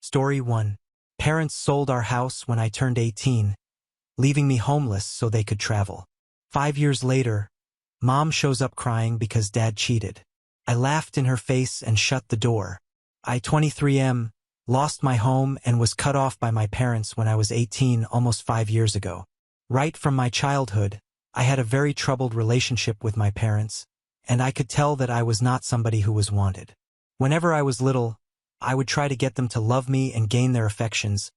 Story 1. Parents sold our house when I turned 18, leaving me homeless so they could travel. 5 years later, Mom shows up crying because Dad cheated. I laughed in her face and shut the door. I, 23M, lost my home and was cut off by my parents when I was 18 almost 5 years ago. Right from my childhood, I had a very troubled relationship with my parents, and I could tell that I was not somebody who was wanted. Whenever I was little, I would try to get them to love me and gain their affections,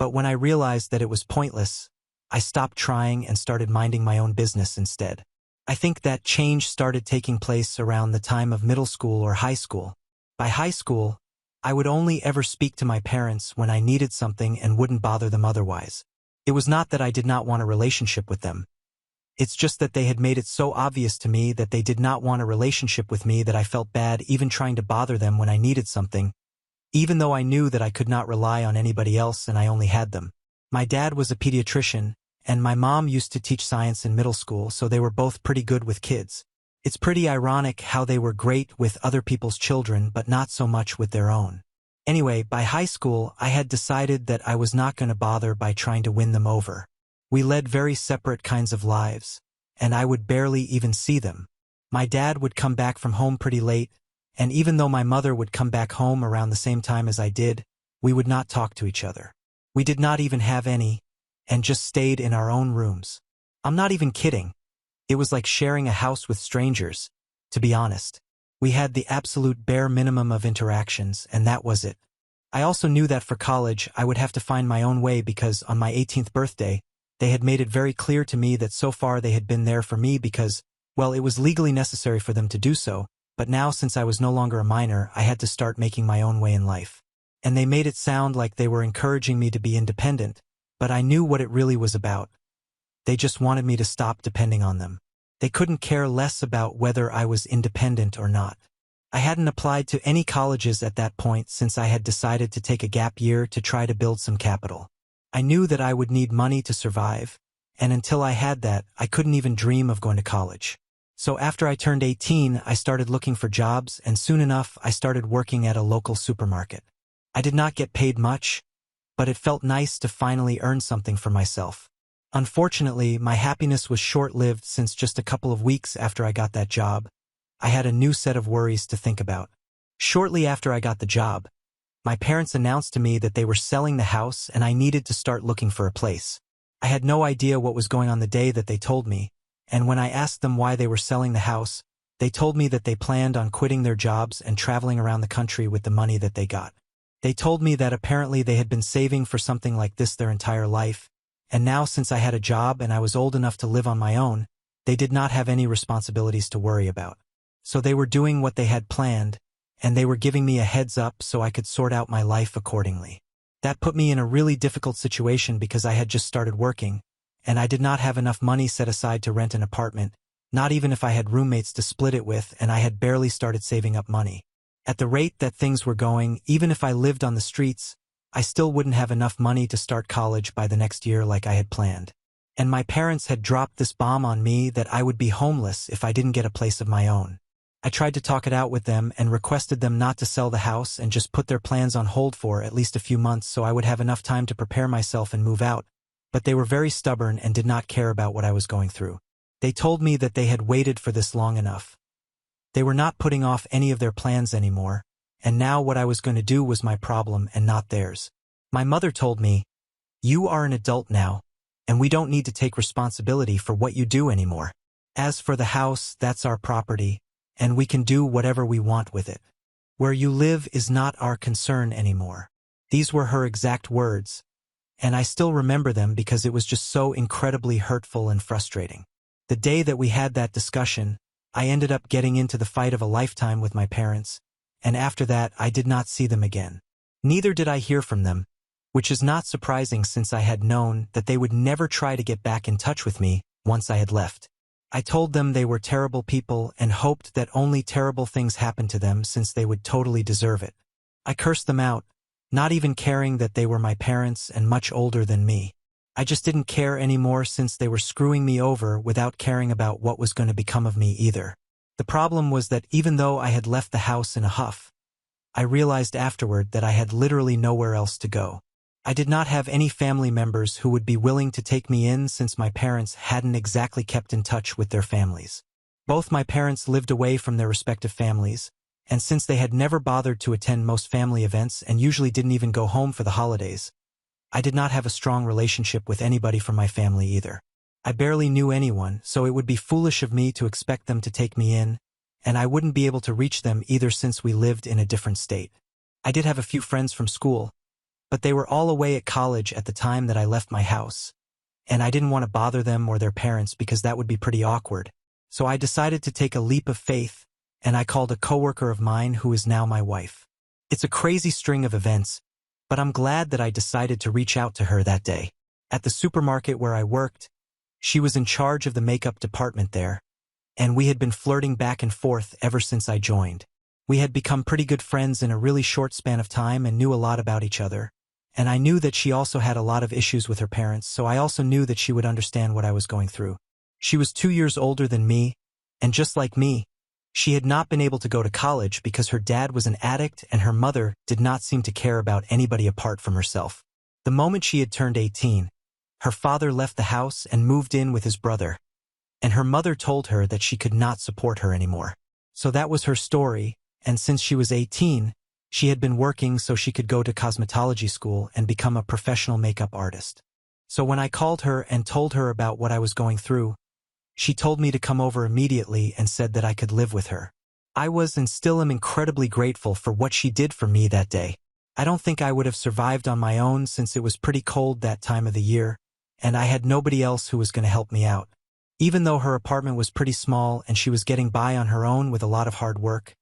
but when I realized that it was pointless, I stopped trying and started minding my own business instead. I think that change started taking place around the time of middle school or high school. By high school, I would only ever speak to my parents when I needed something and wouldn't bother them otherwise. It was not that I did not want a relationship with them. It's just that they had made it so obvious to me that they did not want a relationship with me that I felt bad even trying to bother them when I needed something, even though I knew that I could not rely on anybody else and I only had them. My dad was a pediatrician, and my mom used to teach science in middle school, so they were both pretty good with kids. It's pretty ironic how they were great with other people's children but not so much with their own. Anyway, by high school, I had decided that I was not going to bother by trying to win them over. We led very separate kinds of lives, and I would barely even see them. My dad would come back from home pretty late, and even though my mother would come back home around the same time as I did, we would not talk to each other. We did not even have any, and just stayed in our own rooms. I'm not even kidding. It was like sharing a house with strangers, to be honest. We had the absolute bare minimum of interactions, and that was it. I also knew that for college I would have to find my own way because on my 18th birthday, they had made it very clear to me that so far they had been there for me because, well, it was legally necessary for them to do so, but now since I was no longer a minor, I had to start making my own way in life. And they made it sound like they were encouraging me to be independent, but I knew what it really was about. They just wanted me to stop depending on them. They couldn't care less about whether I was independent or not. I hadn't applied to any colleges at that point since I had decided to take a gap year to try to build some capital. I knew that I would need money to survive, and until I had that, I couldn't even dream of going to college. So after I turned 18, I started looking for jobs, and soon enough I started working at a local supermarket. I did not get paid much, but it felt nice to finally earn something for myself. Unfortunately, my happiness was short-lived since just a couple of weeks after I got that job, I had a new set of worries to think about. Shortly after I got the job, my parents announced to me that they were selling the house and I needed to start looking for a place. I had no idea what was going on the day that they told me, and when I asked them why they were selling the house, they told me that they planned on quitting their jobs and traveling around the country with the money that they got. They told me that apparently they had been saving for something like this their entire life, and now since I had a job and I was old enough to live on my own, they did not have any responsibilities to worry about. So they were doing what they had planned, and they were giving me a heads up so I could sort out my life accordingly. That put me in a really difficult situation because I had just started working, and I did not have enough money set aside to rent an apartment, not even if I had roommates to split it with, and I had barely started saving up money. At the rate that things were going, even if I lived on the streets, I still wouldn't have enough money to start college by the next year like I had planned. And my parents had dropped this bomb on me that I would be homeless if I didn't get a place of my own. I tried to talk it out with them and requested them not to sell the house and just put their plans on hold for at least a few months so I would have enough time to prepare myself and move out, but they were very stubborn and did not care about what I was going through. They told me that they had waited for this long enough. They were not putting off any of their plans anymore, and now what I was going to do was my problem and not theirs. My mother told me, "You are an adult now, and we don't need to take responsibility for what you do anymore. As for the house, that's our property, and we can do whatever we want with it. Where you live is not our concern anymore." These were her exact words, and I still remember them because it was just so incredibly hurtful and frustrating. The day that we had that discussion, I ended up getting into the fight of a lifetime with my parents, and after that I did not see them again. Neither did I hear from them, which is not surprising since I had known that they would never try to get back in touch with me once I had left. I told them they were terrible people and hoped that only terrible things happened to them since they would totally deserve it. I cursed them out, not even caring that they were my parents and much older than me. I just didn't care anymore since they were screwing me over without caring about what was going to become of me either. The problem was that even though I had left the house in a huff, I realized afterward that I had literally nowhere else to go. I did not have any family members who would be willing to take me in since my parents hadn't exactly kept in touch with their families. Both my parents lived away from their respective families, and since they had never bothered to attend most family events and usually didn't even go home for the holidays, I did not have a strong relationship with anybody from my family either. I barely knew anyone, so it would be foolish of me to expect them to take me in, and I wouldn't be able to reach them either since we lived in a different state. I did have a few friends from school, but they were all away at college at the time that I left my house, and I didn't want to bother them or their parents because that would be pretty awkward. So I decided to take a leap of faith, and I called a coworker of mine who is now my wife. It's a crazy string of events, but I'm glad that I decided to reach out to her that day. At the supermarket where I worked, she was in charge of the makeup department there, and we had been flirting back and forth ever since I joined. We had become pretty good friends in a really short span of time and knew a lot about each other, and I knew that she also had a lot of issues with her parents, so I also knew that she would understand what I was going through. She was 2 years older than me, and just like me, she had not been able to go to college because her dad was an addict and her mother did not seem to care about anybody apart from herself. The moment she had turned 18, her father left the house and moved in with his brother, and her mother told her that she could not support her anymore. So that was her story, and since she was 18, she had been working so she could go to cosmetology school and become a professional makeup artist. So when I called her and told her about what I was going through, she told me to come over immediately and said that I could live with her. I was and still am incredibly grateful for what she did for me that day. I don't think I would have survived on my own since it was pretty cold that time of the year, and I had nobody else who was going to help me out. Even though her apartment was pretty small and she was getting by on her own with a lot of hard work,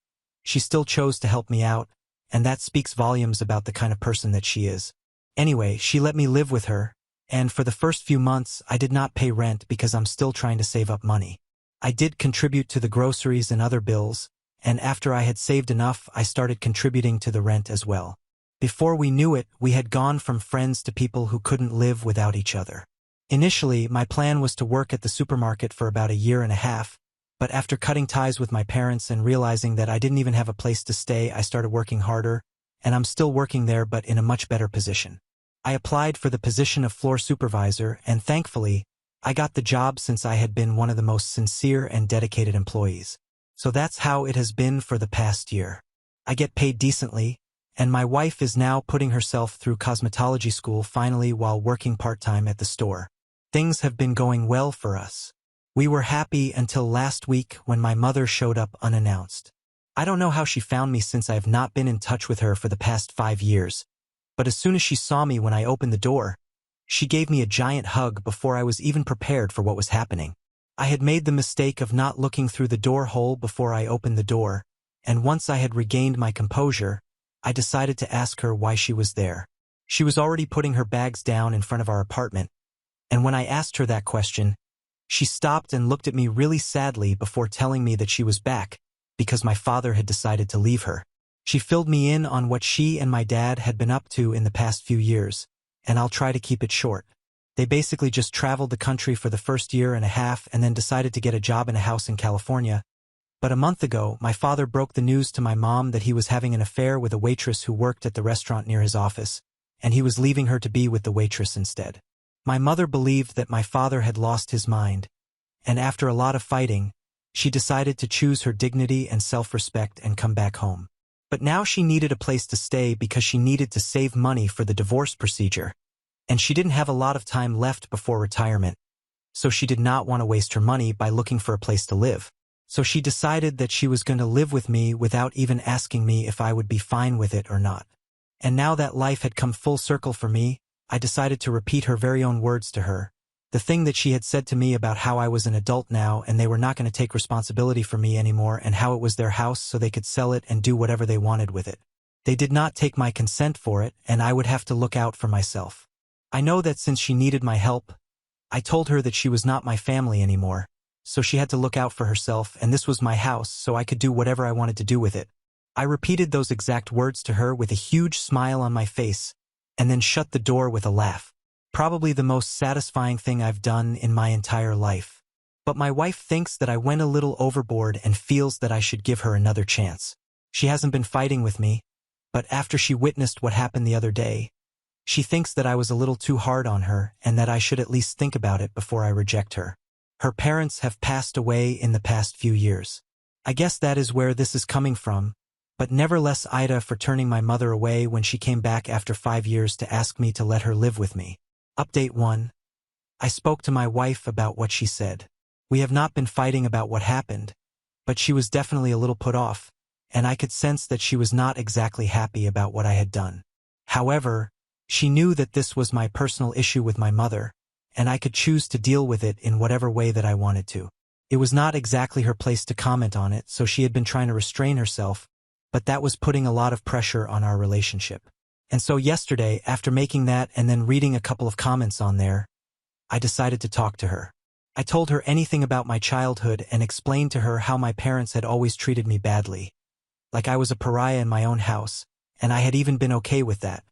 she still chose to help me out, and that speaks volumes about the kind of person that she is. Anyway, she let me live with her, and for the first few months I did not pay rent because I'm still trying to save up money. I did contribute to the groceries and other bills, and after I had saved enough, I started contributing to the rent as well. Before we knew it, we had gone from friends to people who couldn't live without each other. Initially, my plan was to work at the supermarket for about a year and a half, but after cutting ties with my parents and realizing that I didn't even have a place to stay, I started working harder, and I'm still working there but in a much better position. I applied for the position of floor supervisor, and thankfully, I got the job since I had been one of the most sincere and dedicated employees. So that's how it has been for the past year. I get paid decently, and my wife is now putting herself through cosmetology school finally while working part-time at the store. Things have been going well for us. We were happy until last week when my mother showed up unannounced. I don't know how she found me since I have not been in touch with her for the past 5 years, but as soon as she saw me when I opened the door, she gave me a giant hug before I was even prepared for what was happening. I had made the mistake of not looking through the door hole before I opened the door, and once I had regained my composure, I decided to ask her why she was there. She was already putting her bags down in front of our apartment, and when I asked her that question, she stopped and looked at me really sadly before telling me that she was back because my father had decided to leave her. She filled me in on what she and my dad had been up to in the past few years, and I'll try to keep it short. They basically just traveled the country for the first year and a half and then decided to get a job in a house in California. But a month ago, my father broke the news to my mom that he was having an affair with a waitress who worked at the restaurant near his office, and he was leaving her to be with the waitress instead. My mother believed that my father had lost his mind, and after a lot of fighting, she decided to choose her dignity and self-respect and come back home. But now she needed a place to stay because she needed to save money for the divorce procedure, and she didn't have a lot of time left before retirement, so she did not want to waste her money by looking for a place to live. So she decided that she was going to live with me without even asking me if I would be fine with it or not. And now that life had come full circle for me, I decided to repeat her very own words to her. The thing that she had said to me about how I was an adult now and they were not going to take responsibility for me anymore and how it was their house so they could sell it and do whatever they wanted with it. They did not take my consent for it and I would have to look out for myself. I know that since she needed my help, I told her that she was not my family anymore, so she had to look out for herself and this was my house so I could do whatever I wanted to do with it. I repeated those exact words to her with a huge smile on my face and then shut the door with a laugh. Probably the most satisfying thing I've done in my entire life. But my wife thinks that I went a little overboard and feels that I should give her another chance. She hasn't been fighting with me, but after she witnessed what happened the other day, she thinks that I was a little too hard on her and that I should at least think about it before I reject her. Her parents have passed away in the past few years. I guess that is where this is coming from, but nevertheless Aita for turning my mother away when she came back after 5 years to ask me to let her live with me. Update 1. I spoke to my wife about what she said. We have not been fighting about what happened, but she was definitely a little put off, and I could sense that she was not exactly happy about what I had done. However, she knew that this was my personal issue with my mother, and I could choose to deal with it in whatever way that I wanted to. It was not exactly her place to comment on it, so she had been trying to restrain herself, but that was putting a lot of pressure on our relationship. And so yesterday, after making that and then reading a couple of comments on there, I decided to talk to her. I told her anything about my childhood and explained to her how my parents had always treated me badly, like I was a pariah in my own house, and I had even been okay with that.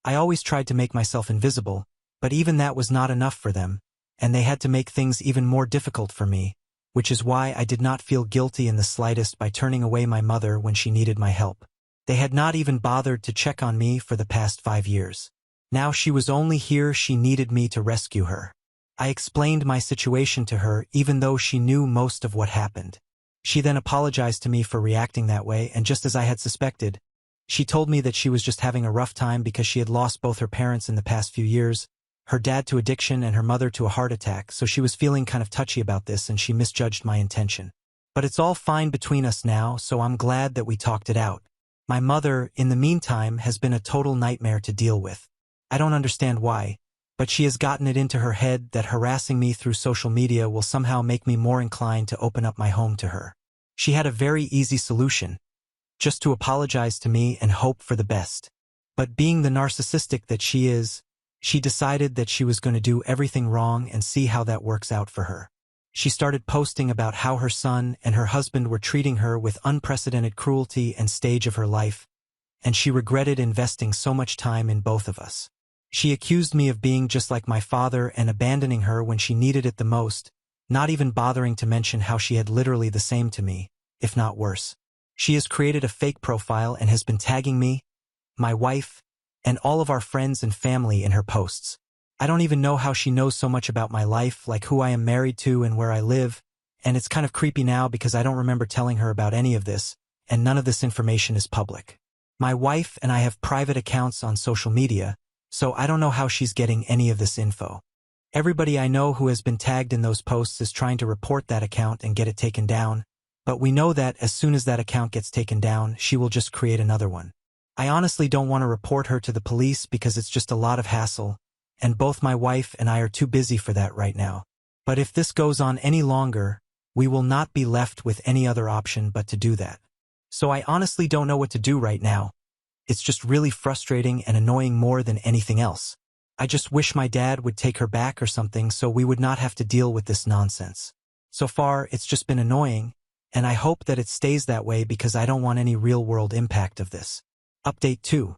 I always tried to make myself invisible, but even that was not enough for them, and they had to make things even more difficult for me, which is why I did not feel guilty in the slightest by turning away my mother when she needed my help. They had not even bothered to check on me for the past 5 years. Now she was only here she needed me to rescue her. I explained my situation to her even though she knew most of what happened. She then apologized to me for reacting that way, and just as I had suspected, she told me that she was just having a rough time because she had lost both her parents in the past few years, her dad to addiction and her mother to a heart attack, so she was feeling kind of touchy about this and she misjudged my intention. But it's all fine between us now, so I'm glad that we talked it out. My mother, in the meantime, has been a total nightmare to deal with. I don't understand why, but she has gotten it into her head that harassing me through social media will somehow make me more inclined to open up my home to her. She had a very easy solution, just to apologize to me and hope for the best. But being the narcissistic that she is, she decided that she was going to do everything wrong and see how that works out for her. She started posting about how her son and her husband were treating her with unprecedented cruelty and stage of her life, and she regretted investing so much time in both of us. She accused me of being just like my father and abandoning her when she needed it the most, not even bothering to mention how she had literally the same to me, if not worse. She has created a fake profile and has been tagging me, my wife, and all of our friends and family in her posts. I don't even know how she knows so much about my life, like who I am married to and where I live, and it's kind of creepy now because I don't remember telling her about any of this, and none of this information is public. My wife and I have private accounts on social media, so I don't know how she's getting any of this info. Everybody I know who has been tagged in those posts is trying to report that account and get it taken down, but we know that as soon as that account gets taken down, she will just create another one. I honestly don't want to report her to the police because it's just a lot of hassle, and both my wife and I are too busy for that right now. But if this goes on any longer, we will not be left with any other option but to do that. So I honestly don't know what to do right now. It's just really frustrating and annoying more than anything else. I just wish my dad would take her back or something so we would not have to deal with this nonsense. So far, it's just been annoying, and I hope that it stays that way because I don't want any real-world impact of this. Update 2.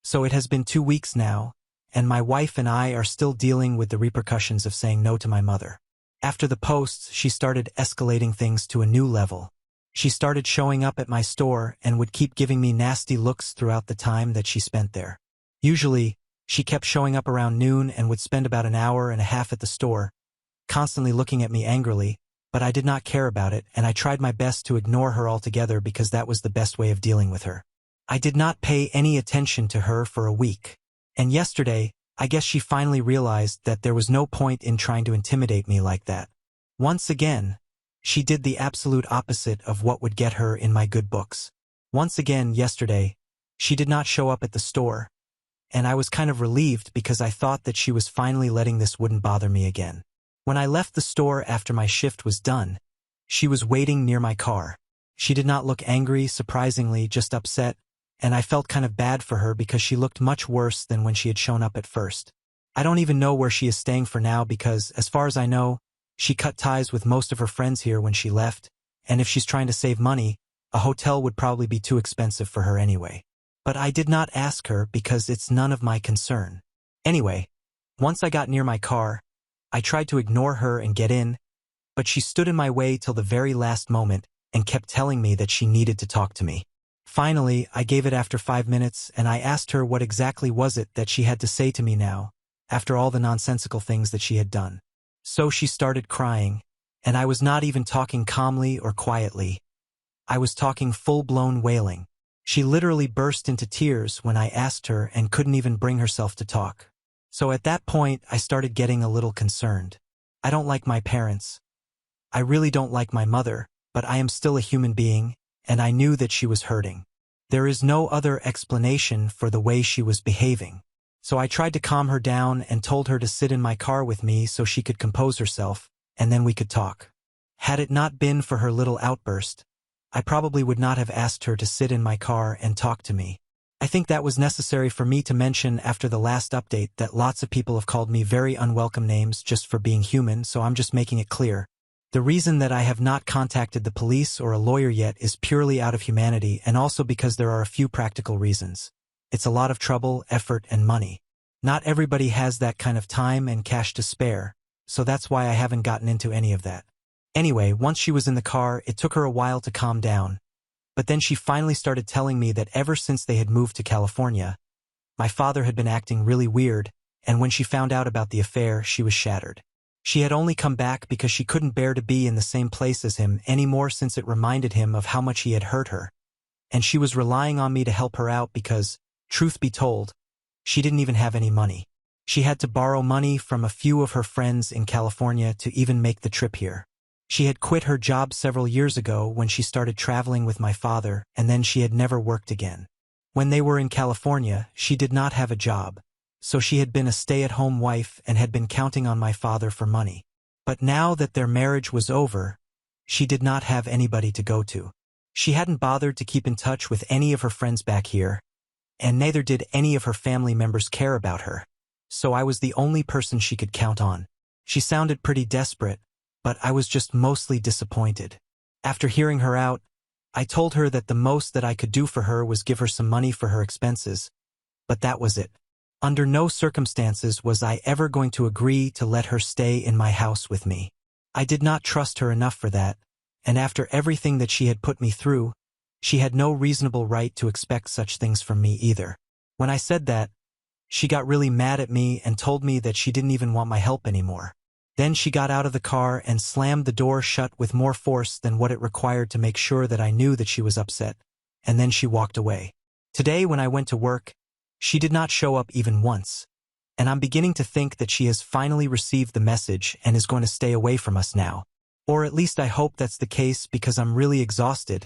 So it has been 2 weeks now, and my wife and I are still dealing with the repercussions of saying no to my mother. After the posts, she started escalating things to a new level. She started showing up at my store and would keep giving me nasty looks throughout the time that she spent there. Usually, she kept showing up around noon and would spend about an hour and a half at the store, constantly looking at me angrily, but I did not care about it, and I tried my best to ignore her altogether because that was the best way of dealing with her. I did not pay any attention to her for a week. And yesterday, I guess she finally realized that there was no point in trying to intimidate me like that. Once again, she did the absolute opposite of what would get her in my good books. Once again, yesterday, she did not show up at the store, and I was kind of relieved because I thought that she was finally letting this wouldn't bother me again. When I left the store after my shift was done, she was waiting near my car. She did not look angry, surprisingly, just upset, and I felt kind of bad for her because she looked much worse than when she had shown up at first. I don't even know where she is staying for now because, as far as I know, she cut ties with most of her friends here when she left, and if she's trying to save money, a hotel would probably be too expensive for her anyway. But I did not ask her because it's none of my concern. Anyway, once I got near my car, I tried to ignore her and get in, but she stood in my way till the very last moment and kept telling me that she needed to talk to me. Finally, I gave it after 5 minutes, and I asked her what exactly was it that she had to say to me now, after all the nonsensical things that she had done. So she started crying, and I was not even talking calmly or quietly. I was talking full-blown wailing. She literally burst into tears when I asked her and couldn't even bring herself to talk. So at that point, I started getting a little concerned. I don't like my parents. I really don't like my mother, but I am still a human being, and I knew that she was hurting. There is no other explanation for the way she was behaving. So I tried to calm her down and told her to sit in my car with me so she could compose herself, and then we could talk. Had it not been for her little outburst, I probably would not have asked her to sit in my car and talk to me. I think that was necessary for me to mention after the last update that lots of people have called me very unwelcome names just for being human, so I'm just making it clear. The reason that I have not contacted the police or a lawyer yet is purely out of humanity, and also because there are a few practical reasons. It's a lot of trouble, effort, and money. Not everybody has that kind of time and cash to spare, so that's why I haven't gotten into any of that. Anyway, once she was in the car, it took her a while to calm down. But then she finally started telling me that ever since they had moved to California, my father had been acting really weird, and when she found out about the affair, she was shattered. She had only come back because she couldn't bear to be in the same place as him anymore since it reminded him of how much he had hurt her. And she was relying on me to help her out because, truth be told, she didn't even have any money. She had to borrow money from a few of her friends in California to even make the trip here. She had quit her job several years ago when she started traveling with my father, and then she had never worked again. When they were in California, she did not have a job, so she had been a stay-at-home wife and had been counting on my father for money. But now that their marriage was over, she did not have anybody to go to. She hadn't bothered to keep in touch with any of her friends back here, and neither did any of her family members care about her. So I was the only person she could count on. She sounded pretty desperate, but I was just mostly disappointed. After hearing her out, I told her that the most that I could do for her was give her some money for her expenses. But that was it. Under no circumstances was I ever going to agree to let her stay in my house with me. I did not trust her enough for that, and after everything that she had put me through, she had no reasonable right to expect such things from me either. When I said that, she got really mad at me and told me that she didn't even want my help anymore. Then she got out of the car and slammed the door shut with more force than what it required to make sure that I knew that she was upset, and then she walked away. Today when I went to work, she did not show up even once, and I'm beginning to think that she has finally received the message and is going to stay away from us now. Or at least I hope that's the case because I'm really exhausted,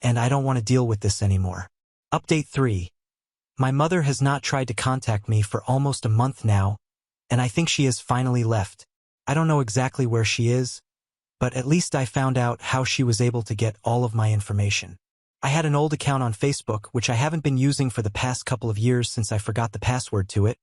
and I don't want to deal with this anymore. Update 3. My mother has not tried to contact me for almost a month now, and I think she has finally left. I don't know exactly where she is, but at least I found out how she was able to get all of my information. I had an old account on Facebook which I haven't been using for the past couple of years since I forgot the password to it,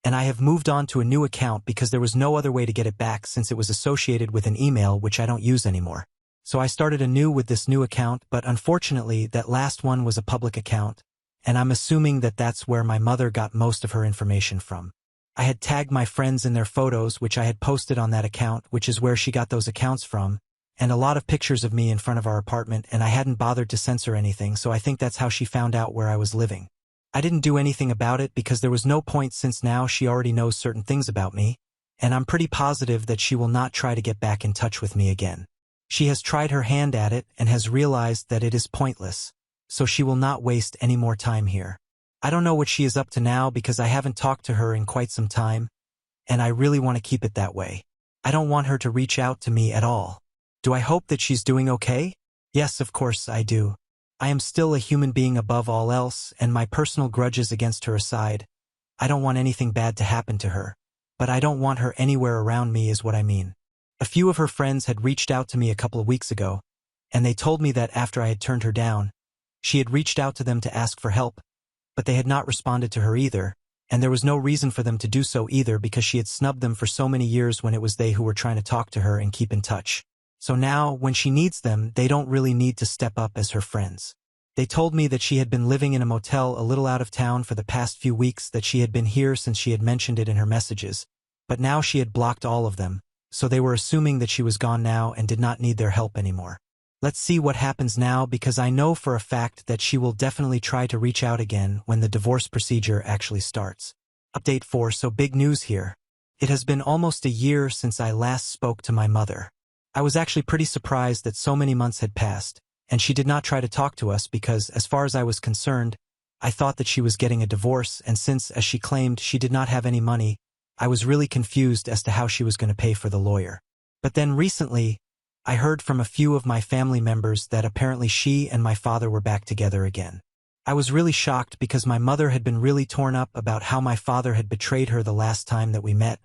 and I have moved on to a new account because there was no other way to get it back since it was associated with an email which I don't use anymore. So I started anew with this new account, but unfortunately that last one was a public account, and I'm assuming that that's where my mother got most of her information from. I had tagged my friends in their photos which I had posted on that account, which is where she got those accounts from, and a lot of pictures of me in front of our apartment, and I hadn't bothered to censor anything, so I think that's how she found out where I was living. I didn't do anything about it because there was no point since now she already knows certain things about me, and I'm pretty positive that she will not try to get back in touch with me again. She has tried her hand at it and has realized that it is pointless, so she will not waste any more time here. I don't know what she is up to now because I haven't talked to her in quite some time, and I really want to keep it that way. I don't want her to reach out to me at all. Do I hope that she's doing okay? Yes, of course I do. I am still a human being above all else, and my personal grudges against her aside, I don't want anything bad to happen to her, but I don't want her anywhere around me is what I mean. A few of her friends had reached out to me a couple of weeks ago, and they told me that after I had turned her down, she had reached out to them to ask for help, but they had not responded to her either, and there was no reason for them to do so either because she had snubbed them for so many years when it was they who were trying to talk to her and keep in touch. So now, when she needs them, they don't really need to step up as her friends. They told me that she had been living in a motel a little out of town for the past few weeks, that she had been here since she had mentioned it in her messages, but now she had blocked all of them, so they were assuming that she was gone now and did not need their help anymore. Let's see what happens now because I know for a fact that she will definitely try to reach out again when the divorce procedure actually starts. Update 4. So big news here. It has been almost a year since I last spoke to my mother. I was actually pretty surprised that so many months had passed, and she did not try to talk to us because, as far as I was concerned, I thought that she was getting a divorce, and since, as she claimed, she did not have any money, I was really confused as to how she was going to pay for the lawyer. But then recently, I heard from a few of my family members that apparently she and my father were back together again. I was really shocked because my mother had been really torn up about how my father had betrayed her the last time that we met,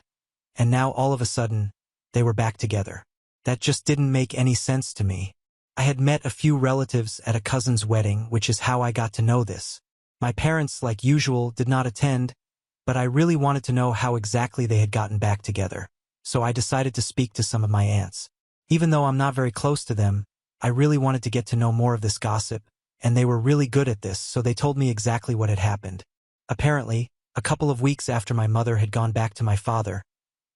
and now all of a sudden, they were back together. That just didn't make any sense to me. I had met a few relatives at a cousin's wedding, which is how I got to know this. My parents, like usual, did not attend, but I really wanted to know how exactly they had gotten back together, so I decided to speak to some of my aunts. Even though I'm not very close to them, I really wanted to get to know more of this gossip, and they were really good at this, so they told me exactly what had happened. Apparently, a couple of weeks after my mother had gone back to my father,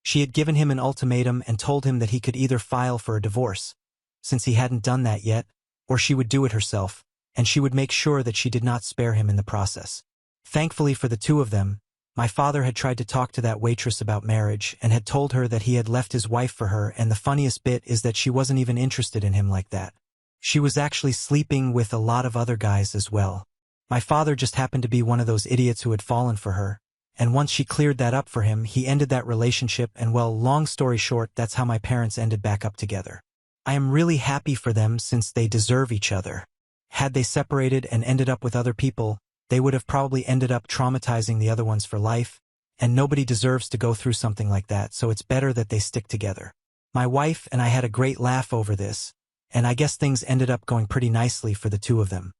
she had given him an ultimatum and told him that he could either file for a divorce, since he hadn't done that yet, or she would do it herself, and she would make sure that she did not spare him in the process. Thankfully for the two of them, my father had tried to talk to that waitress about marriage and had told her that he had left his wife for her, and the funniest bit is that she wasn't even interested in him like that. She was actually sleeping with a lot of other guys as well. My father just happened to be one of those idiots who had fallen for her, and once she cleared that up for him, he ended that relationship, and well, long story short, that's how my parents ended back up together. I am really happy for them since they deserve each other. Had they separated and ended up with other people, they would have probably ended up traumatizing the other ones for life, and nobody deserves to go through something like that, so it's better that they stick together. My wife and I had a great laugh over this, and I guess things ended up going pretty nicely for the two of them.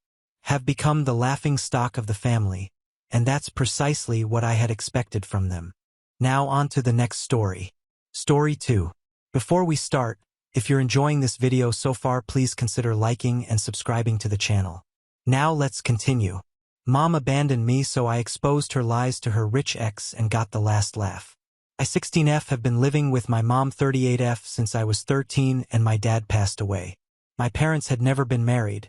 Have become the laughing stock of the family, and that's precisely what I had expected from them. Now on to the next story. Story 2. Before we start, if you're enjoying this video so far, please consider liking and subscribing to the channel. Now let's continue. Mom abandoned me, so I exposed her lies to her rich ex and got the last laugh. I 16F have been living with my mom 38F since I was 13 and my dad passed away. My parents had never been married,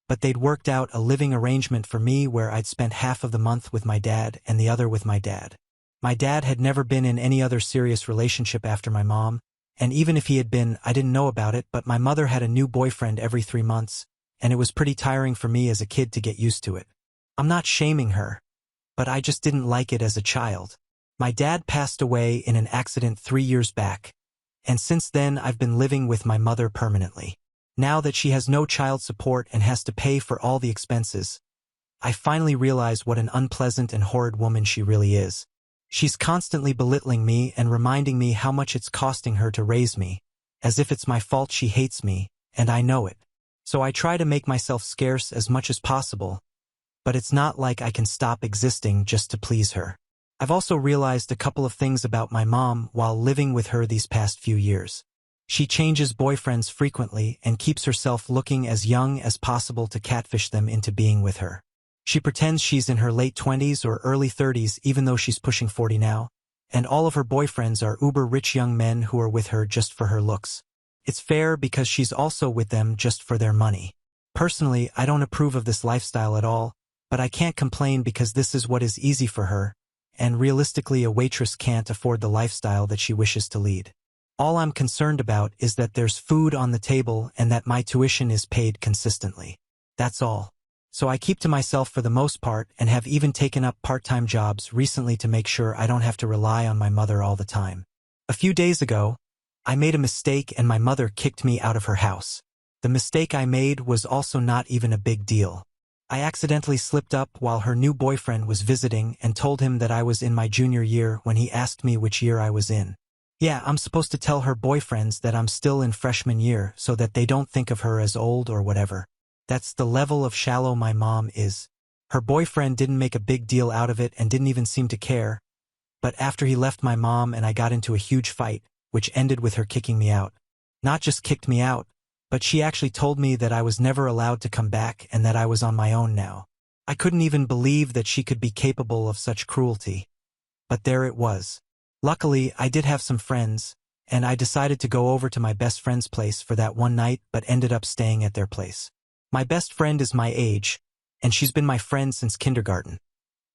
but they'd worked out a living arrangement for me where I'd spent half of the month with my dad and the other with my dad. My dad had never been in any other serious relationship after my mom, and even if he had been, I didn't know about it, but my mother had a new boyfriend every 3 months, and it was pretty tiring for me as a kid to get used to it. I'm not shaming her, but I just didn't like it as a child. My dad passed away in an accident 3 years back, and since then I've been living with my mother permanently. Now that she has no child support and has to pay for all the expenses, I finally realize what an unpleasant and horrid woman she really is. She's constantly belittling me and reminding me how much it's costing her to raise me, as if it's my fault she hates me, and I know it. So I try to make myself scarce as much as possible, but it's not like I can stop existing just to please her. I've also realized a couple of things about my mom while living with her these past few years. She changes boyfriends frequently and keeps herself looking as young as possible to catfish them into being with her. She pretends she's in her late 20s or early 30s even though she's pushing 40 now, and all of her boyfriends are uber-rich young men who are with her just for her looks. It's fair because she's also with them just for their money. Personally, I don't approve of this lifestyle at all, but I can't complain because this is what is easy for her, and realistically a waitress can't afford the lifestyle that she wishes to lead. All I'm concerned about is that there's food on the table and that my tuition is paid consistently. That's all. So I keep to myself for the most part and have even taken up part-time jobs recently to make sure I don't have to rely on my mother all the time. A few days ago, I made a mistake and my mother kicked me out of her house. The mistake I made was also not even a big deal. I accidentally slipped up while her new boyfriend was visiting and told him that I was in my junior year when he asked me which year I was in. Yeah, I'm supposed to tell her boyfriends that I'm still in freshman year so that they don't think of her as old or whatever. That's the level of shallow my mom is. Her boyfriend didn't make a big deal out of it and didn't even seem to care. But after he left my mom and I got into a huge fight, which ended with her kicking me out. Not just kicked me out, but she actually told me that I was never allowed to come back and that I was on my own now. I couldn't even believe that she could be capable of such cruelty. But there it was. Luckily, I did have some friends, and I decided to go over to my best friend's place for that one night but ended up staying at their place. My best friend is my age, and she's been my friend since kindergarten.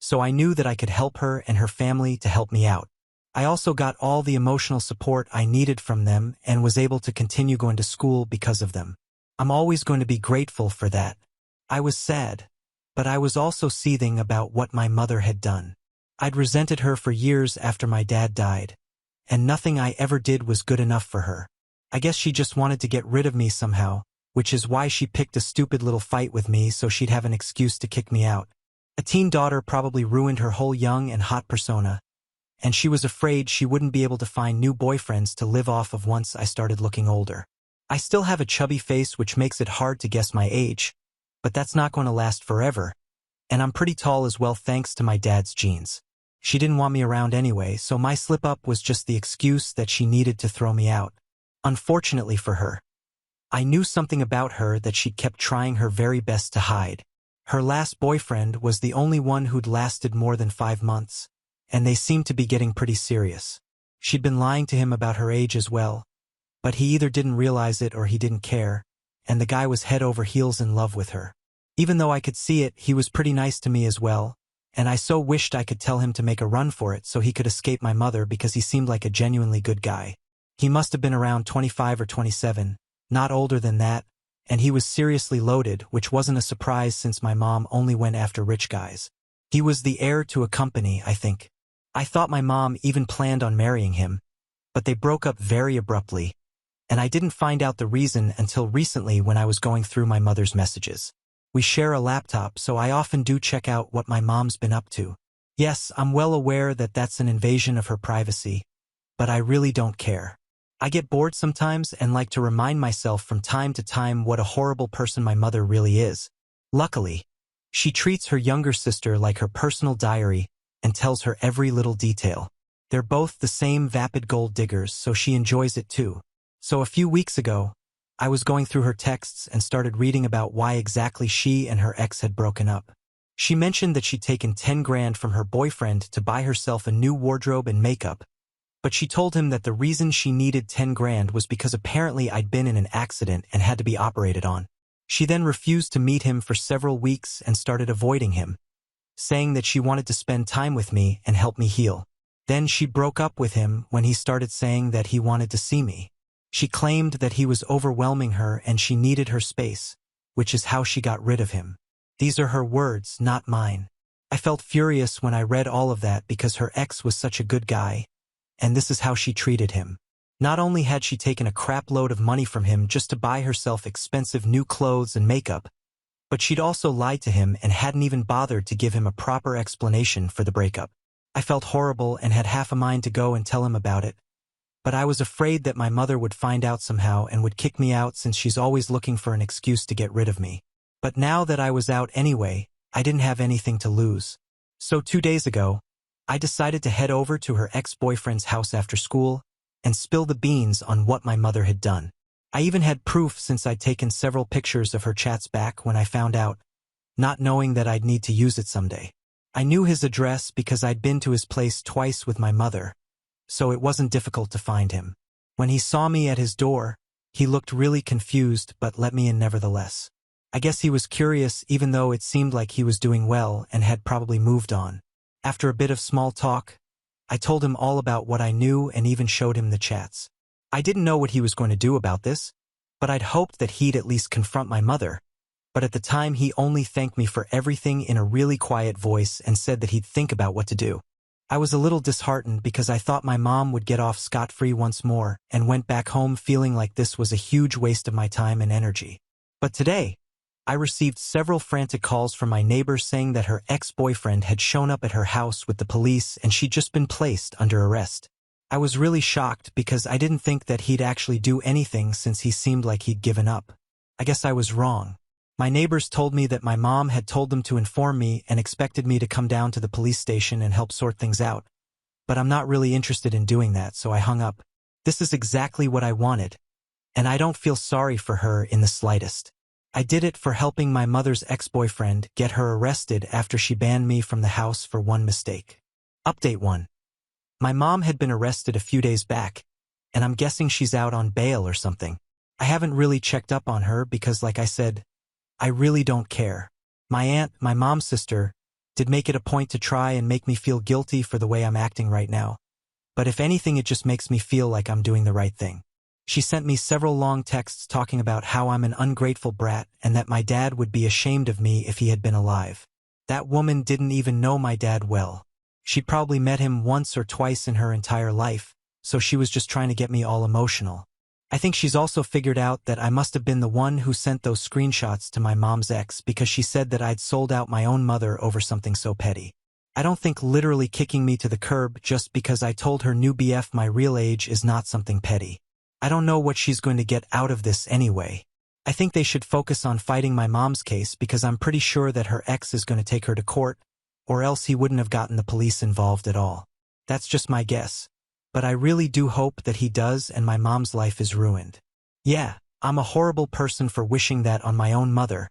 So I knew that I could help her and her family to help me out. I also got all the emotional support I needed from them and was able to continue going to school because of them. I'm always going to be grateful for that. I was sad, but I was also seething about what my mother had done. I'd resented her for years after my dad died, and nothing I ever did was good enough for her. I guess she just wanted to get rid of me somehow, which is why she picked a stupid little fight with me so she'd have an excuse to kick me out. A teen daughter probably ruined her whole young and hot persona, and she was afraid she wouldn't be able to find new boyfriends to live off of once I started looking older. I still have a chubby face which makes it hard to guess my age, but that's not going to last forever, and I'm pretty tall as well thanks to my dad's genes. She didn't want me around anyway, so my slip-up was just the excuse that she needed to throw me out. Unfortunately for her, I knew something about her that she kept trying her very best to hide. Her last boyfriend was the only one who'd lasted more than 5 months, and they seemed to be getting pretty serious. She'd been lying to him about her age as well, but he either didn't realize it or he didn't care, and the guy was head over heels in love with her. Even though I could see it, he was pretty nice to me as well, and I so wished I could tell him to make a run for it so he could escape my mother because he seemed like a genuinely good guy. He must have been around 25 or 27, not older than that, and he was seriously loaded, which wasn't a surprise since my mom only went after rich guys. He was the heir to a company, I think. I thought my mom even planned on marrying him, but they broke up very abruptly, and I didn't find out the reason until recently when I was going through my mother's messages. We share a laptop, so I often do check out what my mom's been up to. Yes, I'm well aware that that's an invasion of her privacy, but I really don't care. I get bored sometimes and like to remind myself from time to time what a horrible person my mother really is. Luckily, she treats her younger sister like her personal diary and tells her every little detail. They're both the same vapid gold diggers, so she enjoys it too. So a few weeks ago, I was going through her texts and started reading about why exactly she and her ex had broken up. She mentioned that she'd taken 10 grand from her boyfriend to buy herself a new wardrobe and makeup, but she told him that the reason she needed 10 grand was because apparently I'd been in an accident and had to be operated on. She then refused to meet him for several weeks and started avoiding him, saying that she wanted to spend time with me and help me heal. Then she broke up with him when he started saying that he wanted to see me. She claimed that he was overwhelming her and she needed her space, which is how she got rid of him. These are her words, not mine. I felt furious when I read all of that because her ex was such a good guy, and this is how she treated him. Not only had she taken a crap load of money from him just to buy herself expensive new clothes and makeup, but she'd also lied to him and hadn't even bothered to give him a proper explanation for the breakup. I felt horrible and had half a mind to go and tell him about it, but I was afraid that my mother would find out somehow and would kick me out since she's always looking for an excuse to get rid of me. But now that I was out anyway, I didn't have anything to lose. So 2 days ago, I decided to head over to her ex-boyfriend's house after school and spill the beans on what my mother had done. I even had proof since I'd taken several pictures of her chats back when I found out, not knowing that I'd need to use it someday. I knew his address because I'd been to his place twice with my mother, so it wasn't difficult to find him. When he saw me at his door, he looked really confused but let me in nevertheless. I guess he was curious even though it seemed like he was doing well and had probably moved on. After a bit of small talk, I told him all about what I knew and even showed him the chats. I didn't know what he was going to do about this, but I'd hoped that he'd at least confront my mother. But at the time he only thanked me for everything in a really quiet voice and said that he'd think about what to do. I was a little disheartened because I thought my mom would get off scot-free once more and went back home feeling like this was a huge waste of my time and energy. But today, I received several frantic calls from my neighbors saying that her ex-boyfriend had shown up at her house with the police and she'd just been placed under arrest. I was really shocked because I didn't think that he'd actually do anything since he seemed like he'd given up. I guess I was wrong. My neighbors told me that my mom had told them to inform me and expected me to come down to the police station and help sort things out. But I'm not really interested in doing that, so I hung up. This is exactly what I wanted, and I don't feel sorry for her in the slightest. I did it for helping my mother's ex-boyfriend get her arrested after she banned me from the house for one mistake. Update 1. My mom had been arrested a few days back, and I'm guessing she's out on bail or something. I haven't really checked up on her because, like I said, I really don't care. My aunt, my mom's sister, did make it a point to try and make me feel guilty for the way I'm acting right now. But if anything, it just makes me feel like I'm doing the right thing. She sent me several long texts talking about how I'm an ungrateful brat and that my dad would be ashamed of me if he had been alive. That woman didn't even know my dad well. She'd probably met him once or twice in her entire life, so she was just trying to get me all emotional. I think she's also figured out that I must have been the one who sent those screenshots to my mom's ex because she said that I'd sold out my own mother over something so petty. I don't think literally kicking me to the curb just because I told her new BF my real age is not something petty. I don't know what she's going to get out of this anyway. I think they should focus on fighting my mom's case because I'm pretty sure that her ex is going to take her to court, or else he wouldn't have gotten the police involved at all. That's just my guess. But I really do hope that he does and my mom's life is ruined. Yeah, I'm a horrible person for wishing that on my own mother,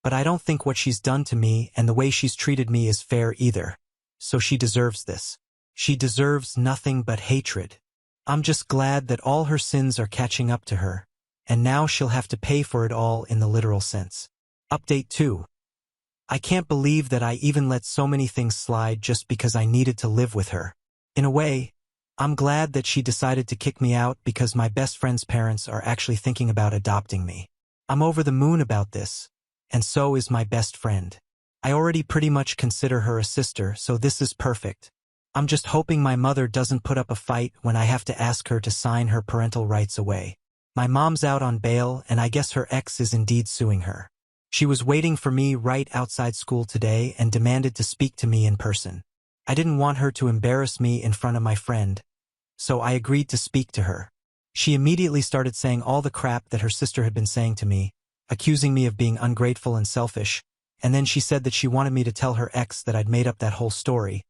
but I don't think what she's done to me and the way she's treated me is fair either. So she deserves this. She deserves nothing but hatred. I'm just glad that all her sins are catching up to her, and now she'll have to pay for it all in the literal sense. Update 2. I can't believe that I even let so many things slide just because I needed to live with her. In a way, I'm glad that she decided to kick me out because my best friend's parents are actually thinking about adopting me. I'm over the moon about this, and so is my best friend. I already pretty much consider her a sister, so this is perfect. I'm just hoping my mother doesn't put up a fight when I have to ask her to sign her parental rights away. My mom's out on bail, and I guess her ex is indeed suing her. She was waiting for me right outside school today and demanded to speak to me in person. I didn't want her to embarrass me in front of my friend, so I agreed to speak to her. She immediately started saying all the crap that her sister had been saying to me, accusing me of being ungrateful and selfish, and then she said that she wanted me to tell her ex that I'd made up that whole story,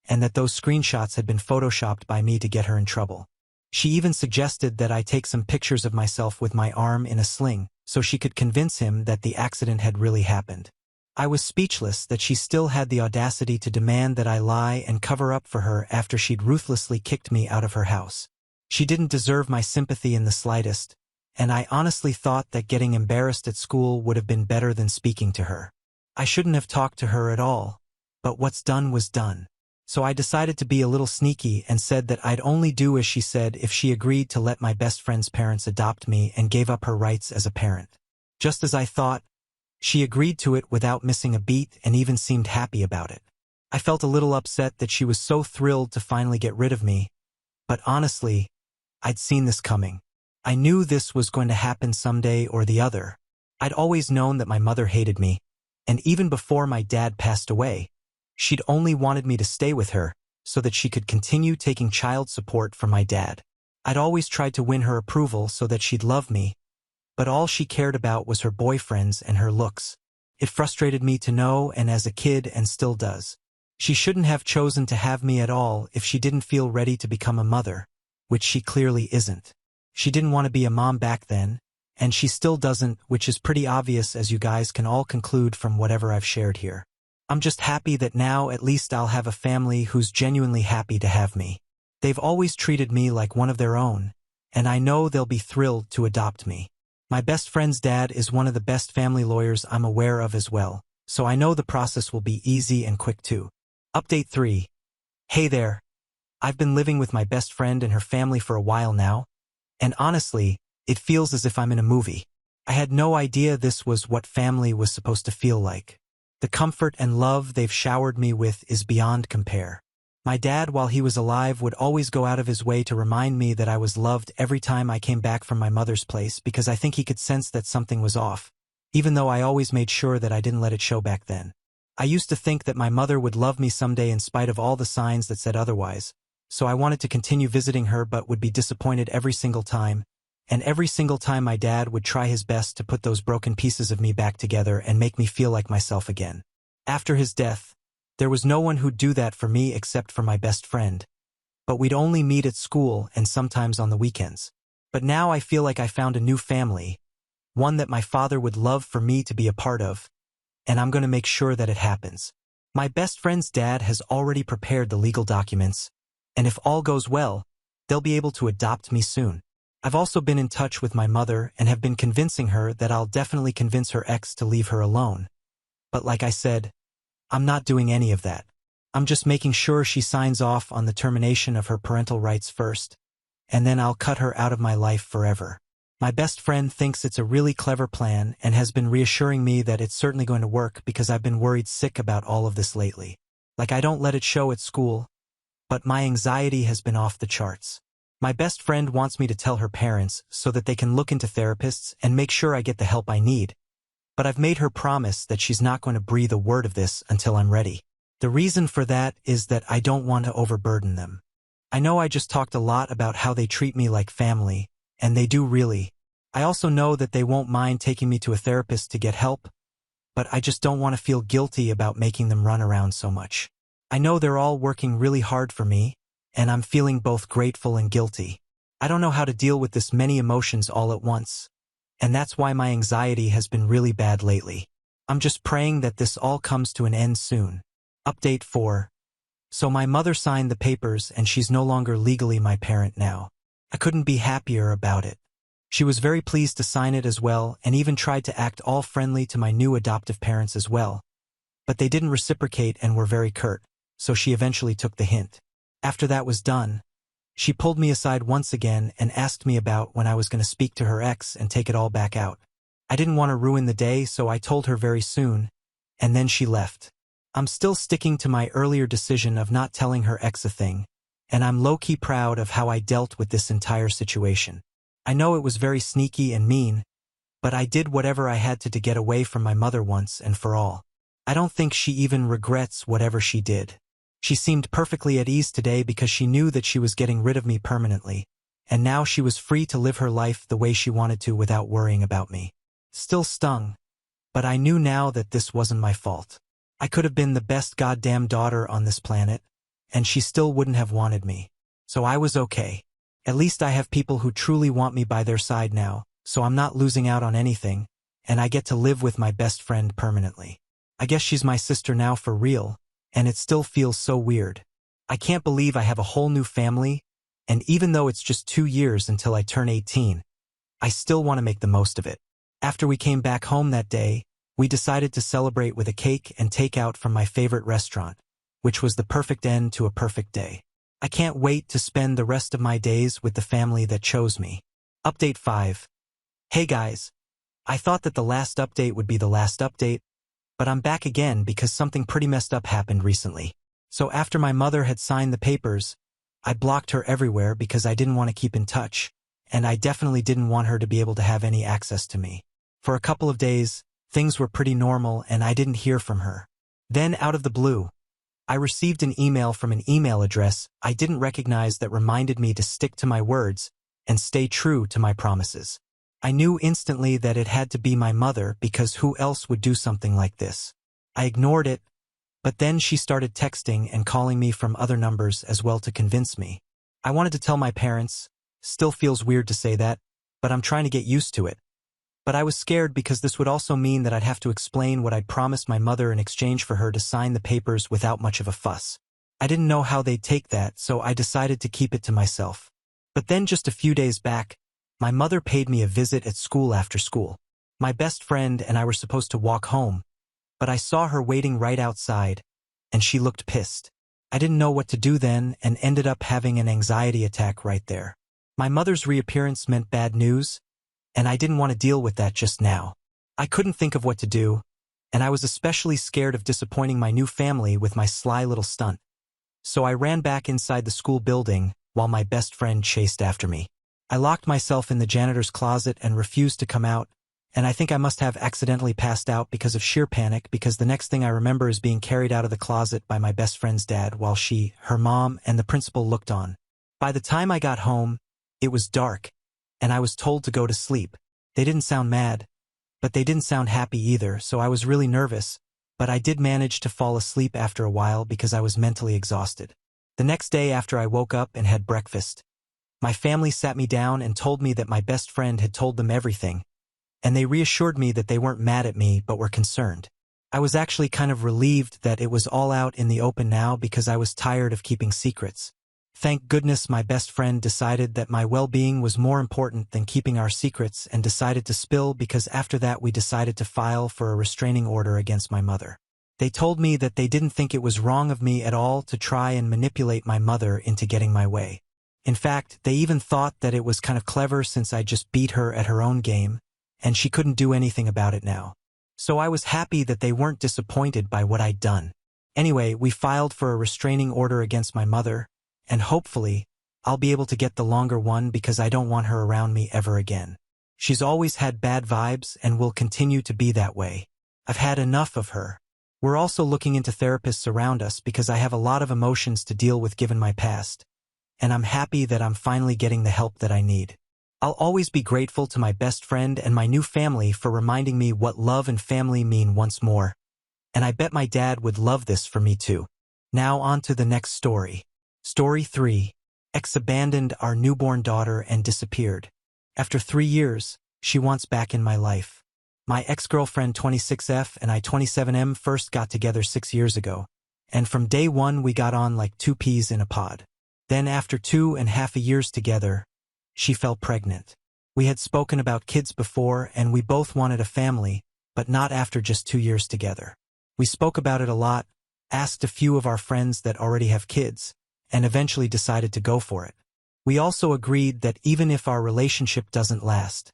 and that those screenshots had been photoshopped by me to get her in trouble. She even suggested that I take some pictures of myself with my arm in a sling, so she could convince him that the accident had really happened. I was speechless that she still had the audacity to demand that I lie and cover up for her after she'd ruthlessly kicked me out of her house. She didn't deserve my sympathy in the slightest, and I honestly thought that getting embarrassed at school would have been better than speaking to her. I shouldn't have talked to her at all, but what's done was done. So I decided to be a little sneaky and said that I'd only do as she said if she agreed to let my best friend's parents adopt me and gave up her rights as a parent. Just as I thought, she agreed to it without missing a beat and even seemed happy about it. I felt a little upset that she was so thrilled to finally get rid of me, but honestly, I'd seen this coming. I knew this was going to happen someday or the other. I'd always known that my mother hated me, and even before my dad passed away, she'd only wanted me to stay with her so that she could continue taking child support from my dad. I'd always tried to win her approval so that she'd love me, but all she cared about was her boyfriends and her looks. It frustrated me to know, and as a kid and still does. She shouldn't have chosen to have me at all if she didn't feel ready to become a mother, which she clearly isn't. She didn't want to be a mom back then, and she still doesn't, which is pretty obvious as you guys can all conclude from whatever I've shared here. I'm just happy that now at least I'll have a family who's genuinely happy to have me. They've always treated me like one of their own, and I know they'll be thrilled to adopt me. My best friend's dad is one of the best family lawyers I'm aware of as well, so I know the process will be easy and quick too. Update 3. Hey there. I've been living with my best friend and her family for a while now, and honestly, it feels as if I'm in a movie. I had no idea this was what family was supposed to feel like. The comfort and love they've showered me with is beyond compare. My dad, while he was alive, would always go out of his way to remind me that I was loved every time I came back from my mother's place because I think he could sense that something was off, even though I always made sure that I didn't let it show back then. I used to think that my mother would love me someday in spite of all the signs that said otherwise, so I wanted to continue visiting her but would be disappointed every single time, and every single time my dad would try his best to put those broken pieces of me back together and make me feel like myself again. After his death, there was no one who'd do that for me except for my best friend, but we'd only meet at school and sometimes on the weekends. But now I feel like I found a new family, one that my father would love for me to be a part of, and I'm going to make sure that it happens. My best friend's dad has already prepared the legal documents, and if all goes well, They'll be able to adopt me soon. I've also been in touch with my mother and have been convincing her that I'll definitely convince her ex to leave her alone. But like I said, I'm not doing any of that. I'm just making sure she signs off on the termination of her parental rights first, and then I'll cut her out of my life forever. My best friend thinks it's a really clever plan and has been reassuring me that it's certainly going to work because I've been worried sick about all of this lately. Like I don't let it show at school, but my anxiety has been off the charts. My best friend wants me to tell her parents so that they can look into therapists and make sure I get the help I need. But I've made her promise that she's not going to breathe a word of this until I'm ready. The reason for that is that I don't want to overburden them. I know I just talked a lot about how they treat me like family, and they do really. I also know that they won't mind taking me to a therapist to get help, but I just don't want to feel guilty about making them run around so much. I know they're all working really hard for me, and I'm feeling both grateful and guilty. I don't know how to deal with this many emotions all at once, and that's why my anxiety has been really bad lately. I'm just praying that this all comes to an end soon. Update 4. So my mother signed the papers and she's no longer legally my parent now. I couldn't be happier about it. She was very pleased to sign it as well and even tried to act all friendly to my new adoptive parents as well. But they didn't reciprocate and were very curt, so she eventually took the hint. After that was done, she pulled me aside once again and asked me about when I was going to speak to her ex and take it all back out. I didn't want to ruin the day, so I told her very soon, and then she left. I'm still sticking to my earlier decision of not telling her ex a thing, and I'm low-key proud of how I dealt with this entire situation. I know it was very sneaky and mean, but I did whatever I had to get away from my mother once and for all. I don't think she even regrets whatever she did. She seemed perfectly at ease today because she knew that she was getting rid of me permanently, and now she was free to live her life the way she wanted to without worrying about me. Still stung, but I knew now that this wasn't my fault. I could have been the best goddamn daughter on this planet, and she still wouldn't have wanted me. So I was okay. At least I have people who truly want me by their side now, so I'm not losing out on anything, and I get to live with my best friend permanently. I guess she's my sister now for real, and it still feels so weird. I can't believe I have a whole new family, and even though it's just 2 years until I turn 18, I still want to make the most of it. After we came back home that day, we decided to celebrate with a cake and take out from my favorite restaurant, which was the perfect end to a perfect day. I can't wait to spend the rest of my days with the family that chose me. Update 5. Hey guys. I thought that the last update would be the last update, but I'm back again because something pretty messed up happened recently. So after my mother had signed the papers, I blocked her everywhere because I didn't want to keep in touch, and I definitely didn't want her to be able to have any access to me. For a couple of days, things were pretty normal and I didn't hear from her. Then out of the blue, I received an email from an email address I didn't recognize that reminded me to stick to my words and stay true to my promises. I knew instantly that it had to be my mother because who else would do something like this? I ignored it, but then she started texting and calling me from other numbers as well to convince me. I wanted to tell my parents, still feels weird to say that, but I'm trying to get used to it. But I was scared because this would also mean that I'd have to explain what I'd promised my mother in exchange for her to sign the papers without much of a fuss. I didn't know how they'd take that, so I decided to keep it to myself. But then just a few days back, my mother paid me a visit at school after school. My best friend and I were supposed to walk home, but I saw her waiting right outside, and she looked pissed. I didn't know what to do then and ended up having an anxiety attack right there. My mother's reappearance meant bad news, and I didn't want to deal with that just now. I couldn't think of what to do, and I was especially scared of disappointing my new family with my sly little stunt. So I ran back inside the school building while my best friend chased after me. I locked myself in the janitor's closet and refused to come out, and I think I must have accidentally passed out because of sheer panic because the next thing I remember is being carried out of the closet by my best friend's dad while she, her mom, and the principal looked on. By the time I got home, it was dark, and I was told to go to sleep. They didn't sound mad, but they didn't sound happy either, so I was really nervous, but I did manage to fall asleep after a while because I was mentally exhausted. The next day after I woke up and had breakfast, my family sat me down and told me that my best friend had told them everything, and they reassured me that they weren't mad at me but were concerned. I was actually kind of relieved that it was all out in the open now because I was tired of keeping secrets. Thank goodness my best friend decided that my well-being was more important than keeping our secrets and decided to spill, because after that we decided to file for a restraining order against my mother. They told me that they didn't think it was wrong of me at all to try and manipulate my mother into getting my way. In fact, they even thought that it was kind of clever since I just beat her at her own game, and she couldn't do anything about it now. So I was happy that they weren't disappointed by what I'd done. Anyway, we filed for a restraining order against my mother, and hopefully, I'll be able to get the longer one because I don't want her around me ever again. She's always had bad vibes and will continue to be that way. I've had enough of her. We're also looking into therapists around us because I have a lot of emotions to deal with given my past, and I'm happy that I'm finally getting the help that I need. I'll always be grateful to my best friend and my new family for reminding me what love and family mean once more, and I bet my dad would love this for me too. Now on to the next story. Story 3. Ex abandoned our newborn daughter and disappeared. After 3 years, she wants back in my life. My ex-girlfriend 26F and I 27M first got together 6 years ago, and from day one we got on like two peas in a pod. Then after 2.5 years together, she fell pregnant. We had spoken about kids before and we both wanted a family, but not after just 2 years together. We spoke about it a lot, asked a few of our friends that already have kids, and eventually decided to go for it. We also agreed that even if our relationship doesn't last,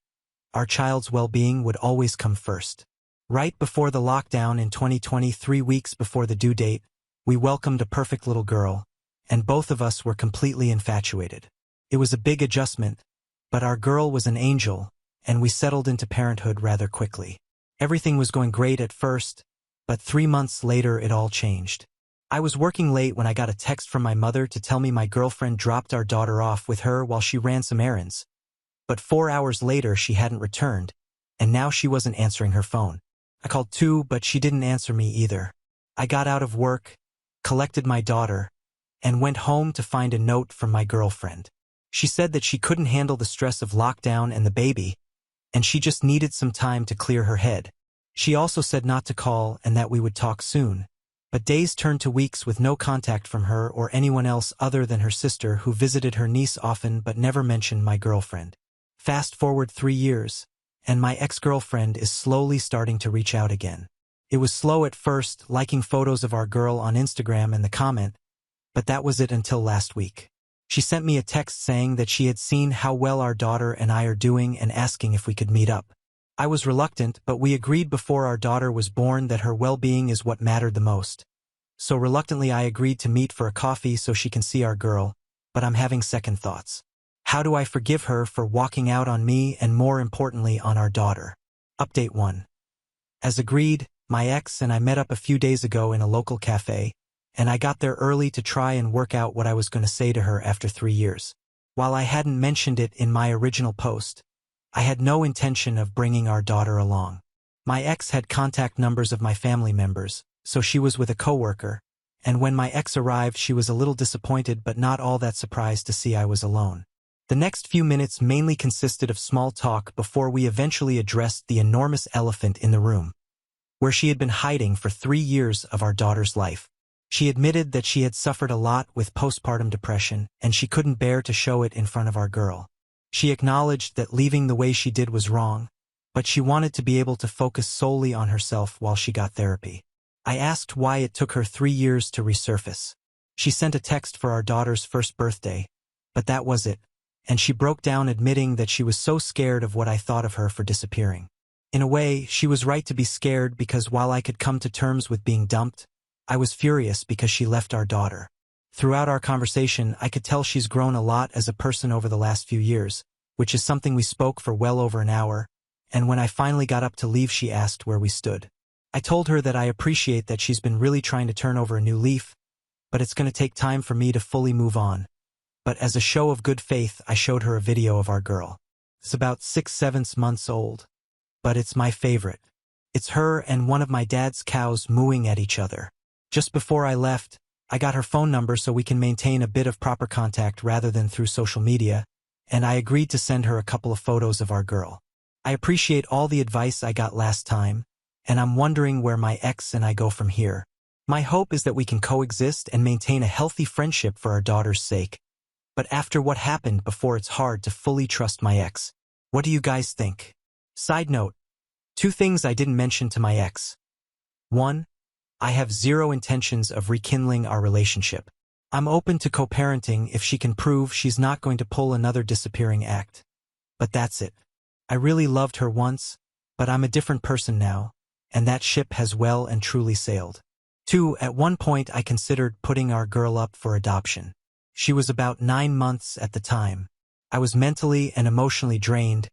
our child's well-being would always come first. Right before the lockdown in 2020, 3 weeks before the due date, we welcomed a perfect little girl, and both of us were completely infatuated. It was a big adjustment, but our girl was an angel, and we settled into parenthood rather quickly. Everything was going great at first, but 3 months later it all changed. I was working late when I got a text from my mother to tell me my girlfriend dropped our daughter off with her while she ran some errands. But 4 hours later she hadn't returned, and now she wasn't answering her phone. I called too, but she didn't answer me either. I got out of work, collected my daughter, and went home to find a note from my girlfriend. She said that she couldn't handle the stress of lockdown and the baby, and she just needed some time to clear her head. She also said not to call and that we would talk soon. But days turned to weeks with no contact from her or anyone else other than her sister, who visited her niece often but never mentioned my girlfriend. Fast forward 3 years, and my ex-girlfriend is slowly starting to reach out again. It was slow at first, liking photos of our girl on Instagram and the comment, but that was it until last week. She sent me a text saying that she had seen how well our daughter and I are doing and asking if we could meet up. I was reluctant, but we agreed before our daughter was born that her well-being is what mattered the most. So reluctantly I agreed to meet for a coffee so she can see our girl, but I'm having second thoughts. How do I forgive her for walking out on me and, more importantly, on our daughter? Update 1. As agreed, my ex and I met up a few days ago in a local cafe, and I got there early to try and work out what I was going to say to her after 3 years. While I hadn't mentioned it in my original post, I had no intention of bringing our daughter along. My ex had contact numbers of my family members, so she was with a coworker, and when my ex arrived she was a little disappointed but not all that surprised to see I was alone. The next few minutes mainly consisted of small talk before we eventually addressed the enormous elephant in the room, where she had been hiding for 3 years of our daughter's life. She admitted that she had suffered a lot with postpartum depression, and she couldn't bear to show it in front of our girl. She acknowledged that leaving the way she did was wrong, but she wanted to be able to focus solely on herself while she got therapy. I asked why it took her 3 years to resurface. She sent a text for our daughter's first birthday, but that was it, and she broke down admitting that she was so scared of what I thought of her for disappearing. In a way, she was right to be scared, because while I could come to terms with being dumped, I was furious because she left our daughter. Throughout our conversation, I could tell she's grown a lot as a person over the last few years, which is something we spoke for well over an hour, and when I finally got up to leave she asked where we stood. I told her that I appreciate that she's been really trying to turn over a new leaf, but it's going to take time for me to fully move on. But as a show of good faith, I showed her a video of our girl. It's about 6-7 months old, but it's my favorite. It's her and one of my dad's cows mooing at each other. Just before I left, I got her phone number so we can maintain a bit of proper contact rather than through social media, and I agreed to send her a couple of photos of our girl. I appreciate all the advice I got last time, and I'm wondering where my ex and I go from here. My hope is that we can coexist and maintain a healthy friendship for our daughter's sake. But after what happened before, it's hard to fully trust my ex. What do you guys think? Side note, 2 things I didn't mention to my ex. 1. I have zero intentions of rekindling our relationship. I'm open to co-parenting if she can prove she's not going to pull another disappearing act. But that's it. I really loved her once, but I'm a different person now, and that ship has well and truly sailed. 2. At one point I considered putting our girl up for adoption. She was about 9 months at the time. I was mentally and emotionally drained,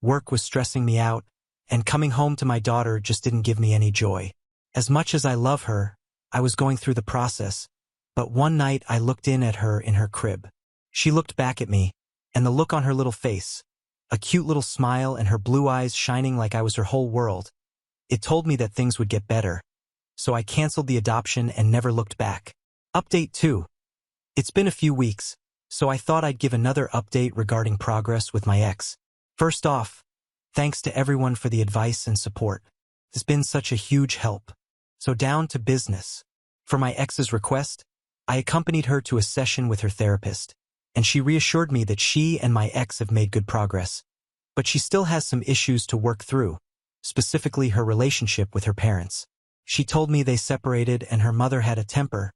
work was stressing me out, and coming home to my daughter just didn't give me any joy. As much as I love her, I was going through the process, but one night I looked in at her in her crib. She looked back at me, and the look on her little face, a cute little smile and her blue eyes shining like I was her whole world, it told me that things would get better. So I canceled the adoption and never looked back. Update 2. It's been a few weeks, so I thought I'd give another update regarding progress with my ex. First off, thanks to everyone for the advice and support. It's been such a huge help. So down to business. For my ex's request, I accompanied her to a session with her therapist, and she reassured me that she and my ex have made good progress. But she still has some issues to work through, specifically her relationship with her parents. She told me they separated and her mother had a temper,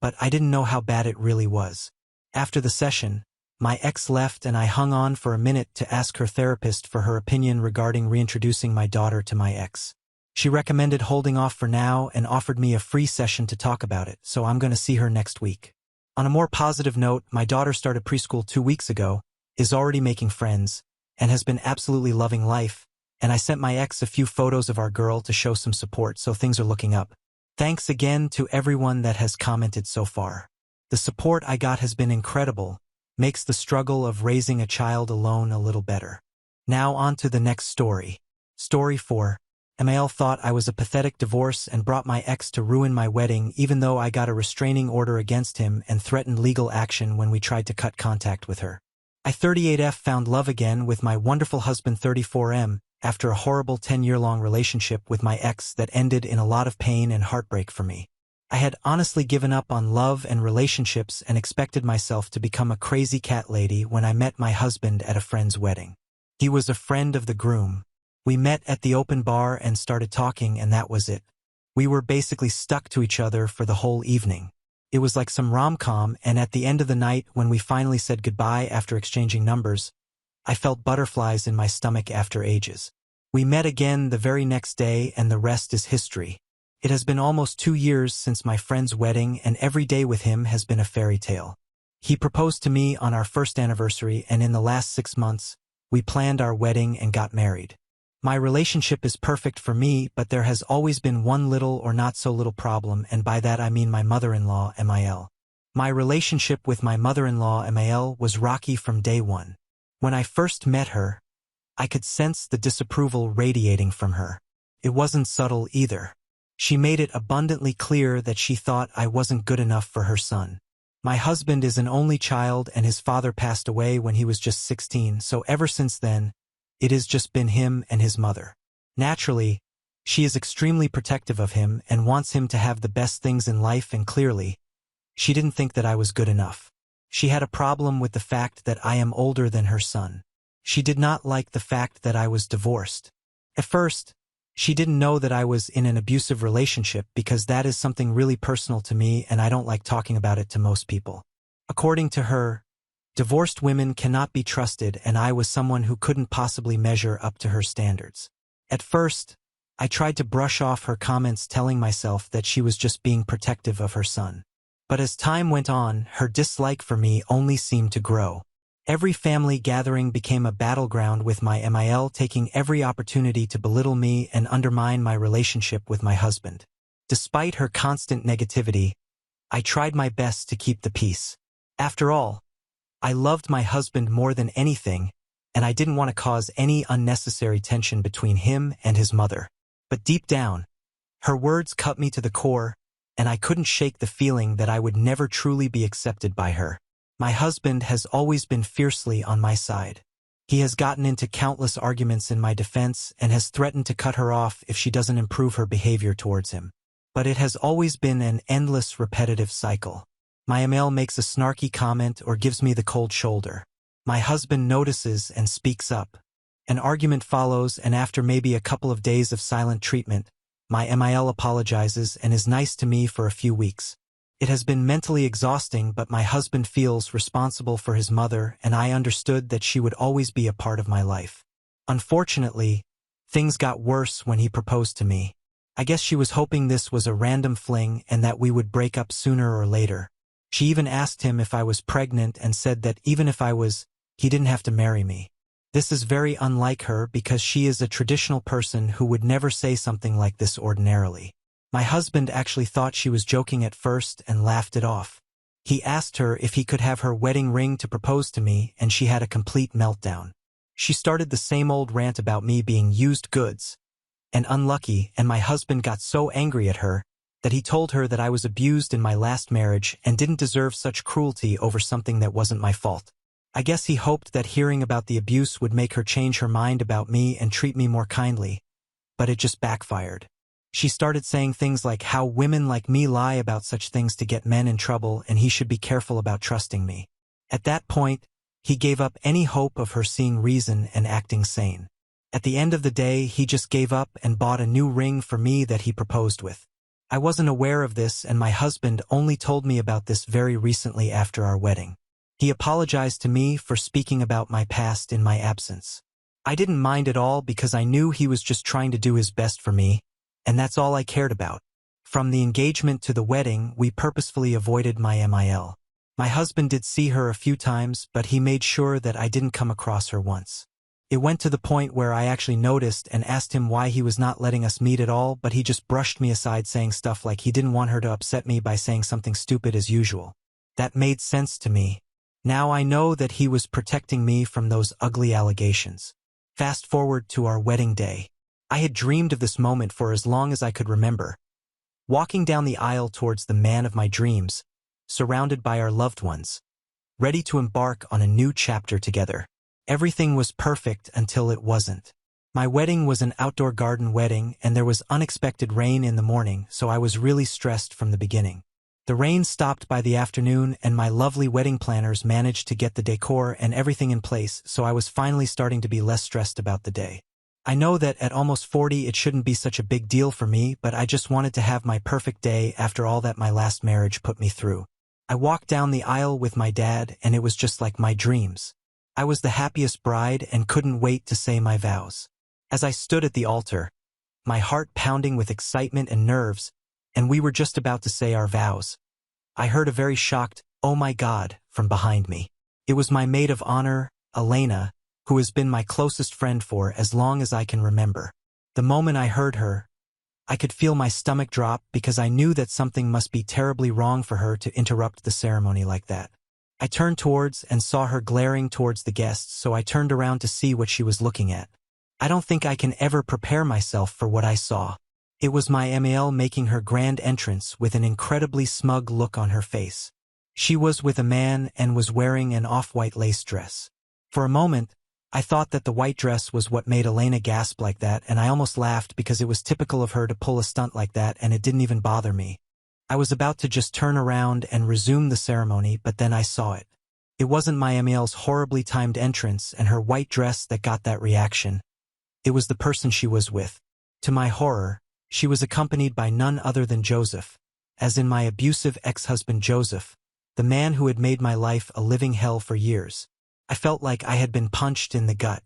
but I didn't know how bad it really was. After the session, my ex left and I hung on for a minute to ask her therapist for her opinion regarding reintroducing my daughter to my ex. She recommended holding off for now and offered me a free session to talk about it, so I'm going to see her next week. On a more positive note, my daughter started preschool 2 weeks ago, is already making friends, and has been absolutely loving life, and I sent my ex a few photos of our girl to show some support, so things are looking up. Thanks again to everyone that has commented so far. The support I got has been incredible, makes the struggle of raising a child alone a little better. Now on to the next story. Story 4. Mal thought I was a pathetic divorce and brought my ex to ruin my wedding even though I got a restraining order against him and threatened legal action when we tried to cut contact with her. I 38F found love again with my wonderful husband 34M after a horrible 10-year-long relationship with my ex that ended in a lot of pain and heartbreak for me. I had honestly given up on love and relationships and expected myself to become a crazy cat lady when I met my husband at a friend's wedding. He was a friend of the groom. We met at the open bar and started talking, and that was it. We were basically stuck to each other for the whole evening. It was like some rom-com, and at the end of the night, when we finally said goodbye after exchanging numbers, I felt butterflies in my stomach after ages. We met again the very next day, and the rest is history. It has been almost 2 years since my friend's wedding, and every day with him has been a fairy tale. He proposed to me on our first anniversary, and in the last 6 months, we planned our wedding and got married. My relationship is perfect for me, but there has always been one little or not so little problem, and by that I mean my mother-in-law, Mal. My relationship with my mother-in-law, Mal, was rocky from day one. When I first met her, I could sense the disapproval radiating from her. It wasn't subtle either. She made it abundantly clear that she thought I wasn't good enough for her son. My husband is an only child and his father passed away when he was just 16, so ever since then, it has just been him and his mother. Naturally, she is extremely protective of him and wants him to have the best things in life, and clearly, she didn't think that I was good enough. She had a problem with the fact that I am older than her son. She did not like the fact that I was divorced. At first, she didn't know that I was in an abusive relationship because that is something really personal to me and I don't like talking about it to most people. According to her, divorced women cannot be trusted, and I was someone who couldn't possibly measure up to her standards. At first, I tried to brush off her comments, telling myself that she was just being protective of her son. But as time went on, her dislike for me only seemed to grow. Every family gathering became a battleground, with my Mal taking every opportunity to belittle me and undermine my relationship with my husband. Despite her constant negativity, I tried my best to keep the peace. After all, I loved my husband more than anything, and I didn't want to cause any unnecessary tension between him and his mother. But deep down, her words cut me to the core, and I couldn't shake the feeling that I would never truly be accepted by her. My husband has always been fiercely on my side. He has gotten into countless arguments in my defense and has threatened to cut her off if she doesn't improve her behavior towards him. But it has always been an endless, repetitive cycle. My ML makes a snarky comment or gives me the cold shoulder. My husband notices and speaks up. An argument follows, and after maybe a couple of days of silent treatment, my MIL apologizes and is nice to me for a few weeks. It has been mentally exhausting, but my husband feels responsible for his mother, and I understood that she would always be a part of my life. Unfortunately, things got worse when he proposed to me. I guess she was hoping this was a random fling and that we would break up sooner or later. She even asked him if I was pregnant and said that even if I was, he didn't have to marry me. This is very unlike her because she is a traditional person who would never say something like this ordinarily. My husband actually thought she was joking at first and laughed it off. He asked her if he could have her wedding ring to propose to me, and she had a complete meltdown. She started the same old rant about me being used goods and unlucky, and my husband got so angry at her that he told her that I was abused in my last marriage and didn't deserve such cruelty over something that wasn't my fault. I guess he hoped that hearing about the abuse would make her change her mind about me and treat me more kindly, but it just backfired. She started saying things like how women like me lie about such things to get men in trouble and he should be careful about trusting me. At that point, he gave up any hope of her seeing reason and acting sane. At the end of the day, he just gave up and bought a new ring for me that he proposed with. I wasn't aware of this, and my husband only told me about this very recently after our wedding. He apologized to me for speaking about my past in my absence. I didn't mind at all because I knew he was just trying to do his best for me, and that's all I cared about. From the engagement to the wedding, we purposefully avoided my MIL. My husband did see her a few times, but he made sure that I didn't come across her once. It went to the point where I actually noticed and asked him why he was not letting us meet at all, but he just brushed me aside, saying stuff like he didn't want her to upset me by saying something stupid as usual. That made sense to me. Now I know that he was protecting me from those ugly allegations. Fast forward to our wedding day. I had dreamed of this moment for as long as I could remember. Walking down the aisle towards the man of my dreams, surrounded by our loved ones, ready to embark on a new chapter together. Everything was perfect until it wasn't. My wedding was an outdoor garden wedding, and there was unexpected rain in the morning, so I was really stressed from the beginning. The rain stopped by the afternoon, and my lovely wedding planners managed to get the decor and everything in place, so I was finally starting to be less stressed about the day. I know that at almost 40 it shouldn't be such a big deal for me, but I just wanted to have my perfect day after all that my last marriage put me through. I walked down the aisle with my dad, and it was just like my dreams. I was the happiest bride and couldn't wait to say my vows. As I stood at the altar, my heart pounding with excitement and nerves, and we were just about to say our vows, I heard a very shocked, "Oh my God," from behind me. It was my maid of honor, Elena, who has been my closest friend for as long as I can remember. The moment I heard her, I could feel my stomach drop because I knew that something must be terribly wrong for her to interrupt the ceremony like that. I turned towards and saw her glaring towards the guests, so I turned around to see what she was looking at. I don't think I can ever prepare myself for what I saw. It was my ML making her grand entrance with an incredibly smug look on her face. She was with a man and was wearing an off-white lace dress. For a moment, I thought that the white dress was what made Elena gasp like that, and I almost laughed because it was typical of her to pull a stunt like that, and it didn't even bother me. I was about to just turn around and resume the ceremony, but then I saw it. It wasn't my ML's horribly timed entrance and her white dress that got that reaction. It was the person she was with. To my horror, she was accompanied by none other than Joseph, as in my abusive ex-husband Joseph, the man who had made my life a living hell for years. I felt like I had been punched in the gut.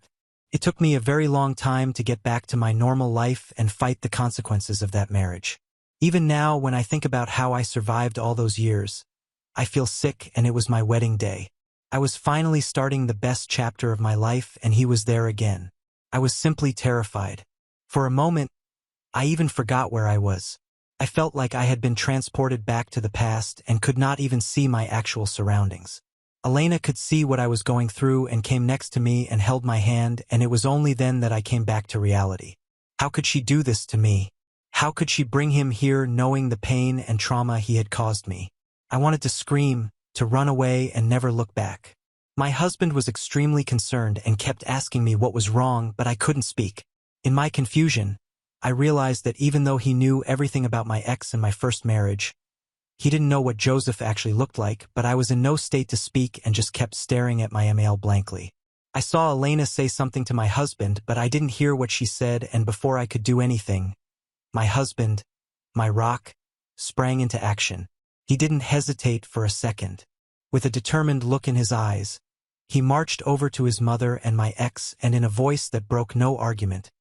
It took me a very long time to get back to my normal life and fight the consequences of that marriage. Even now, when I think about how I survived all those years, I feel sick, and it was my wedding day. I was finally starting the best chapter of my life, and he was there again. I was simply terrified. For a moment, I even forgot where I was. I felt like I had been transported back to the past and could not even see my actual surroundings. Elena could see what I was going through and came next to me and held my hand, and it was only then that I came back to reality. How could she do this to me? How could she bring him here knowing the pain and trauma he had caused me? I wanted to scream, to run away and never look back. My husband was extremely concerned and kept asking me what was wrong, but I couldn't speak. In my confusion, I realized that even though he knew everything about my ex and my first marriage, He didn't know what Joseph actually looked like, but I was in no state to speak and just kept staring at my email blankly. I saw Elena say something to my husband, but I didn't hear what she said, and before I could do anything, my husband, my rock, sprang into action. He didn't hesitate for a second. With a determined look in his eyes, he marched over to his mother and my ex, and in a voice that broke no argument,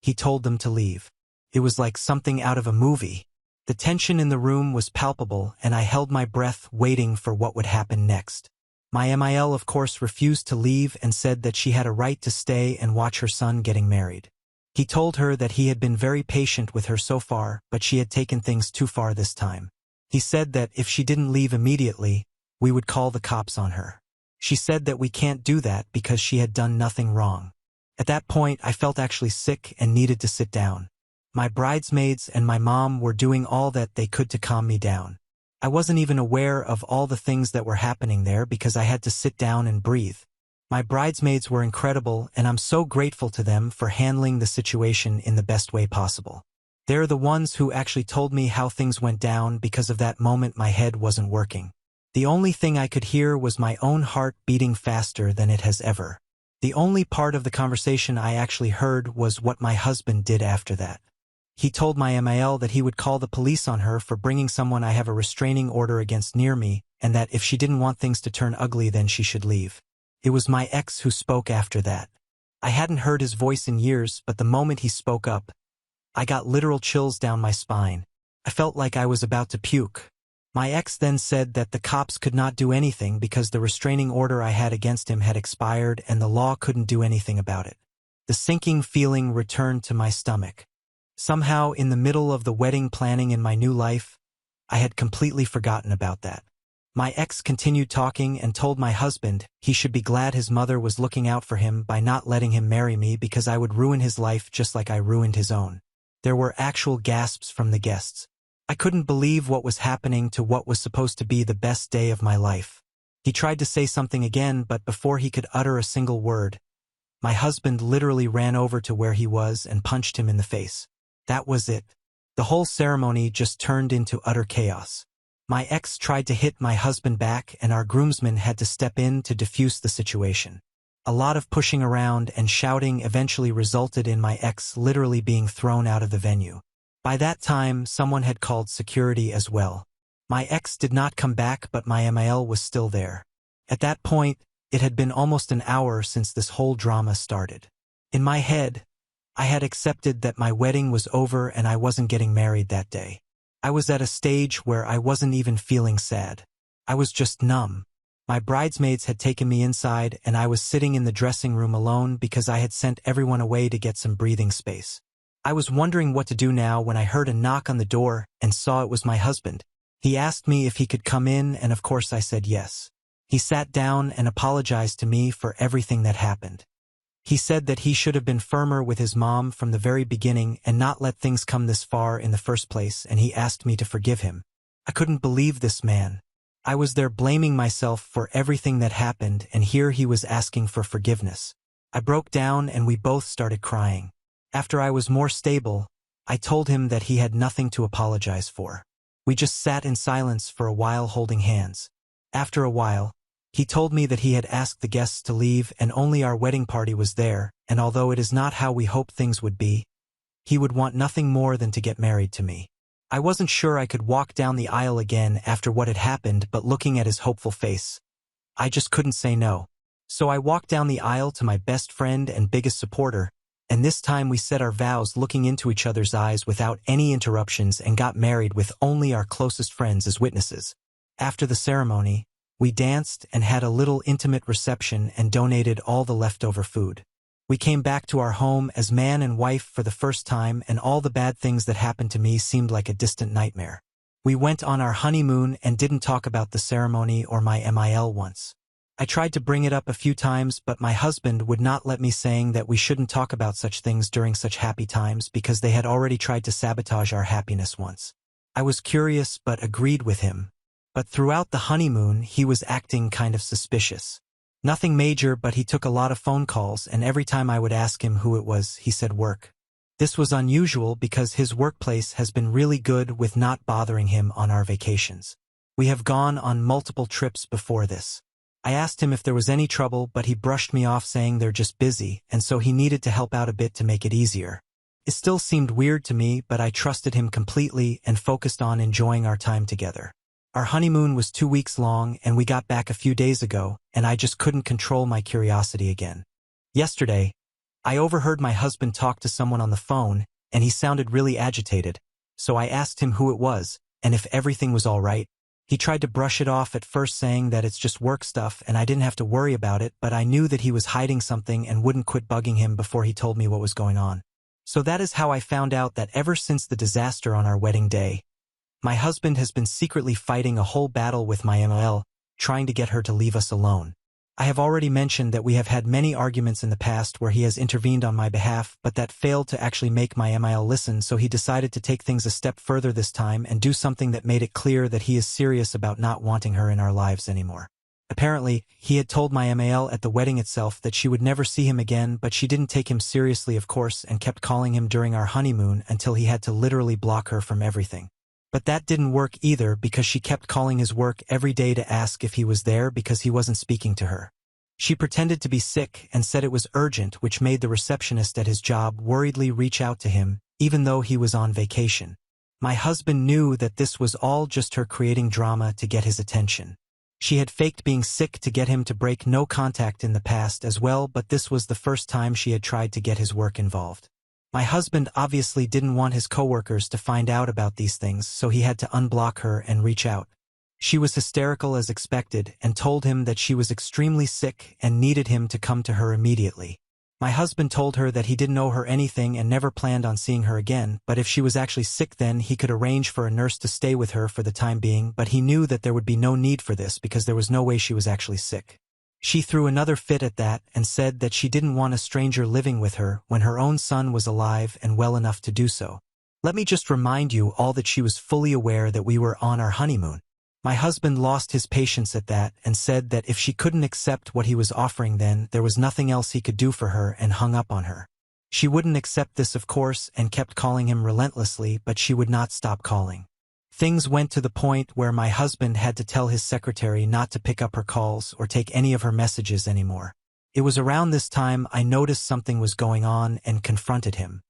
he told them to leave. It was like something out of a movie. The tension in the room was palpable, and I held my breath waiting for what would happen next. My MIL, of course, refused to leave and said that she had a right to stay and watch her son getting married. He told her that he had been very patient with her so far, but she had taken things too far this time. He said that if she didn't leave immediately, we would call the cops on her. She said that we can't do that because she had done nothing wrong. At that point, I felt actually sick and needed to sit down. My bridesmaids and my mom were doing all that they could to calm me down. I wasn't even aware of all the things that were happening there because I had to sit down and breathe. My bridesmaids were incredible, and I'm so grateful to them for handling the situation in the best way possible. They're the ones who actually told me how things went down because of that moment my head wasn't working. The only thing I could hear was my own heart beating faster than it has ever. The only part of the conversation I actually heard was what my husband did after that. He told my MIL that he would call the police on her for bringing someone I have a restraining order against near me, and that if she didn't want things to turn ugly then she should leave. It was my ex who spoke after that. I hadn't heard his voice in years, but the moment he spoke up, I got literal chills down my spine. I felt like I was about to puke. My ex then said that the cops could not do anything because the restraining order I had against him had expired and the law couldn't do anything about it. The sinking feeling returned to my stomach. Somehow, in the middle of the wedding planning in my new life, I had completely forgotten about that. My ex continued talking and told my husband he should be glad his mother was looking out for him by not letting him marry me because I would ruin his life just like I ruined his own. There were actual gasps from the guests. I couldn't believe what was happening to what was supposed to be the best day of my life. He tried to say something again, but before he could utter a single word, my husband literally ran over to where he was and punched him in the face. That was it. The whole ceremony just turned into utter chaos. My ex tried to hit my husband back, and our groomsmen had to step in to defuse the situation. A lot of pushing around and shouting eventually resulted in my ex literally being thrown out of the venue. By that time, someone had called security as well. My ex did not come back, but my MIL was still there. At that point, it had been almost an hour since this whole drama started. In my head, I had accepted that my wedding was over and I wasn't getting married that day. I was at a stage where I wasn't even feeling sad. I was just numb. My bridesmaids had taken me inside and I was sitting in the dressing room alone because I had sent everyone away to get some breathing space. I was wondering what to do now when I heard a knock on the door and saw it was my husband. He asked me if he could come in, and of course I said yes. He sat down and apologized to me for everything that happened. He said that he should have been firmer with his mom from the very beginning and not let things come this far in the first place, and he asked me to forgive him. I couldn't believe this man. I was there blaming myself for everything that happened, and here he was asking for forgiveness. I broke down and we both started crying. After I was more stable, I told him that he had nothing to apologize for. We just sat in silence for a while holding hands. After a while, he told me that he had asked the guests to leave and only our wedding party was there, and although it is not how we hoped things would be, he would want nothing more than to get married to me. I wasn't sure I could walk down the aisle again after what had happened, but looking at his hopeful face, I just couldn't say no. So I walked down the aisle to my best friend and biggest supporter, and this time we said our vows looking into each other's eyes without any interruptions and got married with only our closest friends as witnesses. After the ceremony, we danced and had a little intimate reception and donated all the leftover food. We came back to our home as man and wife for the first time, and all the bad things that happened to me seemed like a distant nightmare. We went on our honeymoon and didn't talk about the ceremony or my MIL once. I tried to bring it up a few times, but my husband would not let me, saying that we shouldn't talk about such things during such happy times because they had already tried to sabotage our happiness once. I was curious but agreed with him. But throughout the honeymoon, he was acting kind of suspicious. Nothing major, but he took a lot of phone calls, and every time I would ask him who it was, he said work. This was unusual because his workplace has been really good with not bothering him on our vacations. We have gone on multiple trips before this. I asked him if there was any trouble, but he brushed me off saying they're just busy, and so he needed to help out a bit to make it easier. It still seemed weird to me, but I trusted him completely and focused on enjoying our time together. Our honeymoon was 2 weeks long, and we got back a few days ago, and I just couldn't control my curiosity again. Yesterday, I overheard my husband talk to someone on the phone, and he sounded really agitated, so I asked him who it was, and if everything was all right. He tried to brush it off at first, saying that it's just work stuff and I didn't have to worry about it, but I knew that he was hiding something and wouldn't quit bugging him before he told me what was going on. So that is how I found out that ever since the disaster on our wedding day, my husband has been secretly fighting a whole battle with my ML, trying to get her to leave us alone. I have already mentioned that we have had many arguments in the past where he has intervened on my behalf, but that failed to actually make my ML listen, so he decided to take things a step further this time and do something that made it clear that he is serious about not wanting her in our lives anymore. Apparently, he had told my ML at the wedding itself that she would never see him again, but she didn't take him seriously, of course, and kept calling him during our honeymoon until he had to literally block her from everything. But that didn't work either, because she kept calling his work every day to ask if he was there because he wasn't speaking to her. She pretended to be sick and said it was urgent, which made the receptionist at his job worriedly reach out to him, even though he was on vacation. My husband knew that this was all just her creating drama to get his attention. She had faked being sick to get him to break no contact in the past as well, but this was the first time she had tried to get his work involved. My husband obviously didn't want his coworkers to find out about these things, so he had to unblock her and reach out. She was hysterical as expected and told him that she was extremely sick and needed him to come to her immediately. My husband told her that he didn't owe her anything and never planned on seeing her again, but if she was actually sick then he could arrange for a nurse to stay with her for the time being, but he knew that there would be no need for this because there was no way she was actually sick. She threw another fit at that and said that she didn't want a stranger living with her when her own son was alive and well enough to do so. Let me just remind you all that she was fully aware that we were on our honeymoon. My husband lost his patience at that and said that if she couldn't accept what he was offering then there was nothing else he could do for her, and hung up on her. She wouldn't accept this, of course, and kept calling him relentlessly, but she would not stop calling. Things went to the point where my husband had to tell his secretary not to pick up her calls or take any of her messages anymore. It was around this time I noticed something was going on and confronted him.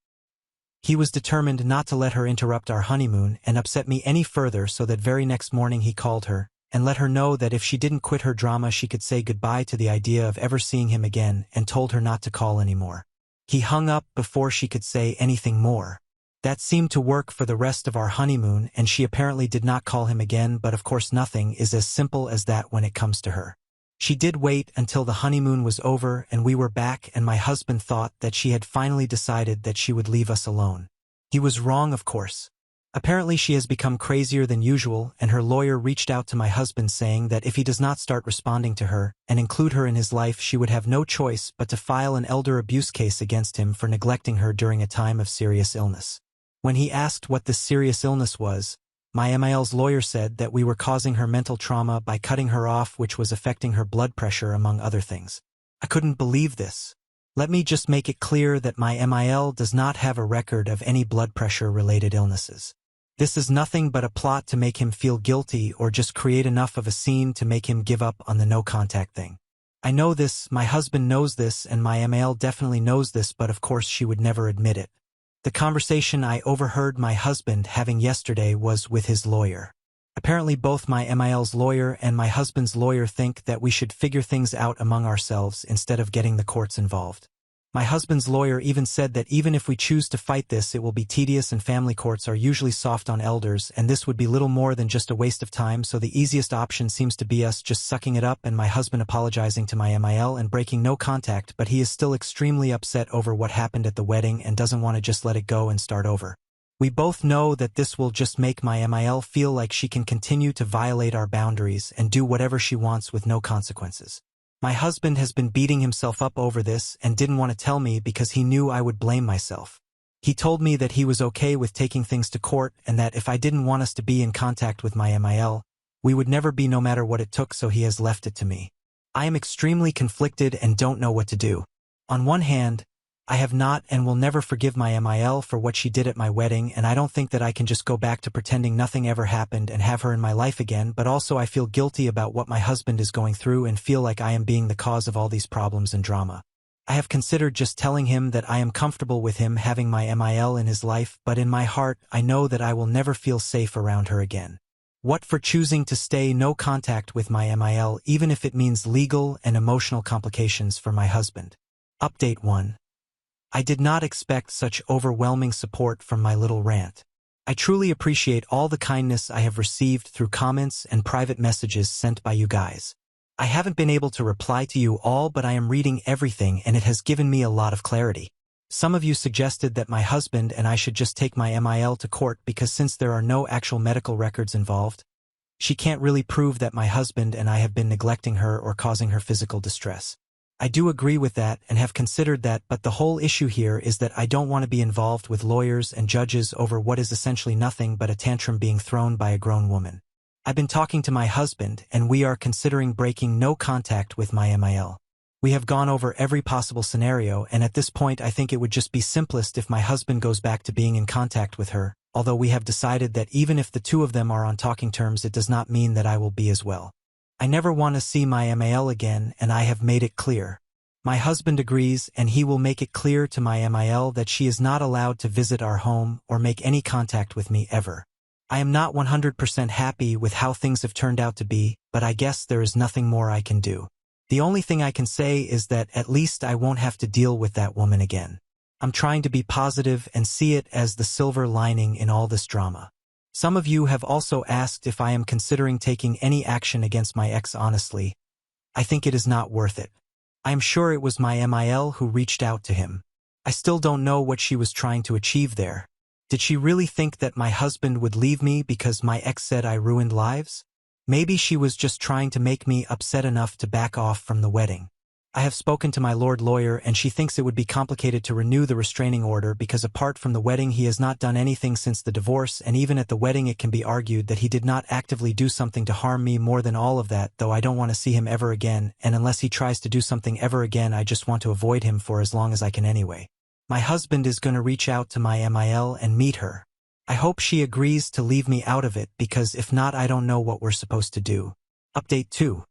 He was determined not to let her interrupt our honeymoon and upset me any further, so that very next morning he called her and let her know that if she didn't quit her drama she could say goodbye to the idea of ever seeing him again, and told her not to call anymore. He hung up before she could say anything more. That seemed to work for the rest of our honeymoon, and she apparently did not call him again, but of course nothing is as simple as that when it comes to her. She did wait until the honeymoon was over and we were back, and my husband thought that she had finally decided that she would leave us alone. He was wrong, of course. Apparently she has become crazier than usual, and her lawyer reached out to my husband saying that if he does not start responding to her and include her in his life, she would have no choice but to file an elder abuse case against him for neglecting her during a time of serious illness. When he asked what this serious illness was, my MIL's lawyer said that we were causing her mental trauma by cutting her off, which was affecting her blood pressure among other things. I couldn't believe this. Let me just make it clear that my MIL does not have a record of any blood pressure-related illnesses. This is nothing but a plot to make him feel guilty or just create enough of a scene to make him give up on the no-contact thing. I know this, my husband knows this, and my MIL definitely knows this, but of course she would never admit it. The conversation I overheard my husband having yesterday was with his lawyer. Apparently both my MIL's lawyer and my husband's lawyer think that we should figure things out among ourselves instead of getting the courts involved. My husband's lawyer even said that even if we choose to fight this, it will be tedious, and family courts are usually soft on elders, and this would be little more than just a waste of time, so the easiest option seems to be us just sucking it up and my husband apologizing to my MIL and breaking no contact, but he is still extremely upset over what happened at the wedding and doesn't want to just let it go and start over. We both know that this will just make my MIL feel like she can continue to violate our boundaries and do whatever she wants with no consequences. My husband has been beating himself up over this and didn't want to tell me because he knew I would blame myself. He told me that he was okay with taking things to court and that if I didn't want us to be in contact with my MIL, we would never be, no matter what it took, so he has left it to me. I am extremely conflicted and don't know what to do. On one hand, I have not and will never forgive my MIL for what she did at my wedding, and I don't think that I can just go back to pretending nothing ever happened and have her in my life again, but also I feel guilty about what my husband is going through and feel like I am being the cause of all these problems and drama. I have considered just telling him that I am comfortable with him having my MIL in his life, but in my heart I know that I will never feel safe around her again. What for choosing to stay no contact with my MIL even if it means legal and emotional complications for my husband. Update 1. I did not expect such overwhelming support from my little rant. I truly appreciate all the kindness I have received through comments and private messages sent by you guys. I haven't been able to reply to you all, but I am reading everything and it has given me a lot of clarity. Some of you suggested that my husband and I should just take my MIL to court because since there are no actual medical records involved, she can't really prove that my husband and I have been neglecting her or causing her physical distress. I do agree with that and have considered that, but the whole issue here is that I don't want to be involved with lawyers and judges over what is essentially nothing but a tantrum being thrown by a grown woman. I've been talking to my husband and we are considering breaking no contact with my MIL. We have gone over every possible scenario, and at this point I think it would just be simplest if my husband goes back to being in contact with her, although we have decided that even if the two of them are on talking terms it does not mean that I will be as well. I never want to see my MIL again and I have made it clear. My husband agrees and he will make it clear to my MIL that she is not allowed to visit our home or make any contact with me ever. I am not 100% happy with how things have turned out to be, but I guess there is nothing more I can do. The only thing I can say is that at least I won't have to deal with that woman again. I'm trying to be positive and see it as the silver lining in all this drama. Some of you have also asked if I am considering taking any action against my ex. Honestly, I think it is not worth it. I am sure it was my MIL who reached out to him. I still don't know what she was trying to achieve there. Did she really think that my husband would leave me because my ex said I ruined lives? Maybe she was just trying to make me upset enough to back off from the wedding. I have spoken to my Lord lawyer and she thinks it would be complicated to renew the restraining order because apart from the wedding he has not done anything since the divorce, and even at the wedding it can be argued that he did not actively do something to harm me. More than all of that, though, I don't want to see him ever again, and unless he tries to do something ever again I just want to avoid him for as long as I can anyway. My husband is going to reach out to my MIL and meet her. I hope she agrees to leave me out of it because if not I don't know what we're supposed to do. Update 2.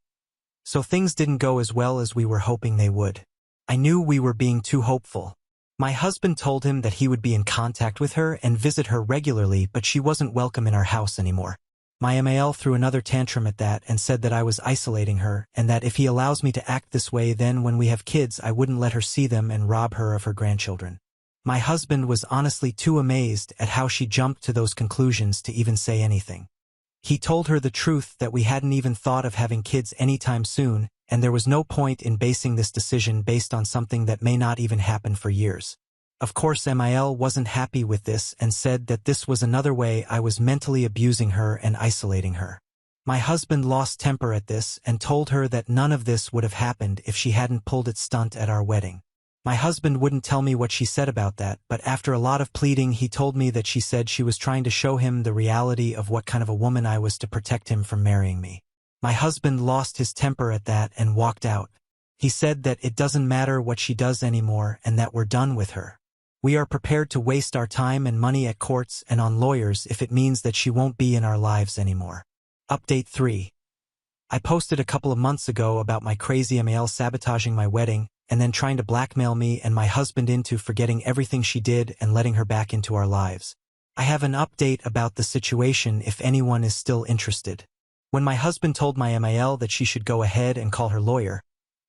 So things didn't go as well as we were hoping they would. I knew we were being too hopeful. My husband told him that he would be in contact with her and visit her regularly, but she wasn't welcome in our house anymore. My MIL threw another tantrum at that and said that I was isolating her and that if he allows me to act this way then when we have kids I wouldn't let her see them and rob her of her grandchildren. My husband was honestly too amazed at how she jumped to those conclusions to even say anything. He told her the truth that we hadn't even thought of having kids anytime soon, and there was no point in basing this decision based on something that may not even happen for years. Of course MIL wasn't happy with this and said that this was another way I was mentally abusing her and isolating her. My husband lost temper at this and told her that none of this would have happened if she hadn't pulled its stunt at our wedding. My husband wouldn't tell me what she said about that, but after a lot of pleading he told me that she said she was trying to show him the reality of what kind of a woman I was to protect him from marrying me. My husband lost his temper at that and walked out. He said that it doesn't matter what she does anymore and that we're done with her. We are prepared to waste our time and money at courts and on lawyers if it means that she won't be in our lives anymore. Update 3. I posted a couple of months ago about my crazy MIL sabotaging my wedding and then trying to blackmail me and my husband into forgetting everything she did and letting her back into our lives. I have an update about the situation if anyone is still interested. When my husband told my MIL that she should go ahead and call her lawyer,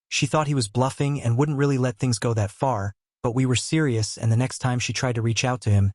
she thought he was bluffing and wouldn't really let things go that far, but we were serious, and the next time she tried to reach out to him,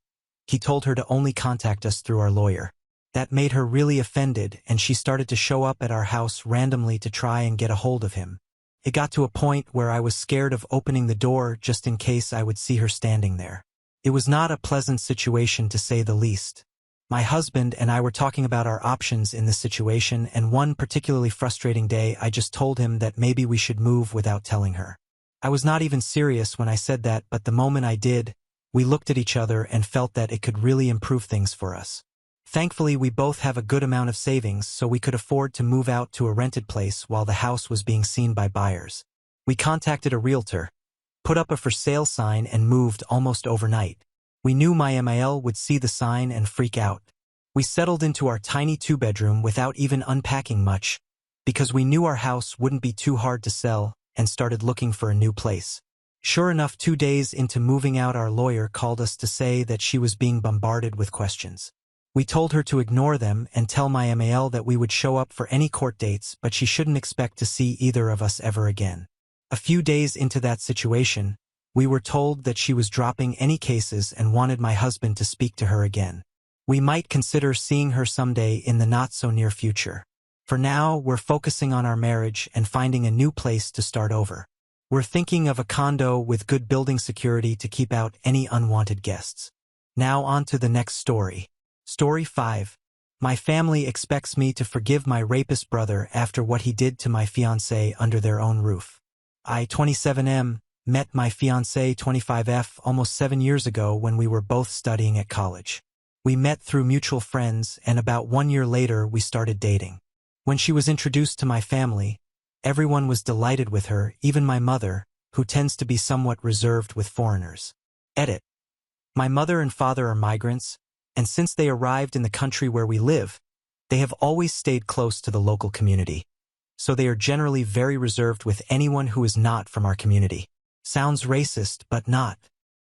he told her to only contact us through our lawyer. That made her really offended and she started to show up at our house randomly to try and get a hold of him. It got to a point where I was scared of opening the door just in case I would see her standing there. It was not a pleasant situation to say the least. My husband and I were talking about our options in this situation, and one particularly frustrating day I just told him that maybe we should move without telling her. I was not even serious when I said that, but the moment I did, we looked at each other and felt that it could really improve things for us. Thankfully, we both have a good amount of savings, so we could afford to move out to a rented place while the house was being seen by buyers. We contacted a realtor, put up a for sale sign and moved almost overnight. We knew my MIL would see the sign and freak out. We settled into our tiny two-bedroom without even unpacking much, because we knew our house wouldn't be too hard to sell, and started looking for a new place. Sure enough, 2 days into moving out, our lawyer called us to say that she was being bombarded with questions. We told her to ignore them and tell my MAL that we would show up for any court dates, but she shouldn't expect to see either of us ever again. A few days into that situation, we were told that she was dropping any cases and wanted my husband to speak to her again. We might consider seeing her someday in the not-so-near future. For now, we're focusing on our marriage and finding a new place to start over. We're thinking of a condo with good building security to keep out any unwanted guests. Now on to the next story. Story 5. My family expects me to forgive my rapist brother after what he did to my fiancée under their own roof. I, 27M, met my fiancée, 25F, almost 7 years ago when we were both studying at college. We met through mutual friends, and about 1 year later we started dating. When she was introduced to my family, everyone was delighted with her, even my mother, who tends to be somewhat reserved with foreigners. Edit. My mother and father are migrants, and since they arrived in the country where we live, they have always stayed close to the local community. So they are generally very reserved with anyone who is not from our community. Sounds racist, but not.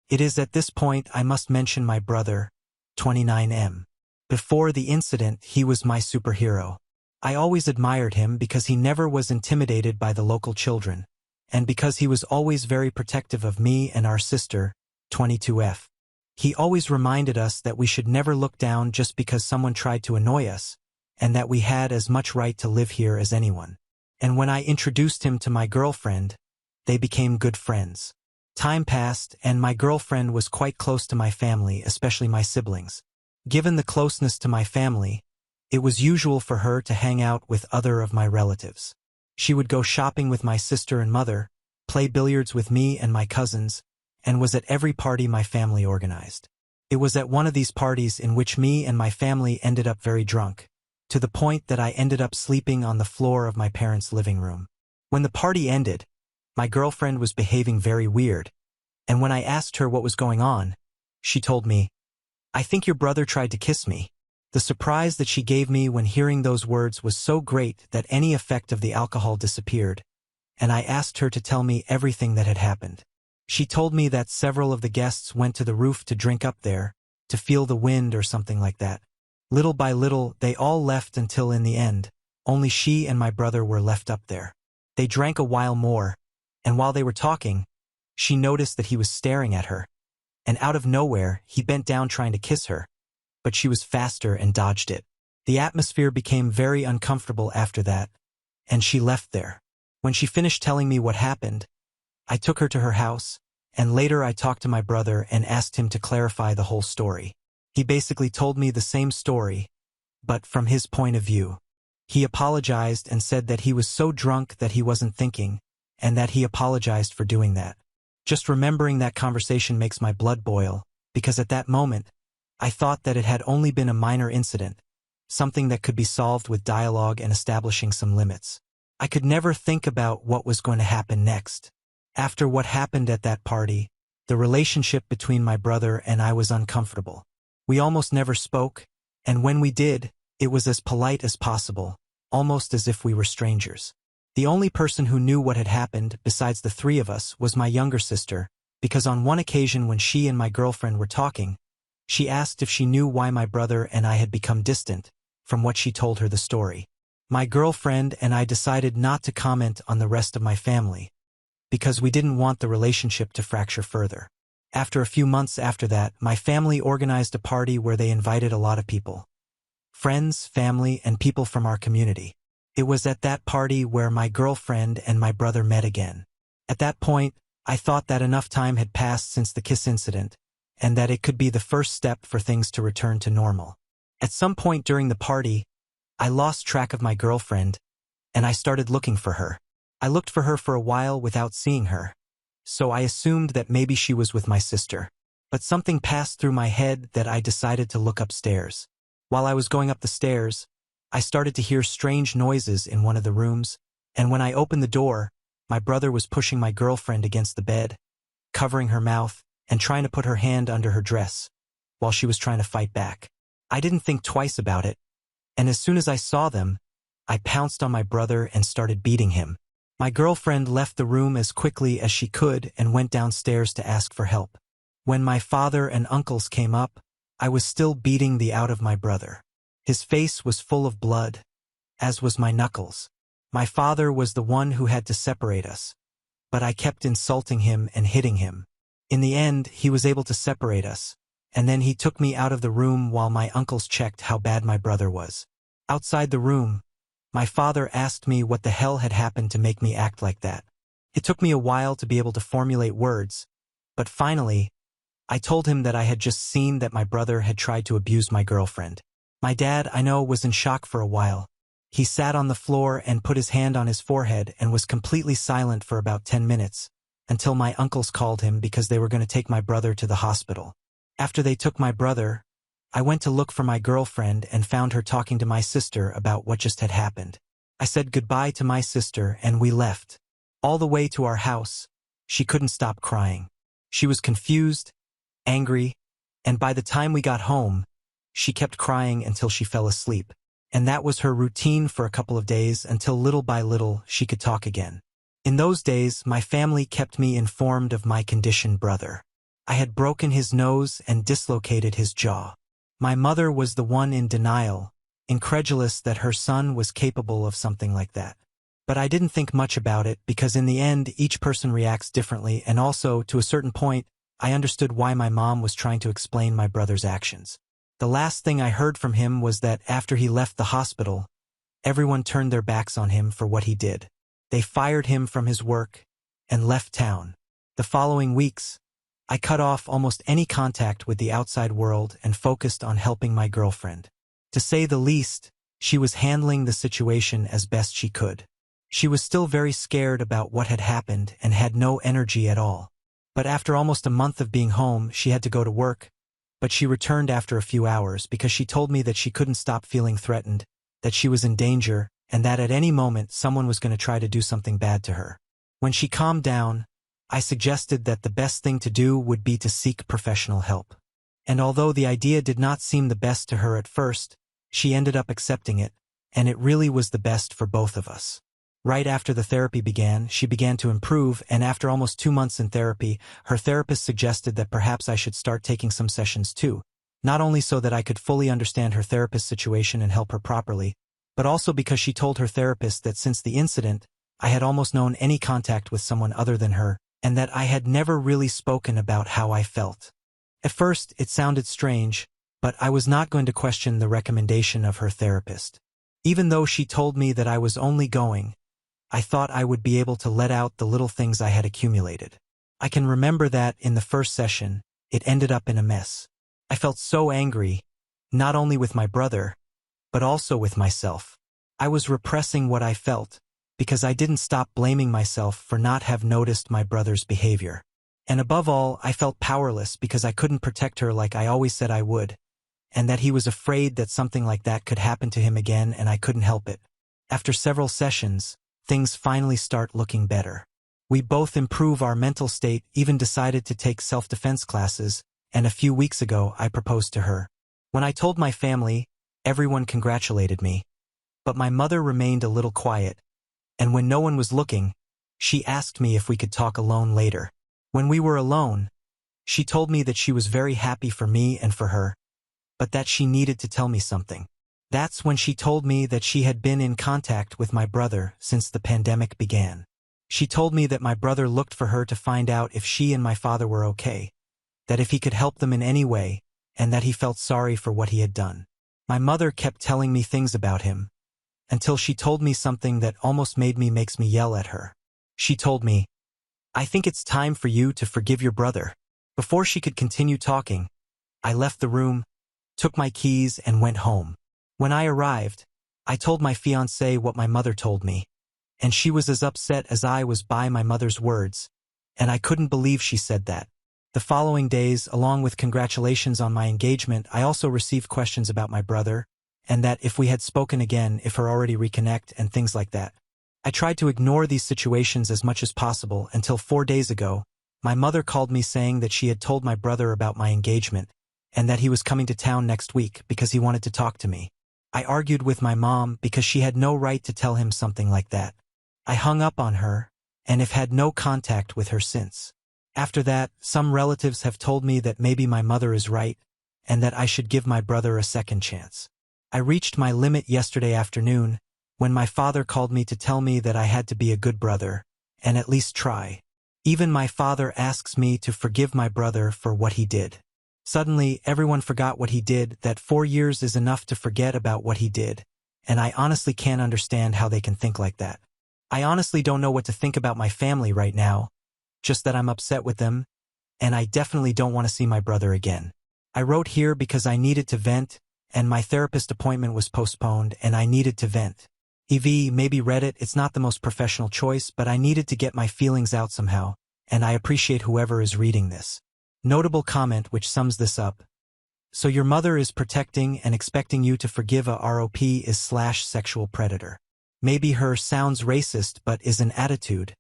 It is at this point I must mention my brother, 29M. Before the incident, he was my superhero. I always admired him because he never was intimidated by the local children, and because he was always very protective of me and our sister, 22F. He always reminded us that we should never look down just because someone tried to annoy us, and that we had as much right to live here as anyone. And when I introduced him to my girlfriend, they became good friends. Time passed, and my girlfriend was quite close to my family, especially my siblings. Given the closeness to my family, it was usual for her to hang out with other of my relatives. She would go shopping with my sister and mother, play billiards with me and my cousins, and was at every party my family organized. It was at one of these parties in which me and my family ended up very drunk, to the point that I ended up sleeping on the floor of my parents' living room. When the party ended, my girlfriend was behaving very weird, and when I asked her what was going on, she told me, "I think your brother tried to kiss me." The surprise that she gave me when hearing those words was so great that any effect of the alcohol disappeared, and I asked her to tell me everything that had happened. She told me that several of the guests went to the roof to drink up there, to feel the wind or something like that. Little by little, they all left until in the end, only she and my brother were left up there. They drank a while more, and while they were talking, she noticed that he was staring at her, and out of nowhere, he bent down trying to kiss her, but she was faster and dodged it. The atmosphere became very uncomfortable after that, and she left there. When she finished telling me what happened, I took her to her house, and later I talked to my brother and asked him to clarify the whole story. He basically told me the same story, but from his point of view. He apologized and said that he was so drunk that he wasn't thinking, and that he apologized for doing that. Just remembering that conversation makes my blood boil, because at that moment, I thought that it had only been a minor incident, something that could be solved with dialogue and establishing some limits. I could never think about what was going to happen next. After what happened at that party, the relationship between my brother and I was uncomfortable. We almost never spoke, and when we did, it was as polite as possible, almost as if we were strangers. The only person who knew what had happened, besides the three of us, was my younger sister, because on one occasion when she and my girlfriend were talking, she asked if she knew why my brother and I had become distant, from what she told her the story. My girlfriend and I decided not to comment on the rest of my family, because we didn't want the relationship to fracture further. After a few months after that, my family organized a party where they invited a lot of people. Friends, family, and people from our community. It was at that party where my girlfriend and my brother met again. At that point, I thought that enough time had passed since the kiss incident, and that it could be the first step for things to return to normal. At some point during the party, I lost track of my girlfriend, and I started looking for her. I looked for her for a while without seeing her, so I assumed that maybe she was with my sister. But something passed through my head that I decided to look upstairs. While I was going up the stairs, I started to hear strange noises in one of the rooms, and when I opened the door, my brother was pushing my girlfriend against the bed, covering her mouth, and trying to put her hand under her dress, while she was trying to fight back. I didn't think twice about it, and as soon as I saw them, I pounced on my brother and started beating him. My girlfriend left the room as quickly as she could and went downstairs to ask for help. When my father and uncles came up, I was still beating the out of my brother. His face was full of blood, as was my knuckles. My father was the one who had to separate us, but I kept insulting him and hitting him. In the end, he was able to separate us, and then he took me out of the room while my uncles checked how bad my brother was. Outside the room, my father asked me what the hell had happened to make me act like that. It took me a while to be able to formulate words, but finally, I told him that I had just seen that my brother had tried to abuse my girlfriend. My dad, I know, was in shock for a while. He sat on the floor and put his hand on his forehead and was completely silent for about 10 minutes, until my uncles called him because they were going to take my brother to the hospital. After they took my brother, I went to look for my girlfriend and found her talking to my sister about what just had happened. I said goodbye to my sister and we left. All the way to our house, she couldn't stop crying. She was confused, angry, and by the time we got home, she kept crying until she fell asleep. And that was her routine for a couple of days until little by little she could talk again. In those days, my family kept me informed of my conditioned brother. I had broken his nose and dislocated his jaw. My mother was the one in denial, incredulous that her son was capable of something like that. But I didn't think much about it because in the end, each person reacts differently, and also, to a certain point, I understood why my mom was trying to explain my brother's actions. The last thing I heard from him was that after he left the hospital, everyone turned their backs on him for what he did. They fired him from his work and left town. The following weeks, I cut off almost any contact with the outside world and focused on helping my girlfriend. To say the least, she was handling the situation as best she could. She was still very scared about what had happened and had no energy at all. But after almost a month of being home, she had to go to work. But she returned after a few hours because she told me that she couldn't stop feeling threatened, that she was in danger, and that at any moment someone was going to try to do something bad to her. When she calmed down, I suggested that the best thing to do would be to seek professional help. And although the idea did not seem the best to her at first, she ended up accepting it, and it really was the best for both of us. Right after the therapy began, she began to improve, and after almost 2 months in therapy, her therapist suggested that perhaps I should start taking some sessions too, not only so that I could fully understand her therapist's situation and help her properly, but also because she told her therapist that since the incident, I had almost known any contact with someone other than her, and that I had never really spoken about how I felt. At first, it sounded strange, but I was not going to question the recommendation of her therapist. Even though she told me that I was only going, I thought I would be able to let out the little things I had accumulated. I can remember that, in the first session, it ended up in a mess. I felt so angry, not only with my brother, but also with myself. I was repressing what I felt, because I didn't stop blaming myself for not have noticed my brother's behavior. And above all, I felt powerless because I couldn't protect her like I always said I would, and that he was afraid that something like that could happen to him again and I couldn't help it. After several sessions, things finally start looking better. We both improve our mental state, even decided to take self-defense classes, and a few weeks ago I proposed to her. When I told my family, everyone congratulated me. But my mother remained a little quiet, and when no one was looking, she asked me if we could talk alone later. When we were alone, she told me that she was very happy for me and for her, but that she needed to tell me something. That's when she told me that she had been in contact with my brother since the pandemic began. She told me that my brother looked for her to find out if she and my father were okay, that if he could help them in any way, and that he felt sorry for what he had done. My mother kept telling me things about him, until she told me something that almost makes me yell at her. She told me, "I think it's time for you to forgive your brother." Before she could continue talking, I left the room, took my keys, and went home. When I arrived, I told my fiancé what my mother told me, and she was as upset as I was by my mother's words, and I couldn't believe she said that. The following days, along with congratulations on my engagement, I also received questions about my brother, and that if we had spoken again, if her already reconnect, and things like that. I tried to ignore these situations as much as possible until 4 days ago, My mother called me saying that she had told my brother about my engagement, and that he was coming to town next week because he wanted to talk to me. I argued with my mom because she had no right to tell him something like that. I hung up on her, and have had no contact with her since. After that, some relatives have told me that maybe my mother is right, and that I should give my brother a second chance. I reached my limit yesterday afternoon, when my father called me to tell me that I had to be a good brother, and at least try. Even my father asks me to forgive my brother for what he did. Suddenly, everyone forgot what he did, that 4 years is enough to forget about what he did, and I honestly can't understand how they can think like that. I honestly don't know what to think about my family right now, just that I'm upset with them, and I definitely don't want to see my brother again. I wrote here because I needed to vent, and my therapist appointment was postponed, and I needed to vent. Maybe Reddit, it's not the most professional choice, but I needed to get my feelings out somehow, and I appreciate whoever is reading this. Notable comment which sums this up. So your mother is protecting and expecting you to forgive a ROP is /sexual predator. Maybe her sounds racist but is an attitude,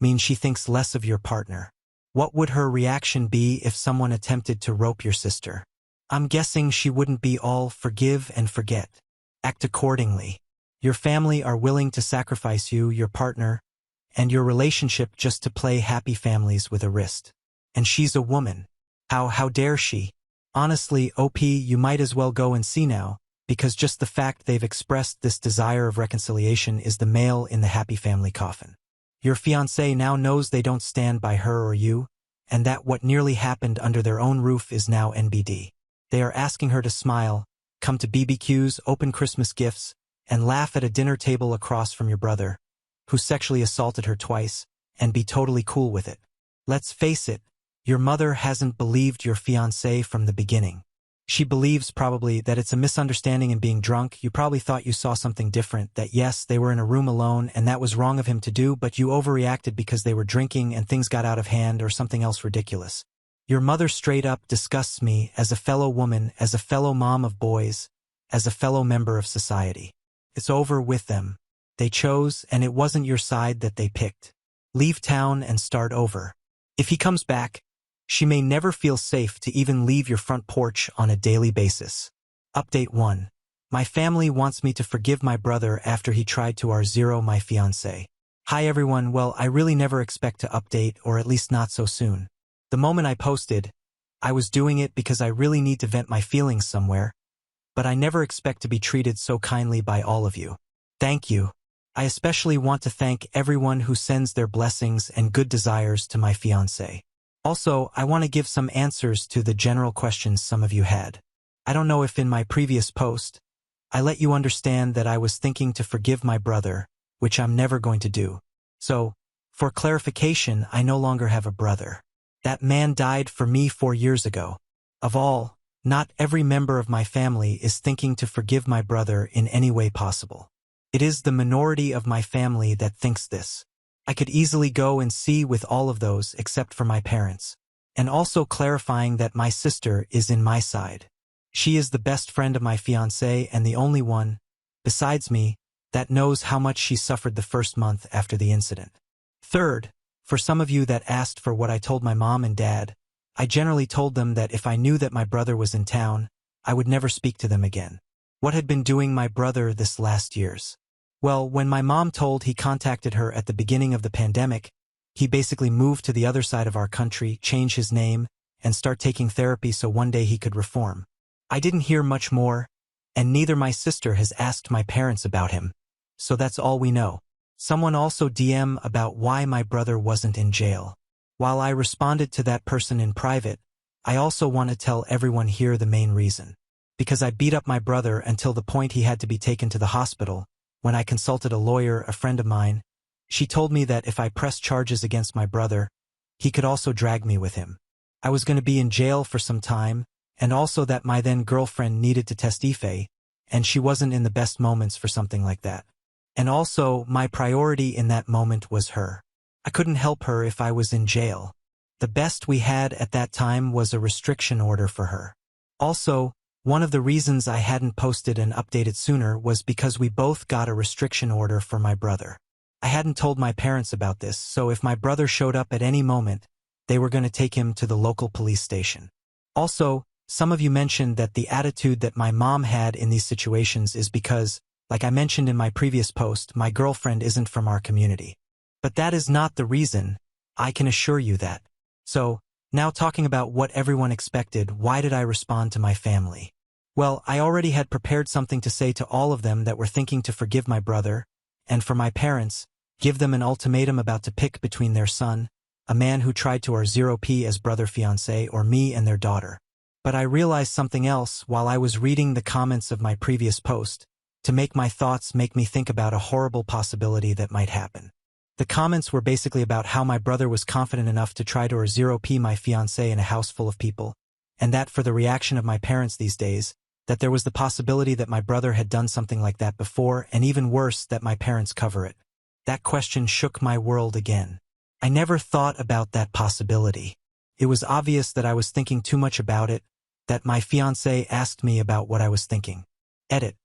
means she thinks less of your partner. What would her reaction be if someone attempted to rope your sister? I'm guessing she wouldn't be all forgive and forget. Act accordingly. Your family are willing to sacrifice you, your partner, and your relationship just to play happy families with a wrist. And she's a woman. How dare she? Honestly, OP, you might as well go and see now, because just the fact they've expressed this desire of reconciliation is the nail in the happy family coffin. Your fiancé now knows they don't stand by her or you, and that what nearly happened under their own roof is now NBD. They are asking her to smile, come to BBQs, open Christmas gifts, and laugh at a dinner table across from your brother, who sexually assaulted her twice, and be totally cool with it. Let's face it, your mother hasn't believed your fiancé from the beginning. She believes probably that it's a misunderstanding and being drunk. You probably thought you saw something different, that yes, they were in a room alone and that was wrong of him to do, but you overreacted because they were drinking and things got out of hand or something else ridiculous. Your mother straight up disgusts me as a fellow woman, as a fellow mom of boys, as a fellow member of society. It's over with them. They chose, and it wasn't your side that they picked. Leave town and start over. If he comes back, she may never feel safe to even leave your front porch on a daily basis. Update 1. My family wants me to forgive my brother after he tried to R0 my fiancé. Hi everyone, well, I really never expect to update, or at least not so soon. The moment I posted, I was doing it because I really need to vent my feelings somewhere, but I never expect to be treated so kindly by all of you. Thank you. I especially want to thank everyone who sends their blessings and good desires to my fiancé. Also, I want to give some answers to the general questions some of you had. I don't know if in my previous post, I let you understand that I was thinking to forgive my brother, which I'm never going to do. So, for clarification, I no longer have a brother. That man died for me 4 years ago. Of all, not every member of my family is thinking to forgive my brother in any way possible. It is the minority of my family that thinks this. I could easily go and see with all of those except for my parents. And also clarifying that my sister is in my side. She is the best friend of my fiancé and the only one, besides me, that knows how much she suffered the first month after the incident. Third, for some of you that asked for what I told my mom and dad, I generally told them that if I knew that my brother was in town, I would never speak to them again. What had been doing my brother this last years? Well, when my mom told he contacted her at the beginning of the pandemic, he basically moved to the other side of our country, change his name, and start taking therapy so one day he could reform. I didn't hear much more, and neither my sister has asked my parents about him. So that's all we know. Someone also DM about why my brother wasn't in jail. While I responded to that person in private, I also want to tell everyone here the main reason. Because I beat up my brother until the point he had to be taken to the hospital. When I consulted a lawyer, a friend of mine, she told me that if I pressed charges against my brother, he could also drag me with him. I was going to be in jail for some time, and also that my then girlfriend needed to test Ife, and she wasn't in the best moments for something like that. And also, my priority in that moment was her. I couldn't help her if I was in jail. The best we had at that time was a restriction order for her. Also, one of the reasons I hadn't posted and updated sooner was because we both got a restriction order for my brother. I hadn't told my parents about this, so if my brother showed up at any moment, they were going to take him to the local police station. Also, some of you mentioned that the attitude that my mom had in these situations is because, like I mentioned in my previous post, my girlfriend isn't from our community. But that is not the reason, I can assure you that. So, now talking about what everyone expected, why did I respond to my family? Well, I already had prepared something to say to all of them that were thinking to forgive my brother, and for my parents, give them an ultimatum about to pick between their son, a man who tried to our 0p as brother-fiancé, or me and their daughter. But I realized something else while I was reading the comments of my previous post, to make my thoughts make me think about a horrible possibility that might happen. The comments were basically about how my brother was confident enough to try to our 0p my fiancé in a house full of people, and that for the reaction of my parents these days, that there was the possibility that my brother had done something like that before, and even worse, that my parents cover it. That question shook my world again. I never thought about that possibility. It was obvious that I was thinking too much about it, that my fiancé asked me about what I was thinking. Edit.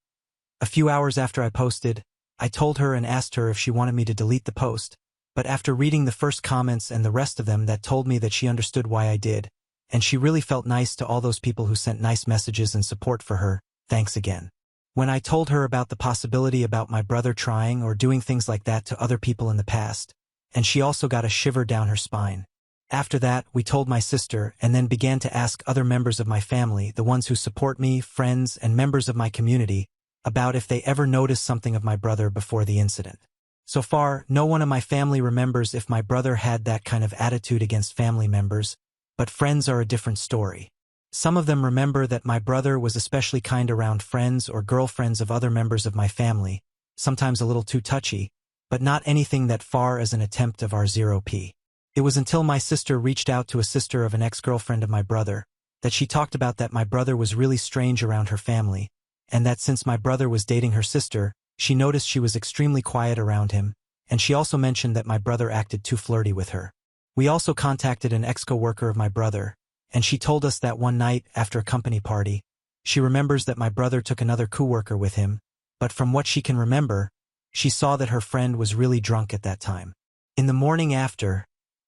A few hours after I posted, I told her and asked her if she wanted me to delete the post, but after reading the first comments and the rest of them that told me that she understood why I did, and she really felt nice to all those people who sent nice messages and support for her, thanks again. When I told her about the possibility about my brother trying or doing things like that to other people in the past, and she also got a shiver down her spine. After that, we told my sister and then began to ask other members of my family, the ones who support me, friends, and members of my community, about if they ever noticed something of my brother before the incident. So far, no one of my family remembers if my brother had that kind of attitude against family members, but friends are a different story. Some of them remember that my brother was especially kind around friends or girlfriends of other members of my family, sometimes a little too touchy, but not anything that far as an attempt of our 0p. It was until my sister reached out to a sister of an ex-girlfriend of my brother that she talked about that my brother was really strange around her family, and that since my brother was dating her sister, she noticed she was extremely quiet around him, and she also mentioned that my brother acted too flirty with her. We also contacted an ex-co-worker of my brother, and she told us that one night after a company party, she remembers that my brother took another co-worker with him, but from what she can remember, she saw that her friend was really drunk at that time. In the morning after,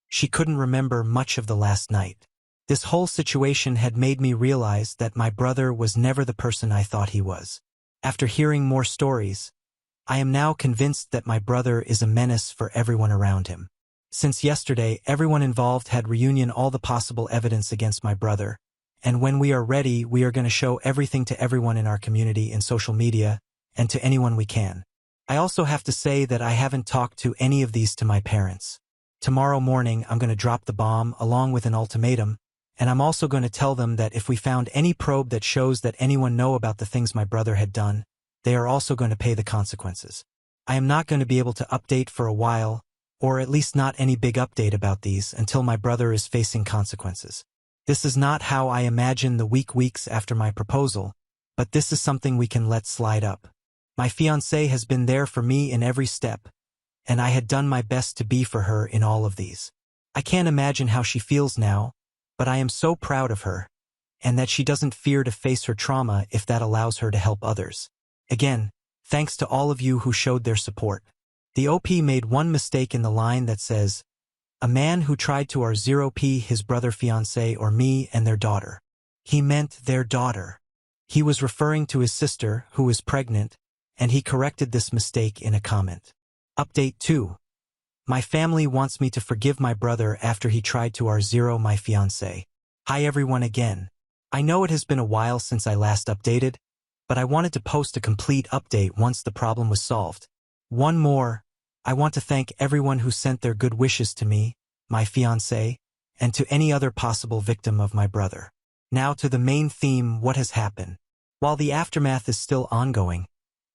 she couldn't remember much of the last night. This whole situation had made me realize that my brother was never the person I thought he was. After hearing more stories, I am now convinced that my brother is a menace for everyone around him. Since yesterday, everyone involved had reunion all the possible evidence against my brother, and when we are ready, we are going to show everything to everyone in our community in social media, and to anyone we can. I also have to say that I haven't talked to any of these to my parents. Tomorrow morning, I'm going to drop the bomb along with an ultimatum, and I'm also going to tell them that if we found any probe that shows that anyone know about the things my brother had done, they are also going to pay the consequences. I am not going to be able to update for a while, or at least not any big update about these until my brother is facing consequences. This is not how I imagine the weeks after my proposal, but this is something we can let slide up. My fiancée has been there for me in every step, and I had done my best to be for her in all of these. I can't imagine how she feels now, but I am so proud of her, and that she doesn't fear to face her trauma if that allows her to help others. Again, thanks to all of you who showed their support. The OP made one mistake in the line that says, a man who tried to our 0p his brother fiancé or me and their daughter. He meant their daughter. He was referring to his sister, who is pregnant, and he corrected this mistake in a comment. Update 2. My family wants me to forgive my brother after he tried to our 0 my fiancé. Hi everyone again. I know it has been a while since I last updated, but I wanted to post a complete update once the problem was solved. One more, I want to thank everyone who sent their good wishes to me, my fiancé, and to any other possible victim of my brother. Now to the main theme, what has happened. While the aftermath is still ongoing,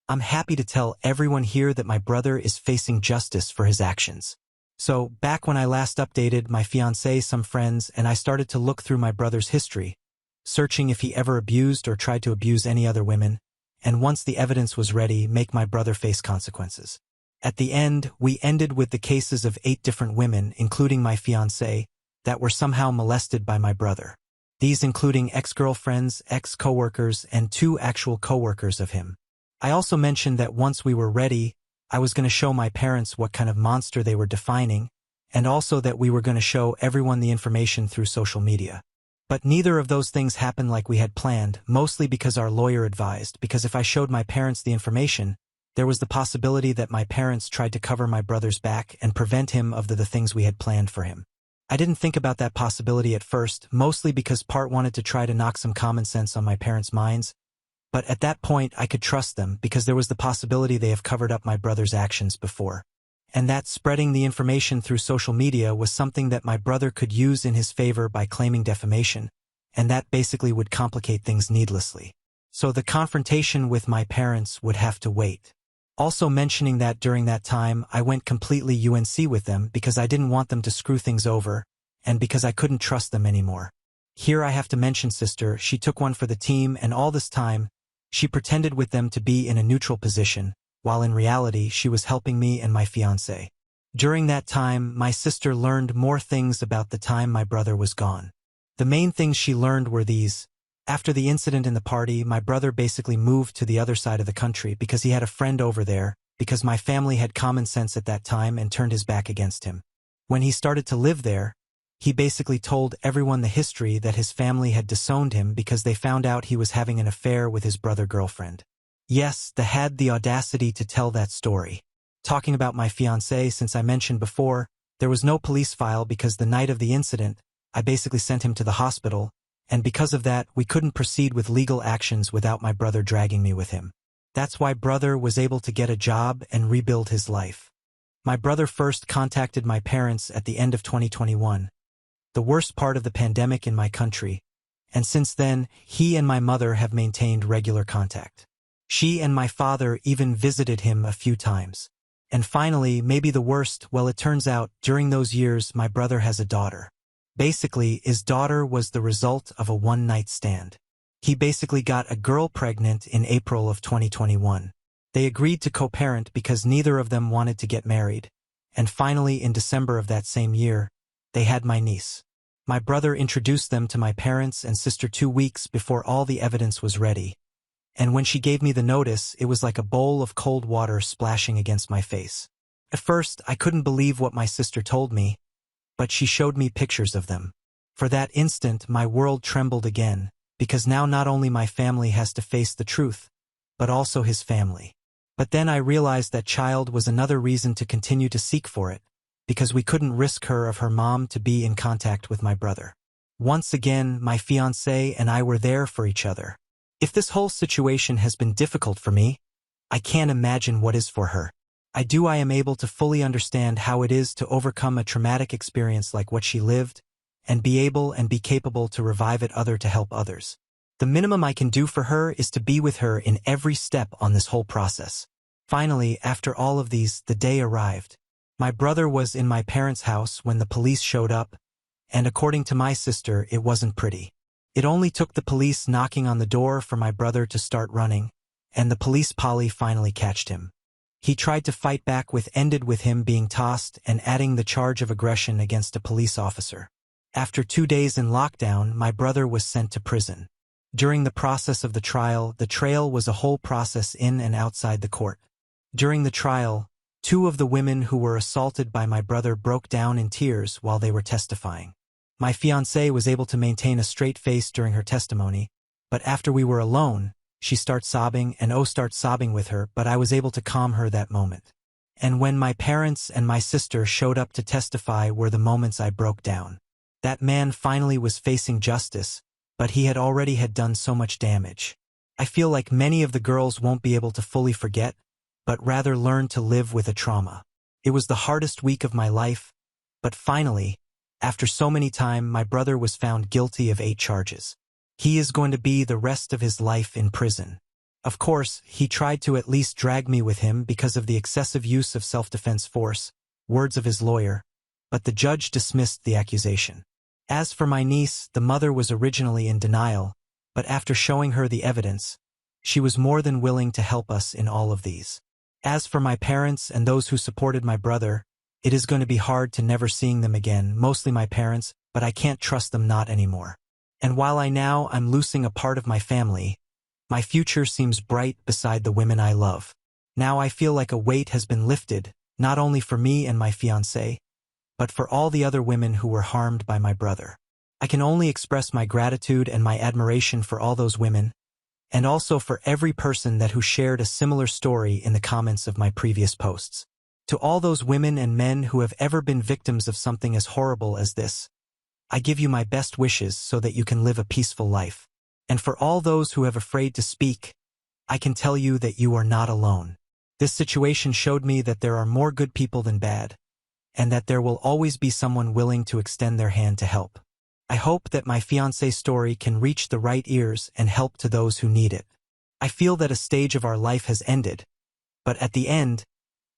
I'm happy to tell everyone here that my brother is facing justice for his actions. So, back when I last updated my fiancé, some friends, and I started to look through my brother's history, searching if he ever abused or tried to abuse any other women, and once the evidence was ready, make my brother face consequences. At the end, we ended with the cases of 8 different women, including my fiancé, that were somehow molested by my brother. These including ex-girlfriends, ex-coworkers, and 2 actual coworkers of him. I also mentioned that once we were ready, I was going to show my parents what kind of monster they were defining, and also that we were going to show everyone the information through social media. But neither of those things happened like we had planned, mostly because our lawyer advised, because if I showed my parents the information, there was the possibility that my parents tried to cover my brother's back and prevent him of the things we had planned for him. I didn't think about that possibility at first, mostly because part wanted to try to knock some common sense on my parents' minds, but at that point I could trust them because there was the possibility they have covered up my brother's actions before. And that spreading the information through social media was something that my brother could use in his favor by claiming defamation, and that basically would complicate things needlessly. So the confrontation with my parents would have to wait. Also mentioning that during that time I went completely UNC with them because I didn't want them to screw things over, and because I couldn't trust them anymore. Here I have to mention sister, she took one for the team, and all this time, she pretended with them to be in a neutral position, while in reality she was helping me and my fiancé. During that time, my sister learned more things about the time my brother was gone. The main things she learned were these. After the incident in the party, my brother basically moved to the other side of the country because he had a friend over there, because my family had common sense at that time and turned his back against him. When he started to live there, he basically told everyone the history that his family had disowned him because they found out he was having an affair with his brother's girlfriend. Yes, they had the audacity to tell that story. Talking about my fiancé, since I mentioned before, there was no police file because the night of the incident, I basically sent him to the hospital, and because of that, we couldn't proceed with legal actions without my brother dragging me with him. That's why brother was able to get a job and rebuild his life. My brother first contacted my parents at the end of 2021, the worst part of the pandemic in my country, and since then, he and my mother have maintained regular contact. She and my father even visited him a few times. And finally, maybe the worst, well, it turns out, during those years, my brother has a daughter. Basically, his daughter was the result of a one-night stand. He basically got a girl pregnant in April of 2021. They agreed to co-parent because neither of them wanted to get married. And finally, in December of that same year, they had my niece. My brother introduced them to my parents and sister 2 weeks before all the evidence was ready. And when she gave me the notice, it was like a bowl of cold water splashing against my face. At first, I couldn't believe what my sister told me, but she showed me pictures of them. For that instant, my world trembled again, because now not only my family has to face the truth, but also his family. But then I realized that child was another reason to continue to seek for it, because we couldn't risk her of her mom to be in contact with my brother. Once again, my fiancé and I were there for each other. If this whole situation has been difficult for me, I can't imagine what is for her. I am able to fully understand how it is to overcome a traumatic experience like what she lived, and be capable to revive it to help others. The minimum I can do for her is to be with her in every step on this whole process. Finally, after all of these, the day arrived. My brother was in my parents' house when the police showed up, and according to my sister, it wasn't pretty. It only took the police knocking on the door for my brother to start running, and the police poly finally catched him. He tried to fight back ended with him being tossed and adding the charge of aggression against a police officer. After 2 days in lockdown, my brother was sent to prison. During the process of the trial was a whole process in and outside the court. During the trial, 2 of the women who were assaulted by my brother broke down in tears while they were testifying. My fiancée was able to maintain a straight face during her testimony, but after we were alone, she started sobbing and started sobbing with her, but I was able to calm her that moment. And when my parents and my sister showed up to testify were the moments I broke down. That man finally was facing justice, but he had already done so much damage. I feel like many of the girls won't be able to fully forget, but rather learn to live with a trauma. It was the hardest week of my life, but finally, after so many time, my brother was found guilty of 8 charges. He is going to be the rest of his life in prison. Of course, he tried to at least drag me with him because of the excessive use of self-defense force, words of his lawyer, but the judge dismissed the accusation. As for my niece, the mother was originally in denial, but after showing her the evidence, she was more than willing to help us in all of these. As for my parents and those who supported my brother, it is going to be hard to never seeing them again, mostly my parents, but I can't trust them not anymore. And while I'm losing a part of my family, my future seems bright beside the women I love. Now I feel like a weight has been lifted, not only for me and my fiancé, but for all the other women who were harmed by my brother. I can only express my gratitude and my admiration for all those women, and also for every person who shared a similar story in the comments of my previous posts. To all those women and men who have ever been victims of something as horrible as this, I give you my best wishes so that you can live a peaceful life. And for all those who have afraid to speak, I can tell you that you are not alone. This situation showed me that there are more good people than bad, and that there will always be someone willing to extend their hand to help. I hope that my fiancé's story can reach the right ears and help to those who need it. I feel that a stage of our life has ended, but at the end,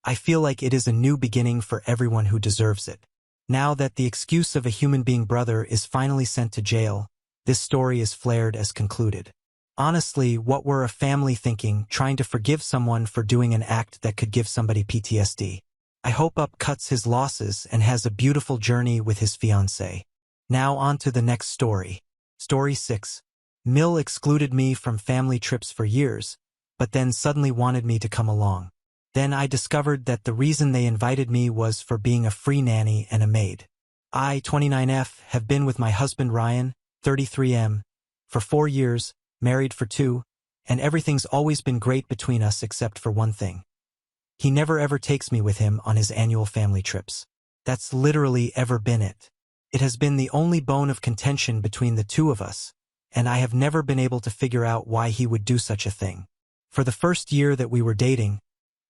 I feel like it is a new beginning for everyone who deserves it. Now that the excuse of a human being brother is finally sent to jail, this story is flared as concluded. Honestly, what were a family thinking trying to forgive someone for doing an act that could give somebody PTSD? I hope Up cuts his losses and has a beautiful journey with his fiancée. Now on to the next story. Story 6. Mill excluded me from family trips for years, but then suddenly wanted me to come along. Then I discovered that the reason they invited me was for being a free nanny and a maid. I, 29F, have been with my husband Ryan, 33M, for 4 years, married for 2, and everything's always been great between us except for one thing. He never ever takes me with him on his annual family trips. That's literally ever been it. It has been the only bone of contention between the two of us, and I have never been able to figure out why he would do such a thing. For the first year that we were dating,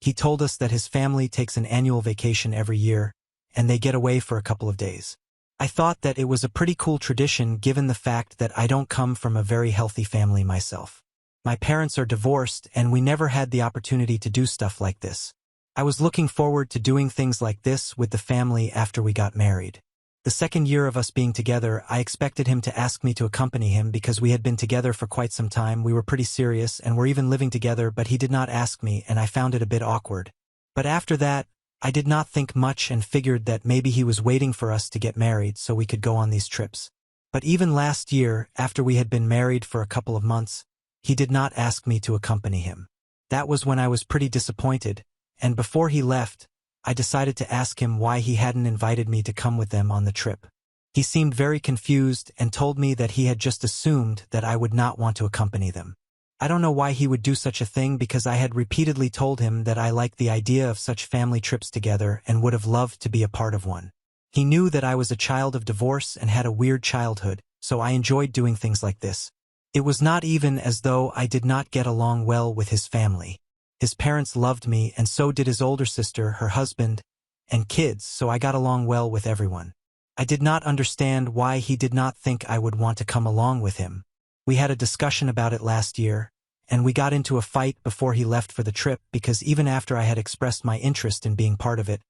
he told us that his family takes an annual vacation every year, and they get away for a couple of days. I thought that it was a pretty cool tradition given the fact that I don't come from a very healthy family myself. My parents are divorced, and we never had the opportunity to do stuff like this. I was looking forward to doing things like this with the family after we got married. The second year of us being together, I expected him to ask me to accompany him because we had been together for quite some time, we were pretty serious, and were even living together, but he did not ask me, and I found it a bit awkward. But after that, I did not think much and figured that maybe he was waiting for us to get married so we could go on these trips. But even last year, after we had been married for a couple of months, he did not ask me to accompany him. That was when I was pretty disappointed, and before he left, I decided to ask him why he hadn't invited me to come with them on the trip. He seemed very confused and told me that he had just assumed that I would not want to accompany them. I don't know why he would do such a thing because I had repeatedly told him that I liked the idea of such family trips together and would have loved to be a part of one. He knew that I was a child of divorce and had a weird childhood, so I enjoyed doing things like this. It was not even as though I did not get along well with his family. His parents loved me, and so did his older sister, her husband, and kids, so I got along well with everyone. I did not understand why he did not think I would want to come along with him. We had a discussion about it last year, and we got into a fight before he left for the trip because even after I had expressed my interest in being part of it,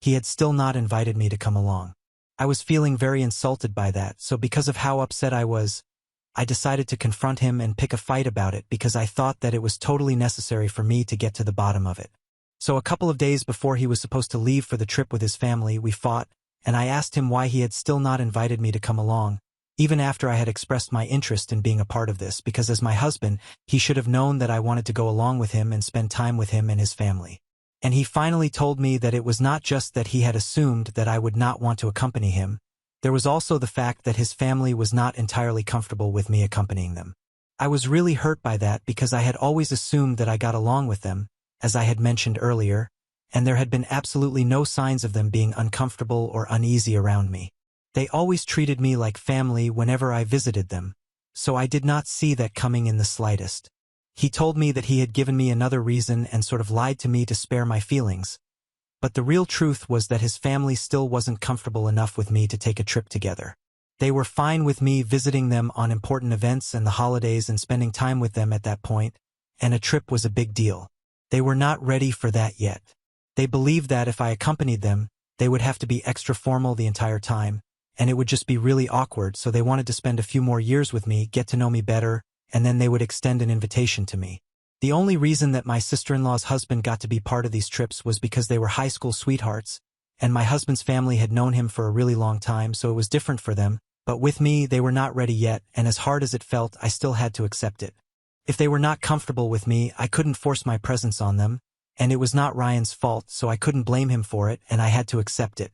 he had still not invited me to come along. I was feeling very insulted by that, so because of how upset I was, I decided to confront him and pick a fight about it because I thought that it was totally necessary for me to get to the bottom of it. So a couple of days before he was supposed to leave for the trip with his family, we fought, and I asked him why he had still not invited me to come along, even after I had expressed my interest in being a part of this, because as my husband, he should have known that I wanted to go along with him and spend time with him and his family. And he finally told me that it was not just that he had assumed that I would not want to accompany him, there was also the fact that his family was not entirely comfortable with me accompanying them. I was really hurt by that because I had always assumed that I got along with them, as I had mentioned earlier, and there had been absolutely no signs of them being uncomfortable or uneasy around me. They always treated me like family whenever I visited them, so I did not see that coming in the slightest. He told me that he had given me another reason and sort of lied to me to spare my feelings, but the real truth was that his family still wasn't comfortable enough with me to take a trip together. They were fine with me visiting them on important events and the holidays and spending time with them at that point, and a trip was a big deal. They were not ready for that yet. They believed that if I accompanied them, they would have to be extra formal the entire time, and it would just be really awkward, so they wanted to spend a few more years with me, get to know me better, and then they would extend an invitation to me. The only reason that my sister-in-law's husband got to be part of these trips was because they were high school sweethearts, and my husband's family had known him for a really long time, so it was different for them, but with me they were not ready yet, and as hard as it felt, I still had to accept it. If they were not comfortable with me, I couldn't force my presence on them, and it was not Ryan's fault, so I couldn't blame him for it, and I had to accept it.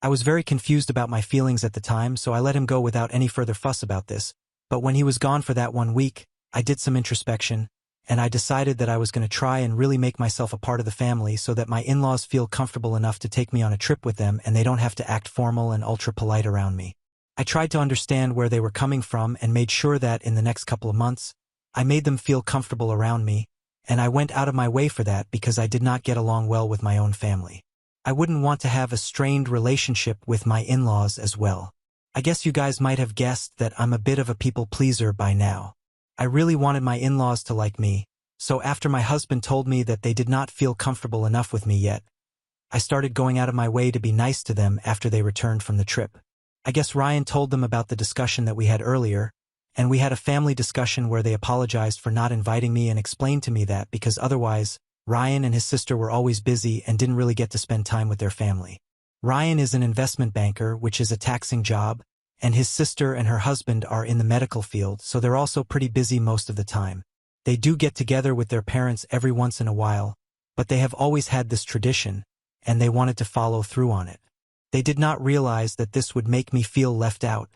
I was very confused about my feelings at the time, so I let him go without any further fuss about this. But when he was gone for that 1 week, I did some introspection, and I decided that I was going to try and really make myself a part of the family so that my in-laws feel comfortable enough to take me on a trip with them and they don't have to act formal and ultra-polite around me. I tried to understand where they were coming from and made sure that in the next couple of months, I made them feel comfortable around me, and I went out of my way for that because I did not get along well with my own family. I wouldn't want to have a strained relationship with my in-laws as well. I guess you guys might have guessed that I'm a bit of a people pleaser by now. I really wanted my in-laws to like me, so after my husband told me that they did not feel comfortable enough with me yet, I started going out of my way to be nice to them after they returned from the trip. I guess Ryan told them about the discussion that we had earlier, and we had a family discussion where they apologized for not inviting me and explained to me that because otherwise, Ryan and his sister were always busy and didn't really get to spend time with their family. Ryan is an investment banker, which is a taxing job, and his sister and her husband are in the medical field, so they're also pretty busy most of the time. They do get together with their parents every once in a while, but they have always had this tradition, and they wanted to follow through on it. They did not realize that this would make me feel left out,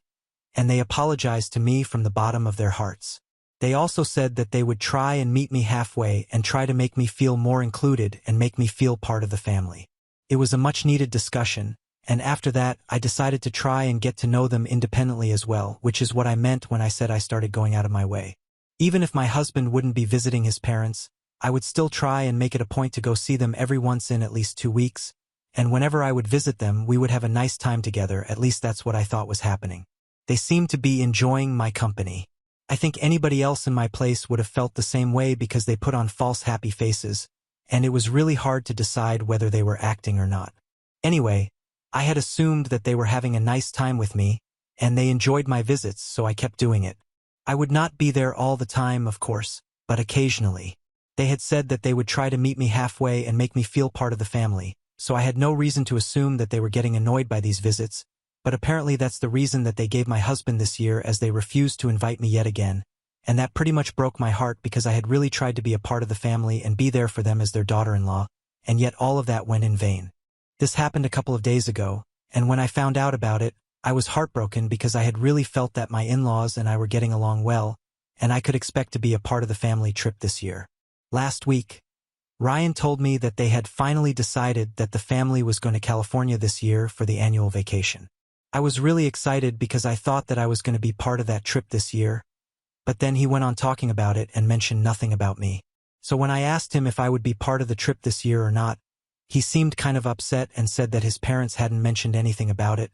and they apologized to me from the bottom of their hearts. They also said that they would try and meet me halfway and try to make me feel more included and make me feel part of the family. It was a much-needed discussion, and after that, I decided to try and get to know them independently as well, which is what I meant when I said I started going out of my way. Even if my husband wouldn't be visiting his parents, I would still try and make it a point to go see them every once in at least 2 weeks, and whenever I would visit them, we would have a nice time together, at least that's what I thought was happening. They seemed to be enjoying my company. I think anybody else in my place would have felt the same way because they put on false happy faces, and it was really hard to decide whether they were acting or not. Anyway, I had assumed that they were having a nice time with me, and they enjoyed my visits, so I kept doing it. I would not be there all the time, of course, but occasionally. They had said that they would try to meet me halfway and make me feel part of the family, so I had no reason to assume that they were getting annoyed by these visits, but apparently that's the reason that they gave my husband this year, as they refused to invite me yet again, and that pretty much broke my heart because I had really tried to be a part of the family and be there for them as their daughter-in-law, and yet all of that went in vain. This happened a couple of days ago, and when I found out about it, I was heartbroken because I had really felt that my in-laws and I were getting along well, and I could expect to be a part of the family trip this year. Last week, Ryan told me that they had finally decided that the family was going to California this year for the annual vacation. I was really excited because I thought that I was going to be part of that trip this year, but then he went on talking about it and mentioned nothing about me. So when I asked him if I would be part of the trip this year or not, he seemed kind of upset and said that his parents hadn't mentioned anything about it,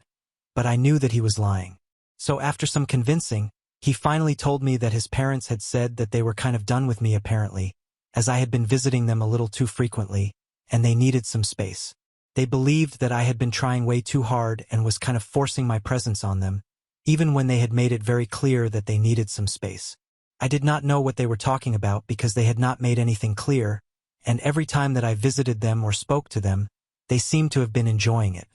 but I knew that he was lying. So after some convincing, he finally told me that his parents had said that they were kind of done with me apparently, as I had been visiting them a little too frequently, and they needed some space. They believed that I had been trying way too hard and was kind of forcing my presence on them, even when they had made it very clear that they needed some space. I did not know what they were talking about because they had not made anything clear, and every time that I visited them or spoke to them, they seemed to have been enjoying it.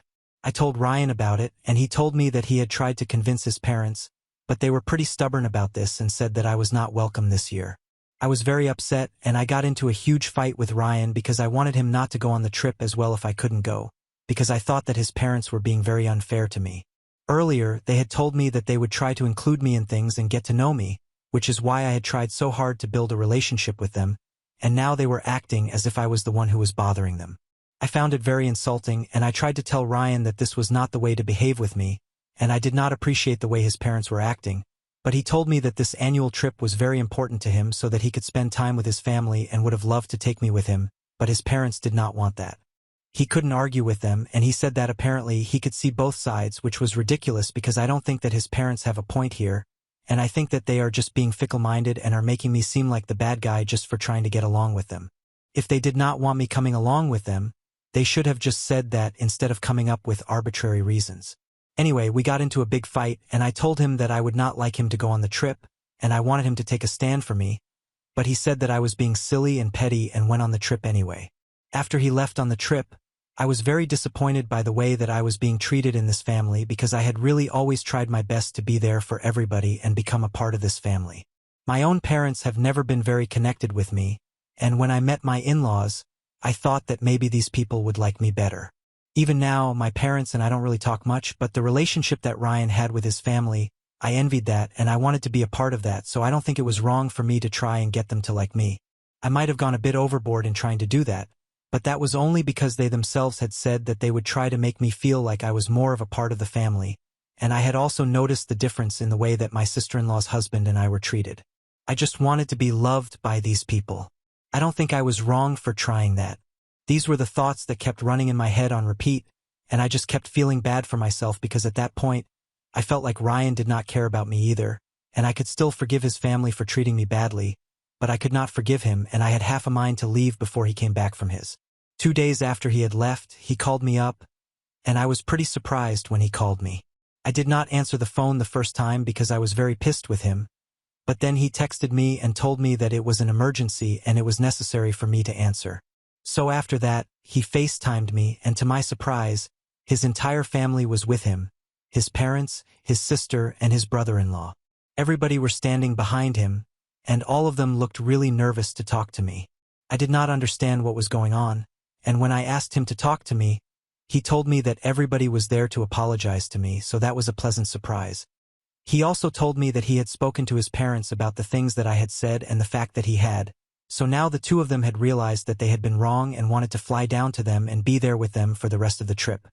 I told Ryan about it, and he told me that he had tried to convince his parents, but they were pretty stubborn about this and said that I was not welcome this year. I was very upset, and I got into a huge fight with Ryan because I wanted him not to go on the trip as well if I couldn't go, because I thought that his parents were being very unfair to me. Earlier, they had told me that they would try to include me in things and get to know me, which is why I had tried so hard to build a relationship with them, and now they were acting as if I was the one who was bothering them. I found it very insulting, and I tried to tell Ryan that this was not the way to behave with me, and I did not appreciate the way his parents were acting, but he told me that this annual trip was very important to him so that he could spend time with his family and would have loved to take me with him, but his parents did not want that. He couldn't argue with them, and he said that apparently he could see both sides, which was ridiculous because I don't think that his parents have a point here, and I think that they are just being fickle-minded and are making me seem like the bad guy just for trying to get along with them. If they did not want me coming along with them, they should have just said that instead of coming up with arbitrary reasons. Anyway, we got into a big fight, and I told him that I would not like him to go on the trip, and I wanted him to take a stand for me, but he said that I was being silly and petty and went on the trip anyway. After he left on the trip, I was very disappointed by the way that I was being treated in this family because I had really always tried my best to be there for everybody and become a part of this family. My own parents have never been very connected with me, and when I met my in-laws, I thought that maybe these people would like me better. Even now, my parents and I don't really talk much, but the relationship that Ryan had with his family, I envied that and I wanted to be a part of that, so I don't think it was wrong for me to try and get them to like me. I might have gone a bit overboard in trying to do that, but that was only because they themselves had said that they would try to make me feel like I was more of a part of the family, and I had also noticed the difference in the way that my sister-in-law's husband and I were treated. I just wanted to be loved by these people. I don't think I was wrong for trying that. These were the thoughts that kept running in my head on repeat, and I just kept feeling bad for myself because at that point, I felt like Ryan did not care about me either, and I could still forgive his family for treating me badly, but I could not forgive him, and I had half a mind to leave before he came back from his. 2 days after he had left, he called me up, and I was pretty surprised when he called me. I did not answer the phone the first time because I was very pissed with him, but then he texted me and told me that it was an emergency and it was necessary for me to answer. So after that, he FaceTimed me, and to my surprise, his entire family was with him, his parents, his sister, and his brother-in-law. Everybody were standing behind him, and all of them looked really nervous to talk to me. I did not understand what was going on, and when I asked him to talk to me, he told me that everybody was there to apologize to me, so that was a pleasant surprise. He also told me that he had spoken to his parents about the things that I had said and the fact that he had, so now the two of them had realized that they had been wrong and wanted to fly down to them and be there with them for the rest of the trip.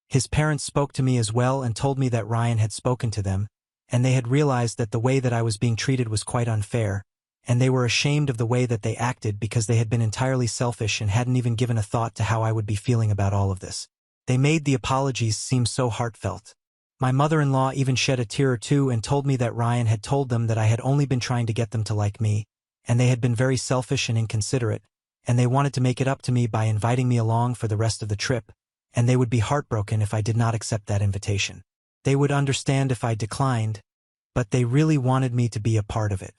His parents spoke to me as well and told me that Ryan had spoken to them, and they had realized that the way that I was being treated was quite unfair, and they were ashamed of the way that they acted because they had been entirely selfish and hadn't even given a thought to how I would be feeling about all of this. They made the apologies seem so heartfelt. My mother-in-law even shed a tear or two and told me that Ryan had told them that I had only been trying to get them to like me, and they had been very selfish and inconsiderate, and they wanted to make it up to me by inviting me along for the rest of the trip, and they would be heartbroken if I did not accept that invitation. They would understand if I declined, but they really wanted me to be a part of it.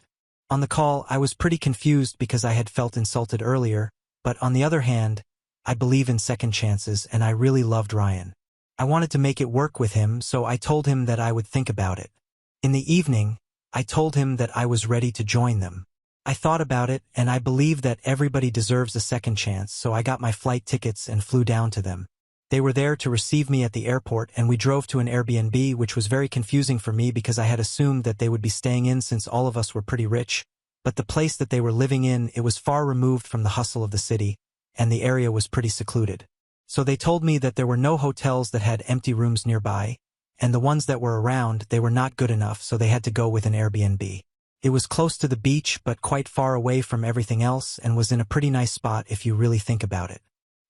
On the call, I was pretty confused because I had felt insulted earlier, but on the other hand, I believe in second chances and I really loved Ryan. I wanted to make it work with him, so I told him that I would think about it. In the evening, I told him that I was ready to join them. I thought about it, and I believe that everybody deserves a second chance, so I got my flight tickets and flew down to them. They were there to receive me at the airport, and we drove to an Airbnb, which was very confusing for me because I had assumed that they would be staying in since all of us were pretty rich, but the place that they were living in, it was far removed from the hustle of the city, and the area was pretty secluded. So they told me that there were no hotels that had empty rooms nearby, and the ones that were around, they were not good enough, so they had to go with an Airbnb. It was close to the beach but quite far away from everything else and was in a pretty nice spot if you really think about it.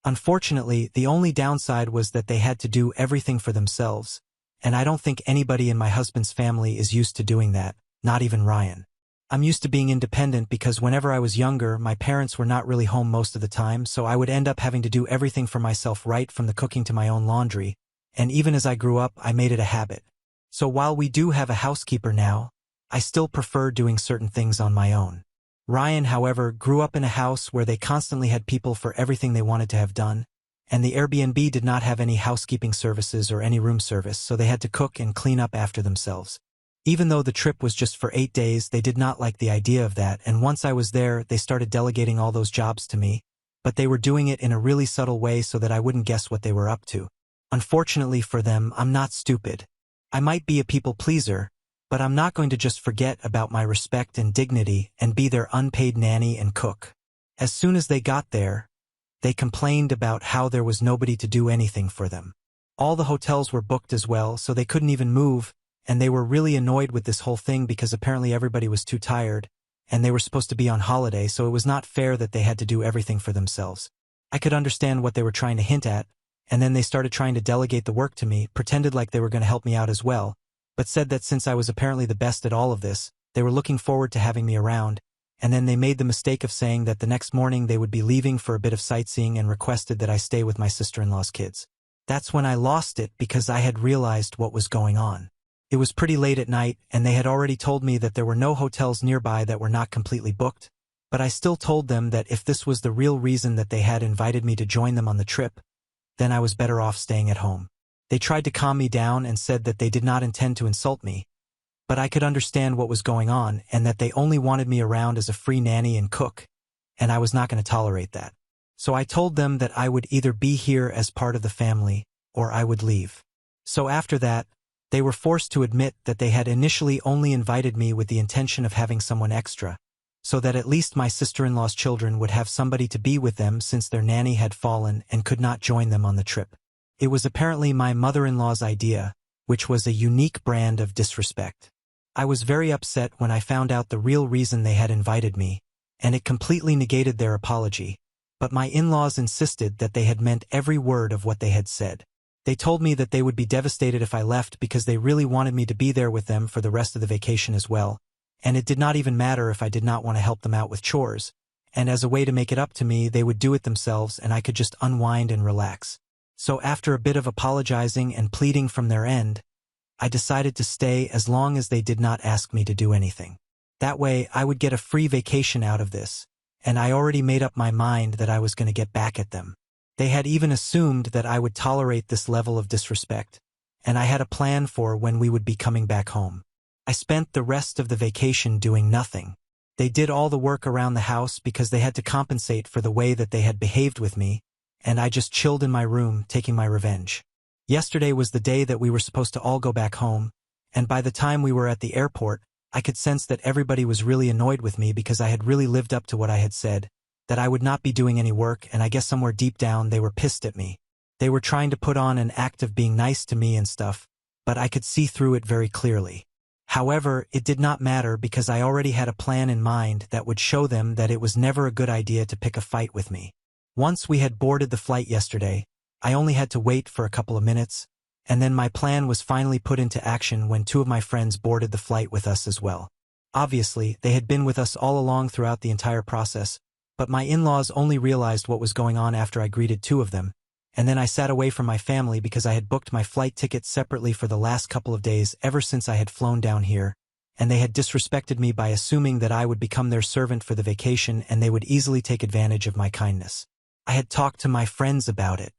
Unfortunately, the only downside was that they had to do everything for themselves, and I don't think anybody in my husband's family is used to doing that, not even Ryan. I'm used to being independent because whenever I was younger, my parents were not really home most of the time, so I would end up having to do everything for myself, right from the cooking to my own laundry, and even as I grew up, I made it a habit. So while we do have a housekeeper now, I still prefer doing certain things on my own. Ryan, however, grew up in a house where they constantly had people for everything they wanted to have done, and the Airbnb did not have any housekeeping services or any room service, so they had to cook and clean up after themselves. Even though the trip was just for 8 days, they did not like the idea of that, and once I was there, they started delegating all those jobs to me, but they were doing it in a really subtle way so that I wouldn't guess what they were up to. Unfortunately for them, I'm not stupid. I might be a people pleaser, but I'm not going to just forget about my respect and dignity and be their unpaid nanny and cook. As soon as they got there, they complained about how there was nobody to do anything for them. All the hotels were booked as well, so they couldn't even move, and they were really annoyed with this whole thing because apparently everybody was too tired, and they were supposed to be on holiday, so it was not fair that they had to do everything for themselves. I could understand what they were trying to hint at, and then they started trying to delegate the work to me, pretended like they were going to help me out as well, but said that since I was apparently the best at all of this, they were looking forward to having me around, and then they made the mistake of saying that the next morning they would be leaving for a bit of sightseeing and requested that I stay with my sister-in-law's kids. That's when I lost it because I had realized what was going on. It was pretty late at night, and they had already told me that there were no hotels nearby that were not completely booked, but I still told them that if this was the real reason that they had invited me to join them on the trip, then I was better off staying at home. They tried to calm me down and said that they did not intend to insult me, but I could understand what was going on and that they only wanted me around as a free nanny and cook, and I was not going to tolerate that. So I told them that I would either be here as part of the family, or I would leave. So after that, they were forced to admit that they had initially only invited me with the intention of having someone extra, so that at least my sister-in-law's children would have somebody to be with them since their nanny had fallen and could not join them on the trip. It was apparently my mother-in-law's idea, which was a unique brand of disrespect. I was very upset when I found out the real reason they had invited me, and it completely negated their apology, but my in-laws insisted that they had meant every word of what they had said. They told me that they would be devastated if I left because they really wanted me to be there with them for the rest of the vacation as well, and it did not even matter if I did not want to help them out with chores, and as a way to make it up to me, they would do it themselves and I could just unwind and relax. So after a bit of apologizing and pleading from their end, I decided to stay as long as they did not ask me to do anything. That way, I would get a free vacation out of this, and I already made up my mind that I was going to get back at them. They had even assumed that I would tolerate this level of disrespect, and I had a plan for when we would be coming back home. I spent the rest of the vacation doing nothing. They did all the work around the house because they had to compensate for the way that they had behaved with me, and I just chilled in my room, taking my revenge. Yesterday was the day that we were supposed to all go back home, and by the time we were at the airport, I could sense that everybody was really annoyed with me because I had really lived up to what I had said, that I would not be doing any work, and I guess somewhere deep down they were pissed at me. They were trying to put on an act of being nice to me and stuff, but I could see through it very clearly. However, it did not matter because I already had a plan in mind that would show them that it was never a good idea to pick a fight with me. Once we had boarded the flight yesterday, I only had to wait for a couple of minutes, and then my plan was finally put into action when two of my friends boarded the flight with us as well. Obviously, they had been with us all along throughout the entire process, but my in-laws only realized what was going on after I greeted two of them, and then I sat away from my family because I had booked my flight ticket separately for the last couple of days ever since I had flown down here, and they had disrespected me by assuming that I would become their servant for the vacation and they would easily take advantage of my kindness. I had talked to my friends about it.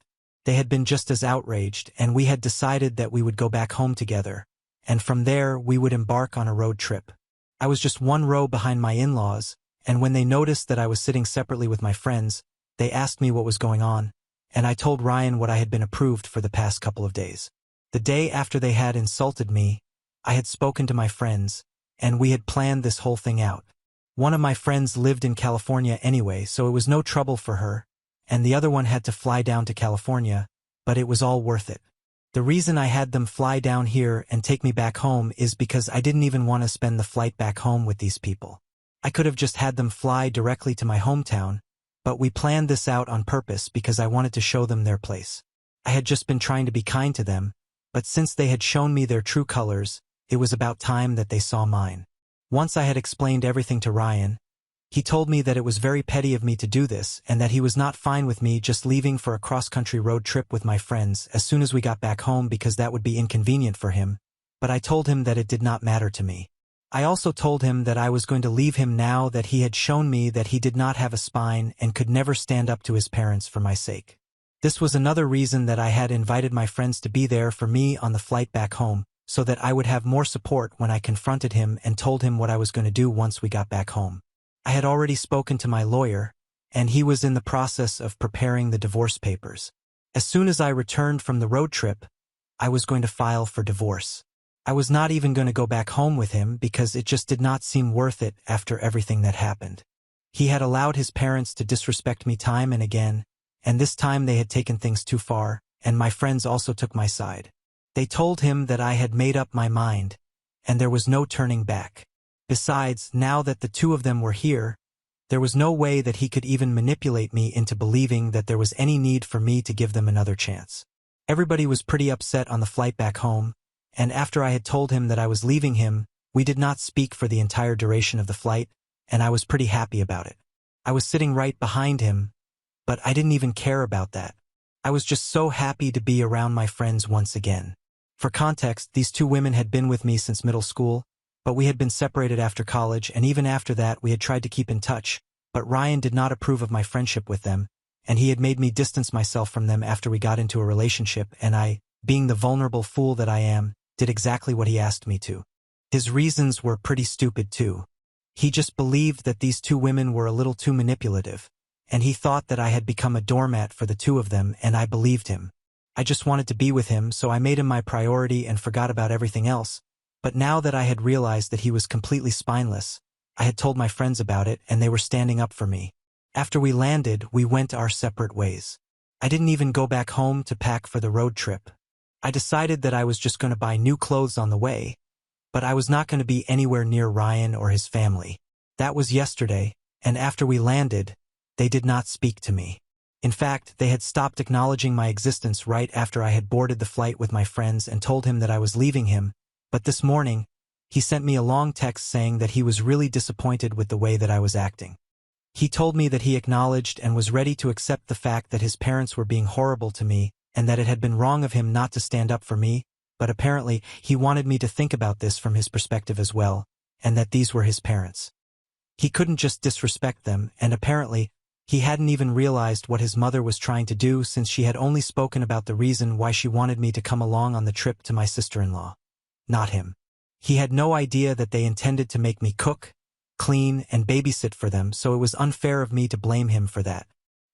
They had been just as outraged, and we had decided that we would go back home together, and from there we would embark on a road trip. I was just one row behind my in-laws, and when they noticed that I was sitting separately with my friends, they asked me what was going on, and I told Ryan what I had been approved for the past couple of days. The day after they had insulted me, I had spoken to my friends, and we had planned this whole thing out. One of my friends lived in California anyway, so it was no trouble for her, and the other one had to fly down to California, but it was all worth it. The reason I had them fly down here and take me back home is because I didn't even want to spend the flight back home with these people. I could have just had them fly directly to my hometown, but we planned this out on purpose because I wanted to show them their place. I had just been trying to be kind to them, but since they had shown me their true colors, it was about time that they saw mine. Once I had explained everything to Ryan, he told me that it was very petty of me to do this and that he was not fine with me just leaving for a cross-country road trip with my friends as soon as we got back home because that would be inconvenient for him, but I told him that it did not matter to me. I also told him that I was going to leave him now that he had shown me that he did not have a spine and could never stand up to his parents for my sake. This was another reason that I had invited my friends to be there for me on the flight back home, so that I would have more support when I confronted him and told him what I was going to do once we got back home. I had already spoken to my lawyer, and he was in the process of preparing the divorce papers. As soon as I returned from the road trip, I was going to file for divorce. I was not even going to go back home with him because it just did not seem worth it after everything that happened. He had allowed his parents to disrespect me time and again, and this time they had taken things too far, and my friends also took my side. They told him that I had made up my mind, and there was no turning back. Besides, now that the two of them were here, there was no way that he could even manipulate me into believing that there was any need for me to give them another chance. Everybody was pretty upset on the flight back home, and after I had told him that I was leaving him, we did not speak for the entire duration of the flight, and I was pretty happy about it. I was sitting right behind him, but I didn't even care about that. I was just so happy to be around my friends once again. For context, these two women had been with me since middle school, but we had been separated after college, and even after that we had tried to keep in touch, but Ryan did not approve of my friendship with them, and he had made me distance myself from them after we got into a relationship, and I, being the vulnerable fool that I am, did exactly what he asked me to. His reasons were pretty stupid too. He just believed that these two women were a little too manipulative, and he thought that I had become a doormat for the two of them, and I believed him. I just wanted to be with him, so I made him my priority and forgot about everything else. But now that I had realized that he was completely spineless, I had told my friends about it, and they were standing up for me. After we landed, we went our separate ways. I didn't even go back home to pack for the road trip. I decided that I was just going to buy new clothes on the way, but I was not going to be anywhere near Ryan or his family. That was yesterday, and after we landed, they did not speak to me. In fact, they had stopped acknowledging my existence right after I had boarded the flight with my friends and told him that I was leaving him, but this morning, he sent me a long text saying that he was really disappointed with the way that I was acting. He told me that he acknowledged and was ready to accept the fact that his parents were being horrible to me and that it had been wrong of him not to stand up for me, but apparently he wanted me to think about this from his perspective as well, and that these were his parents. He couldn't just disrespect them, and apparently, he hadn't even realized what his mother was trying to do since she had only spoken about the reason why she wanted me to come along on the trip to my sister-in-law. Not him. He had no idea that they intended to make me cook, clean, and babysit for them, so it was unfair of me to blame him for that.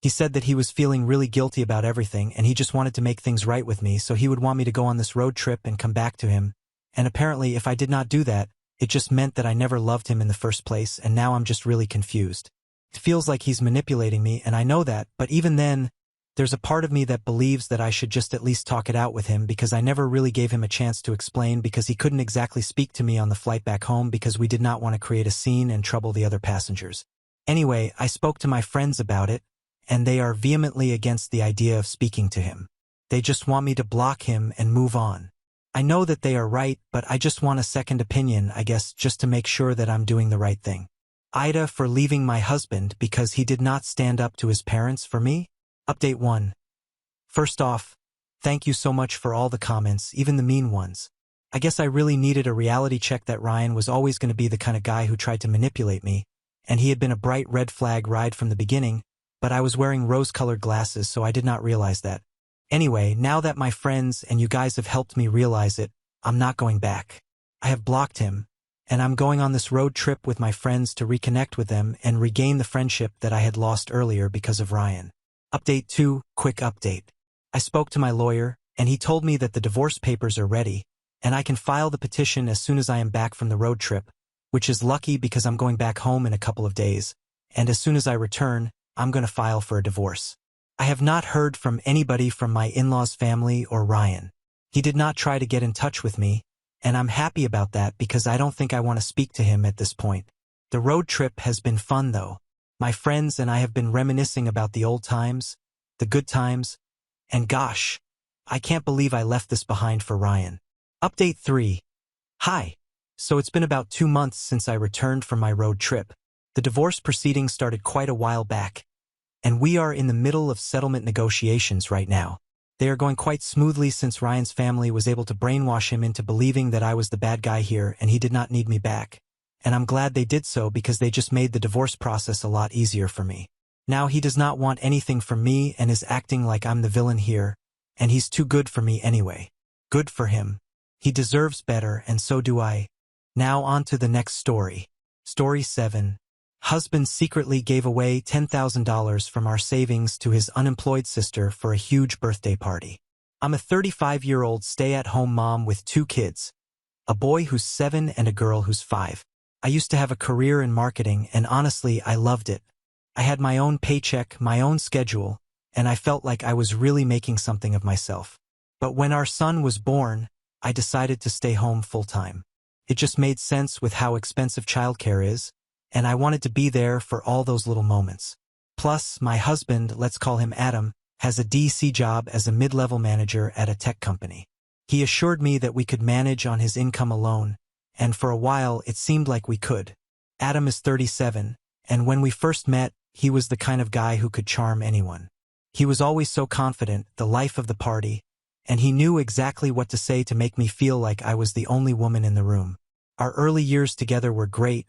He said that he was feeling really guilty about everything and he just wanted to make things right with me, so he would want me to go on this road trip and come back to him, and apparently if I did not do that, it just meant that I never loved him in the first place, and now I'm just really confused. It feels like he's manipulating me, and I know that, but even then, there's a part of me that believes that I should just at least talk it out with him because I never really gave him a chance to explain because he couldn't exactly speak to me on the flight back home because we did not want to create a scene and trouble the other passengers. Anyway, I spoke to my friends about it, and they are vehemently against the idea of speaking to him. They just want me to block him and move on. I know that they are right, but I just want a second opinion, I guess, just to make sure that I'm doing the right thing. Aita for leaving my husband because he did not stand up to his parents for me? Update 1. First off, thank you so much for all the comments, even the mean ones. I guess I really needed a reality check that Ryan was always going to be the kind of guy who tried to manipulate me, and he had been a bright red flag right from the beginning, but I was wearing rose-colored glasses, so I did not realize that. Anyway, now that my friends and you guys have helped me realize it, I'm not going back. I have blocked him, and I'm going on this road trip with my friends to reconnect with them and regain the friendship that I had lost earlier because of Ryan. Update 2, quick update. I spoke to my lawyer, and he told me that the divorce papers are ready, and I can file the petition as soon as I am back from the road trip, which is lucky because I'm going back home in a couple of days, and as soon as I return, I'm going to file for a divorce. I have not heard from anybody from my in-laws' family or Ryan. He did not try to get in touch with me, and I'm happy about that because I don't think I want to speak to him at this point. The road trip has been fun though. My friends and I have been reminiscing about the old times, the good times, and gosh, I can't believe I left this behind for Ryan. Update 3. Hi. So it's been about 2 months since I returned from my road trip. The divorce proceedings started quite a while back, and we are in the middle of settlement negotiations right now. They are going quite smoothly since Ryan's family was able to brainwash him into believing that I was the bad guy here and he did not need me back. And I'm glad they did so because they just made the divorce process a lot easier for me. Now he does not want anything from me and is acting like I'm the villain here, and he's too good for me anyway. Good for him. He deserves better, and so do I. Now on to the next story. Story 7. Husband secretly gave away $10,000 from our savings to his unemployed sister for a huge birthday party. I'm a 35-year-old stay-at-home mom with 2 kids, a boy who's 7 and a girl who's 5. I used to have a career in marketing, and honestly, I loved it. I had my own paycheck, my own schedule, and I felt like I was really making something of myself. But when our son was born, I decided to stay home full-time. It just made sense with how expensive childcare is, and I wanted to be there for all those little moments. Plus, my husband, let's call him Adam, has a DC job as a mid-level manager at a tech company. He assured me that we could manage on his income alone, and for a while it seemed like we could. Adam is 37, and when we first met, he was the kind of guy who could charm anyone. He was always so confident, the life of the party, and he knew exactly what to say to make me feel like I was the only woman in the room. Our early years together were great,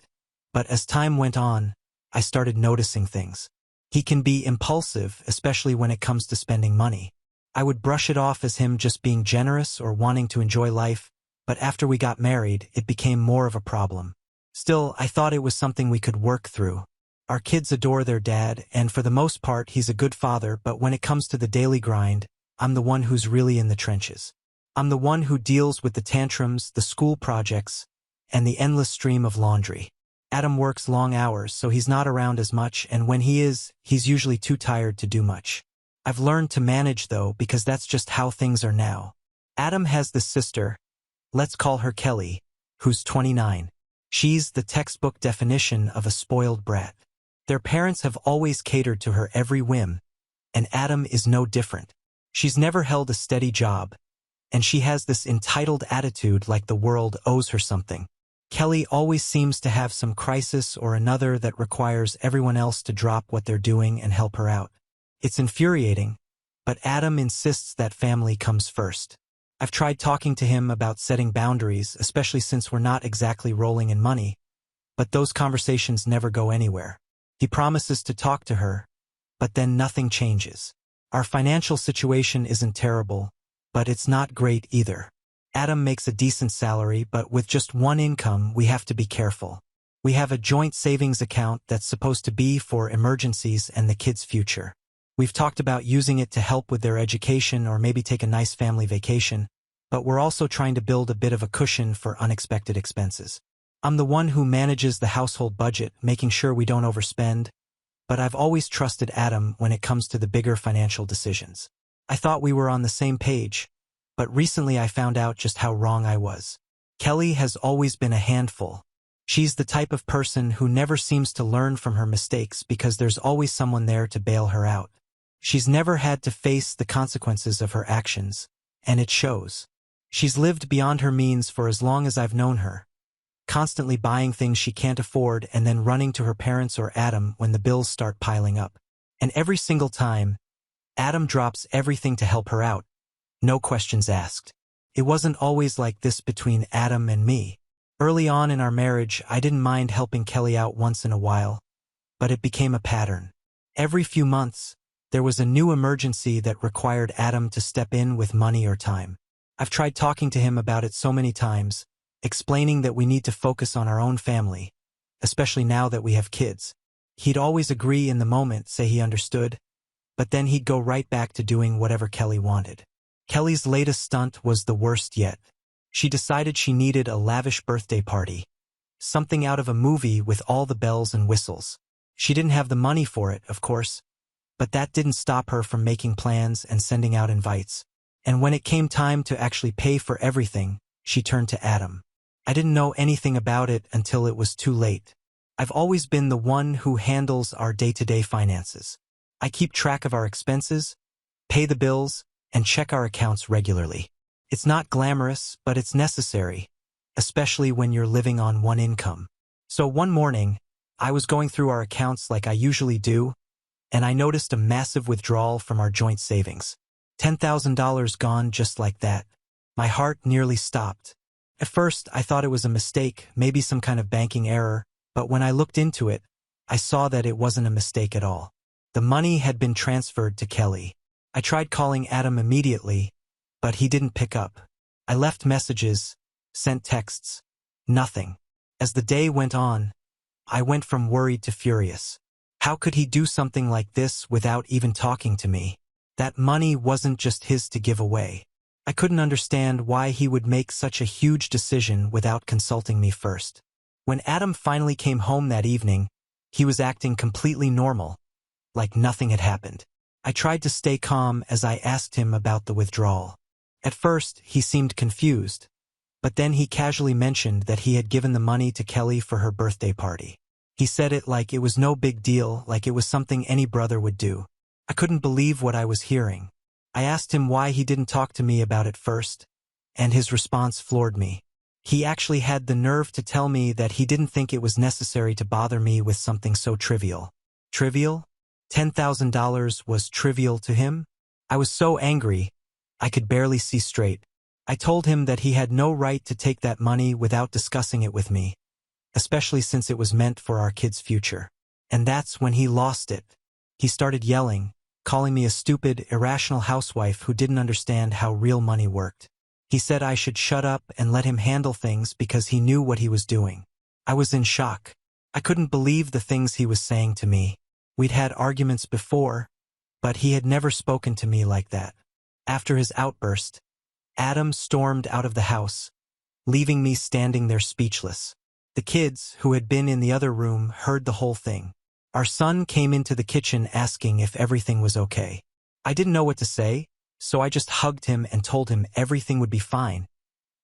but as time went on, I started noticing things. He can be impulsive, especially when it comes to spending money. I would brush it off as him just being generous or wanting to enjoy life, but after we got married, it became more of a problem. Still, I thought it was something we could work through. Our kids adore their dad, and for the most part he's a good father, but when it comes to the daily grind, I'm the one who's really in the trenches. I'm the one who deals with the tantrums, the school projects, and the endless stream of laundry. Adam works long hours, so he's not around as much, and when he is, he's usually too tired to do much. I've learned to manage though, because that's just how things are now. Adam has this sister, let's call her Kelly, who's 29. She's the textbook definition of a spoiled brat. Their parents have always catered to her every whim, and Adam is no different. She's never held a steady job, and she has this entitled attitude like the world owes her something. Kelly always seems to have some crisis or another that requires everyone else to drop what they're doing and help her out. It's infuriating, but Adam insists that family comes first. I've tried talking to him about setting boundaries, especially since we're not exactly rolling in money, but those conversations never go anywhere. He promises to talk to her, but then nothing changes. Our financial situation isn't terrible, but it's not great either. Adam makes a decent salary, but with just one income, we have to be careful. We have a joint savings account that's supposed to be for emergencies and the kids' future. We've talked about using it to help with their education or maybe take a nice family vacation, but we're also trying to build a bit of a cushion for unexpected expenses. I'm the one who manages the household budget, making sure we don't overspend, but I've always trusted Adam when it comes to the bigger financial decisions. I thought we were on the same page, but recently I found out just how wrong I was. Kelly has always been a handful. She's the type of person who never seems to learn from her mistakes because there's always someone there to bail her out. She's never had to face the consequences of her actions, and it shows. She's lived beyond her means for as long as I've known her, constantly buying things she can't afford and then running to her parents or Adam when the bills start piling up. And every single time, Adam drops everything to help her out. No questions asked. It wasn't always like this between Adam and me. Early on in our marriage, I didn't mind helping Kelly out once in a while, but it became a pattern. Every few months, there was a new emergency that required Adam to step in with money or time. I've tried talking to him about it so many times, explaining that we need to focus on our own family, especially now that we have kids. He'd always agree in the moment, say he understood, but then he'd go right back to doing whatever Kelly wanted. Kelly's latest stunt was the worst yet. She decided she needed a lavish birthday party, something out of a movie with all the bells and whistles. She didn't have the money for it, of course, but that didn't stop her from making plans and sending out invites. And when it came time to actually pay for everything, she turned to Adam. I didn't know anything about it until it was too late. I've always been the one who handles our day-to-day finances. I keep track of our expenses, pay the bills, and check our accounts regularly. It's not glamorous, but it's necessary, especially when you're living on one income. So one morning, I was going through our accounts like I usually do, and I noticed a massive withdrawal from our joint savings. $10,000 gone just like that. My heart nearly stopped. At first, I thought it was a mistake, maybe some kind of banking error, but when I looked into it, I saw that it wasn't a mistake at all. The money had been transferred to Kelly. I tried calling Adam immediately, but he didn't pick up. I left messages, sent texts, nothing. As the day went on, I went from worried to furious. How could he do something like this without even talking to me? That money wasn't just his to give away. I couldn't understand why he would make such a huge decision without consulting me first. When Adam finally came home that evening, he was acting completely normal, like nothing had happened. I tried to stay calm as I asked him about the withdrawal. At first, he seemed confused, but then he casually mentioned that he had given the money to Kelly for her birthday party. He said it like it was no big deal, like it was something any brother would do. I couldn't believe what I was hearing. I asked him why he didn't talk to me about it first, and his response floored me. He actually had the nerve to tell me that he didn't think it was necessary to bother me with something so trivial. Trivial? $10,000 was trivial to him? I was so angry, I could barely see straight. I told him that he had no right to take that money without discussing it with me, especially since it was meant for our kids' future. And that's when he lost it. He started yelling, calling me a stupid, irrational housewife who didn't understand how real money worked. He said I should shut up and let him handle things because he knew what he was doing. I was in shock. I couldn't believe the things he was saying to me. We'd had arguments before, but he had never spoken to me like that. After his outburst, Adam stormed out of the house, leaving me standing there speechless. The kids, who had been in the other room, heard the whole thing. Our son came into the kitchen asking if everything was okay. I didn't know what to say, so I just hugged him and told him everything would be fine,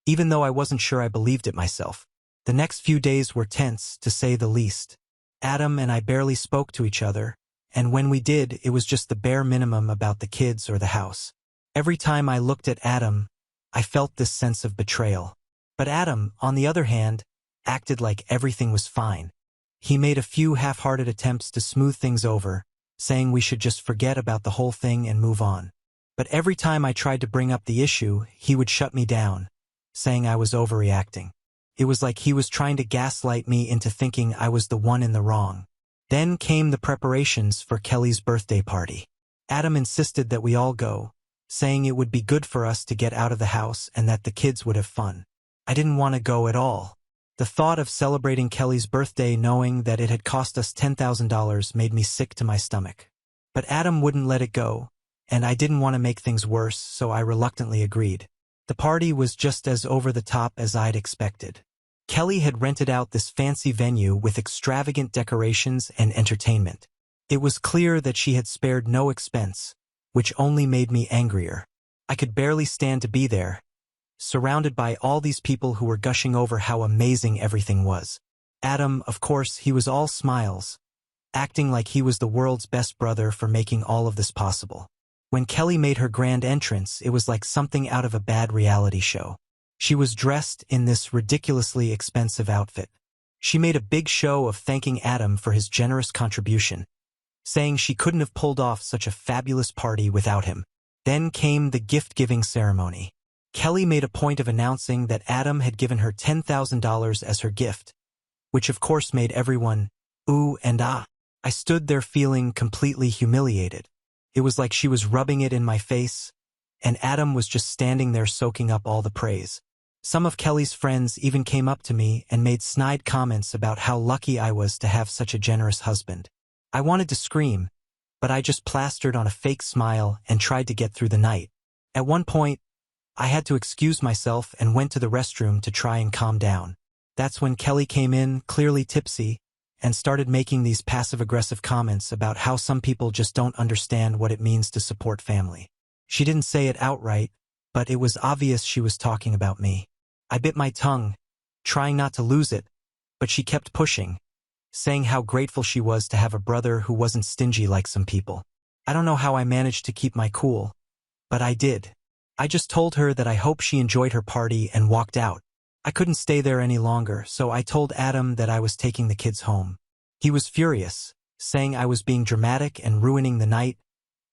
even though I wasn't sure I believed it myself. The next few days were tense, to say the least. Adam and I barely spoke to each other, and when we did, it was just the bare minimum about the kids or the house. Every time I looked at Adam, I felt this sense of betrayal. But Adam, on the other hand, acted like everything was fine. He made a few half-hearted attempts to smooth things over, saying we should just forget about the whole thing and move on. But every time I tried to bring up the issue, he would shut me down, saying I was overreacting. It was like he was trying to gaslight me into thinking I was the one in the wrong. Then came the preparations for Kelly's birthday party. Adam insisted that we all go, saying it would be good for us to get out of the house and that the kids would have fun. I didn't want to go at all. The thought of celebrating Kelly's birthday knowing that it had cost us $10,000 made me sick to my stomach. But Adam wouldn't let it go, and I didn't want to make things worse, so I reluctantly agreed. The party was just as over the top as I'd expected. Kelly had rented out this fancy venue with extravagant decorations and entertainment. It was clear that she had spared no expense, which only made me angrier. I could barely stand to be there, surrounded by all these people who were gushing over how amazing everything was. Adam, of course, he was all smiles, acting like he was the world's best brother for making all of this possible. When Kelly made her grand entrance, it was like something out of a bad reality show. She was dressed in this ridiculously expensive outfit. She made a big show of thanking Adam for his generous contribution, saying she couldn't have pulled off such a fabulous party without him. Then came the gift-giving ceremony. Kelly made a point of announcing that Adam had given her $10,000 as her gift, which of course made everyone ooh and ah. I stood there feeling completely humiliated. It was like she was rubbing it in my face, and Adam was just standing there soaking up all the praise. Some of Kelly's friends even came up to me and made snide comments about how lucky I was to have such a generous husband. I wanted to scream, but I just plastered on a fake smile and tried to get through the night. At one point, I had to excuse myself and went to the restroom to try and calm down. That's when Kelly came in, clearly tipsy, and started making these passive-aggressive comments about how some people just don't understand what it means to support family. She didn't say it outright, but it was obvious she was talking about me. I bit my tongue, trying not to lose it, but she kept pushing, saying how grateful she was to have a brother who wasn't stingy like some people. I don't know how I managed to keep my cool, but I did. I just told her that I hope she enjoyed her party and walked out. I couldn't stay there any longer, so I told Adam that I was taking the kids home. He was furious, saying I was being dramatic and ruining the night,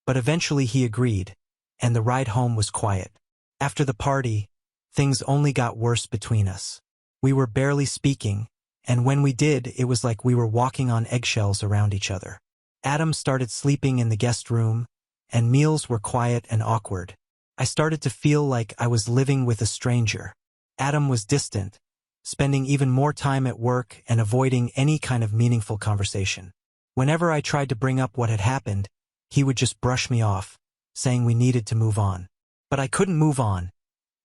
but eventually he agreed, and the ride home was quiet. After the party, things only got worse between us. We were barely speaking, and when we did, it was like we were walking on eggshells around each other. Adam started sleeping in the guest room, and meals were quiet and awkward. I started to feel like I was living with a stranger. Adam was distant, spending even more time at work and avoiding any kind of meaningful conversation. Whenever I tried to bring up what had happened, he would just brush me off, saying we needed to move on. But I couldn't move on,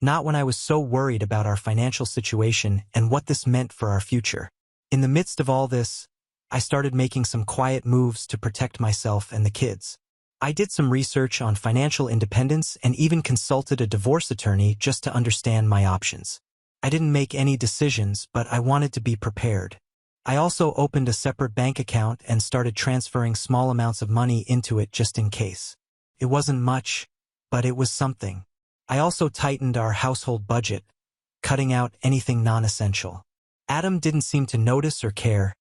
not when I was so worried about our financial situation and what this meant for our future. In the midst of all this, I started making some quiet moves to protect myself and the kids. I did some research on financial independence and even consulted a divorce attorney just to understand my options. I didn't make any decisions, but I wanted to be prepared. I also opened a separate bank account and started transferring small amounts of money into it just in case. It wasn't much, but it was something. I also tightened our household budget, cutting out anything non-essential. Adam didn't seem to notice or care,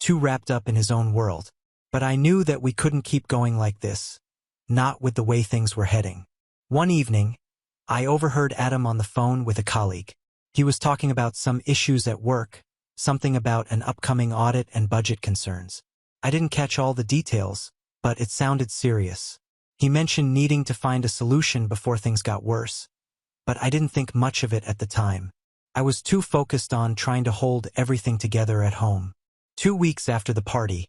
too wrapped up in his own world. But I knew that we couldn't keep going like this, not with the way things were heading. One evening, I overheard Adam on the phone with a colleague. He was talking about some issues at work, something about an upcoming audit and budget concerns. I didn't catch all the details, but it sounded serious. He mentioned needing to find a solution before things got worse, but I didn't think much of it at the time. I was too focused on trying to hold everything together at home. 2 weeks after the party,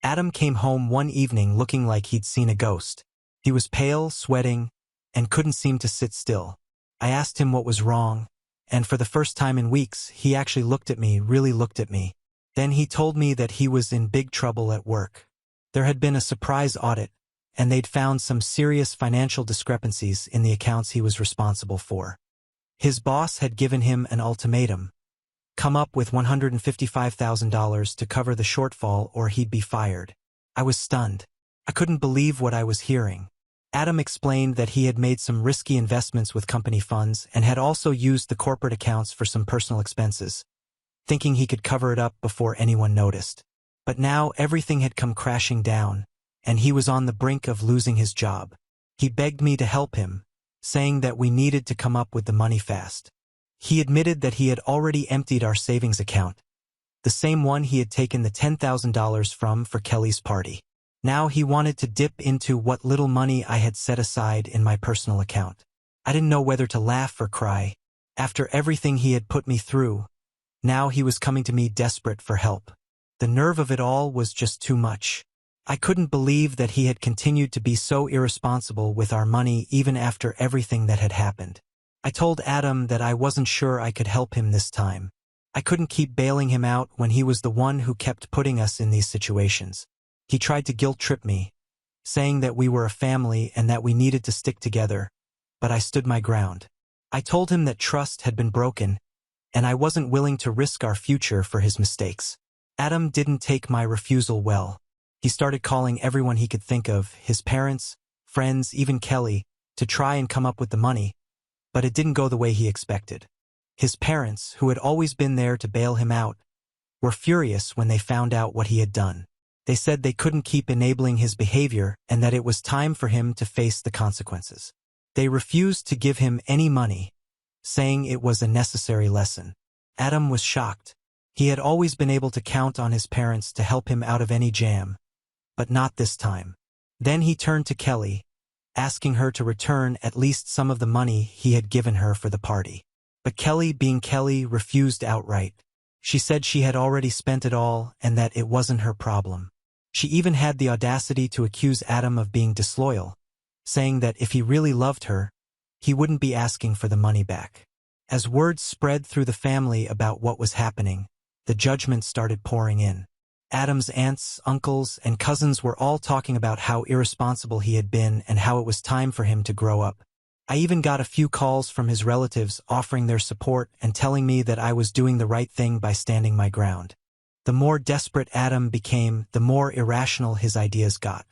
Adam came home one evening looking like he'd seen a ghost. He was pale, sweating, and couldn't seem to sit still. I asked him what was wrong, and for the first time in weeks, he actually looked at me, really looked at me. Then he told me that he was in big trouble at work. There had been a surprise audit, and they'd found some serious financial discrepancies in the accounts he was responsible for. His boss had given him an ultimatum: come up with $155,000 to cover the shortfall or he'd be fired. I was stunned. I couldn't believe what I was hearing. Adam explained that he had made some risky investments with company funds and had also used the corporate accounts for some personal expenses, thinking he could cover it up before anyone noticed. But now everything had come crashing down, and he was on the brink of losing his job. He begged me to help him, saying that we needed to come up with the money fast. He admitted that he had already emptied our savings account, the same one he had taken the $10,000 from for Kelly's party. Now he wanted to dip into what little money I had set aside in my personal account. I didn't know whether to laugh or cry. After everything he had put me through, now he was coming to me desperate for help. The nerve of it all was just too much. I couldn't believe that he had continued to be so irresponsible with our money even after everything that had happened. I told Adam that I wasn't sure I could help him this time. I couldn't keep bailing him out when he was the one who kept putting us in these situations. He tried to guilt-trip me, saying that we were a family and that we needed to stick together, but I stood my ground. I told him that trust had been broken, and I wasn't willing to risk our future for his mistakes. Adam didn't take my refusal well. He started calling everyone he could think of, his parents, friends, even Kelly, to try and come up with the money, but it didn't go the way he expected. His parents, who had always been there to bail him out, were furious when they found out what he had done. They said they couldn't keep enabling his behavior and that it was time for him to face the consequences. They refused to give him any money, saying it was a necessary lesson. Adam was shocked. He had always been able to count on his parents to help him out of any jam, but not this time. Then he turned to Kelly, asking her to return at least some of the money he had given her for the party. But Kelly, being Kelly, refused outright. She said she had already spent it all and that it wasn't her problem. She even had the audacity to accuse Adam of being disloyal, saying that if he really loved her, he wouldn't be asking for the money back. As words spread through the family about what was happening, the judgment started pouring in. Adam's aunts, uncles, and cousins were all talking about how irresponsible he had been and how it was time for him to grow up. I even got a few calls from his relatives offering their support and telling me that I was doing the right thing by standing my ground. The more desperate Adam became, the more irrational his ideas got.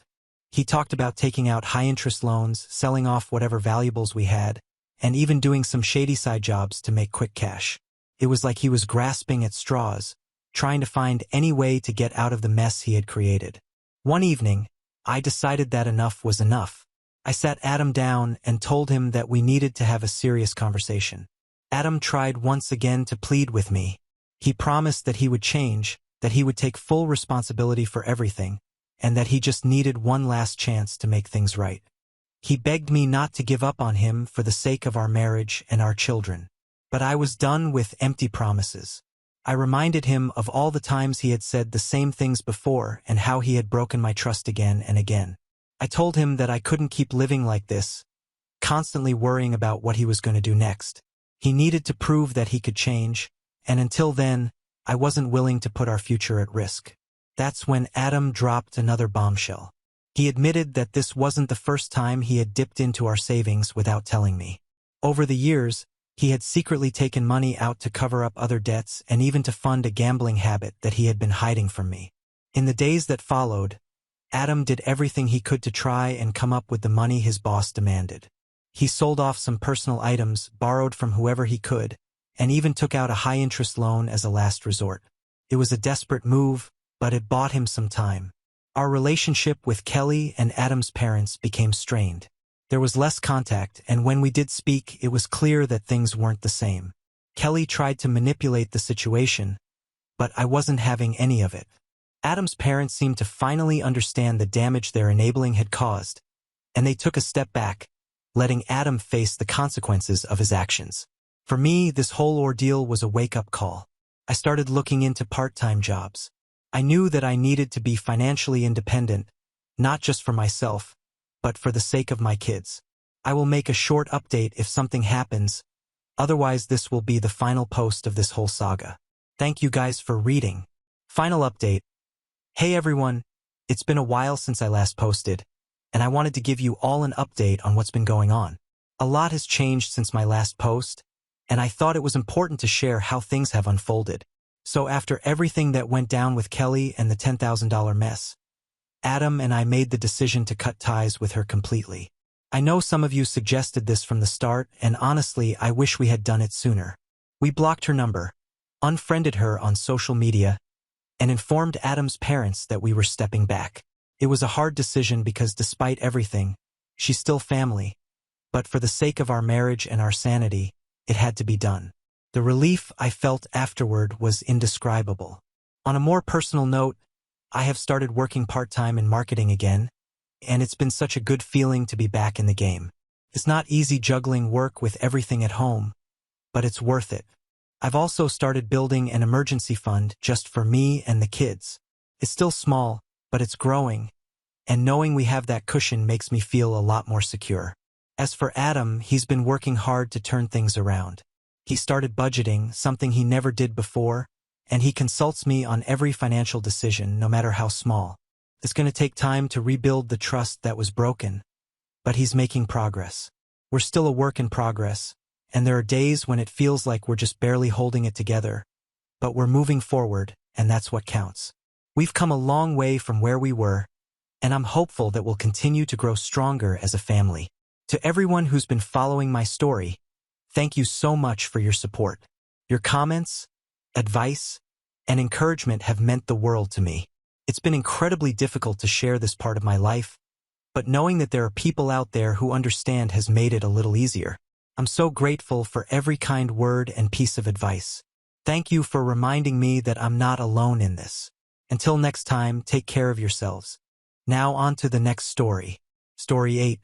He talked about taking out high-interest loans, selling off whatever valuables we had, and even doing some shady side jobs to make quick cash. It was like he was grasping at straws, trying to find any way to get out of the mess he had created. One evening, I decided that enough was enough. I sat Adam down and told him that we needed to have a serious conversation. Adam tried once again to plead with me. He promised that he would change, that he would take full responsibility for everything, and that he just needed one last chance to make things right. He begged me not to give up on him for the sake of our marriage and our children. But I was done with empty promises. I reminded him of all the times he had said the same things before and how he had broken my trust again and again. I told him that I couldn't keep living like this, constantly worrying about what he was going to do next. He needed to prove that he could change, and until then, I wasn't willing to put our future at risk. That's when Adam dropped another bombshell. He admitted that this wasn't the first time he had dipped into our savings without telling me. Over the years, he had secretly taken money out to cover up other debts and even to fund a gambling habit that he had been hiding from me. In the days that followed, Adam did everything he could to try and come up with the money his boss demanded. He sold off some personal items, borrowed from whoever he could, and even took out a high-interest loan as a last resort. It was a desperate move, but it bought him some time. Our relationship with Kelly and Adam's parents became strained. There was less contact, and when we did speak, it was clear that things weren't the same. Kelly tried to manipulate the situation, but I wasn't having any of it. Adam's parents seemed to finally understand the damage their enabling had caused, and they took a step back, letting Adam face the consequences of his actions. For me, this whole ordeal was a wake-up call. I started looking into part-time jobs. I knew that I needed to be financially independent, not just for myself, but for the sake of my kids. I will make a short update if something happens, otherwise this will be the final post of this whole saga. Thank you guys for reading. Final update. Hey everyone, it's been a while since I last posted, and I wanted to give you all an update on what's been going on. A lot has changed since my last post, and I thought it was important to share how things have unfolded. So after everything that went down with Kelly and the $10,000 mess, Adam and I made the decision to cut ties with her completely. I know some of you suggested this from the start, and honestly, I wish we had done it sooner. We blocked her number, unfriended her on social media, and informed Adam's parents that we were stepping back. It was a hard decision because despite everything, she's still family, but for the sake of our marriage and our sanity, it had to be done. The relief I felt afterward was indescribable. On a more personal note, I have started working part-time in marketing again, and it's been such a good feeling to be back in the game. It's not easy juggling work with everything at home, but it's worth it. I've also started building an emergency fund just for me and the kids. It's still small, but it's growing, and knowing we have that cushion makes me feel a lot more secure. As for Adam, he's been working hard to turn things around. He started budgeting, something he never did before, and he consults me on every financial decision, no matter how small. It's going to take time to rebuild the trust that was broken, but he's making progress. We're still a work in progress, and there are days when it feels like we're just barely holding it together, but we're moving forward, and that's what counts. We've come a long way from where we were, and I'm hopeful that we'll continue to grow stronger as a family. To everyone who's been following my story, thank you so much for your support. Your comments, advice, and encouragement have meant the world to me. It's been incredibly difficult to share this part of my life, but knowing that there are people out there who understand has made it a little easier. I'm so grateful for every kind word and piece of advice. Thank you for reminding me that I'm not alone in this. Until next time, take care of yourselves. Now on to the next story. Story 8.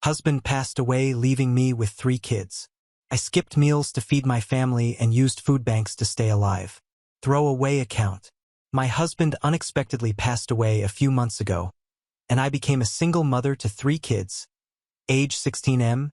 Husband passed away, leaving me with 3 kids. I skipped meals to feed my family and used food banks to stay alive. Throwaway account. My husband unexpectedly passed away a few months ago, and I became a single mother to 3 kids, age 16M,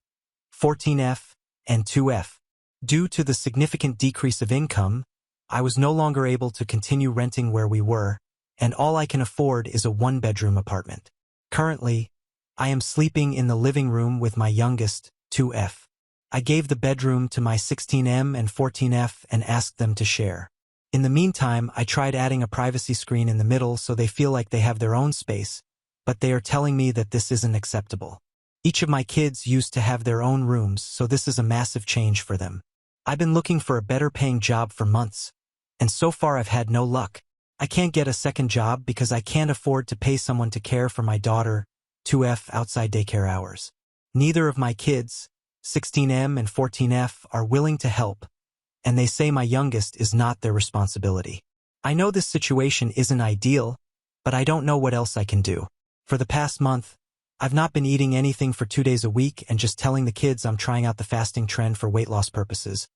14F, and 2F. Due to the significant decrease of income, I was no longer able to continue renting where we were, and all I can afford is a 1-bedroom apartment. Currently, I am sleeping in the living room with my youngest, 2F. I gave the bedroom to my 16M and 14F and asked them to share. In the meantime, I tried adding a privacy screen in the middle so they feel like they have their own space, but they are telling me that this isn't acceptable. Each of my kids used to have their own rooms, so this is a massive change for them. I've been looking for a better paying job for months, and so far I've had no luck. I can't get a second job because I can't afford to pay someone to care for my daughter, 2F, outside daycare hours. Neither of my kids, 16M and 14F, are willing to help, and they say my youngest is not their responsibility. I know this situation isn't ideal, but I don't know what else I can do. For the past month, I've not been eating anything for 2 days a week and just telling the kids I'm trying out the fasting trend for weight loss purposes.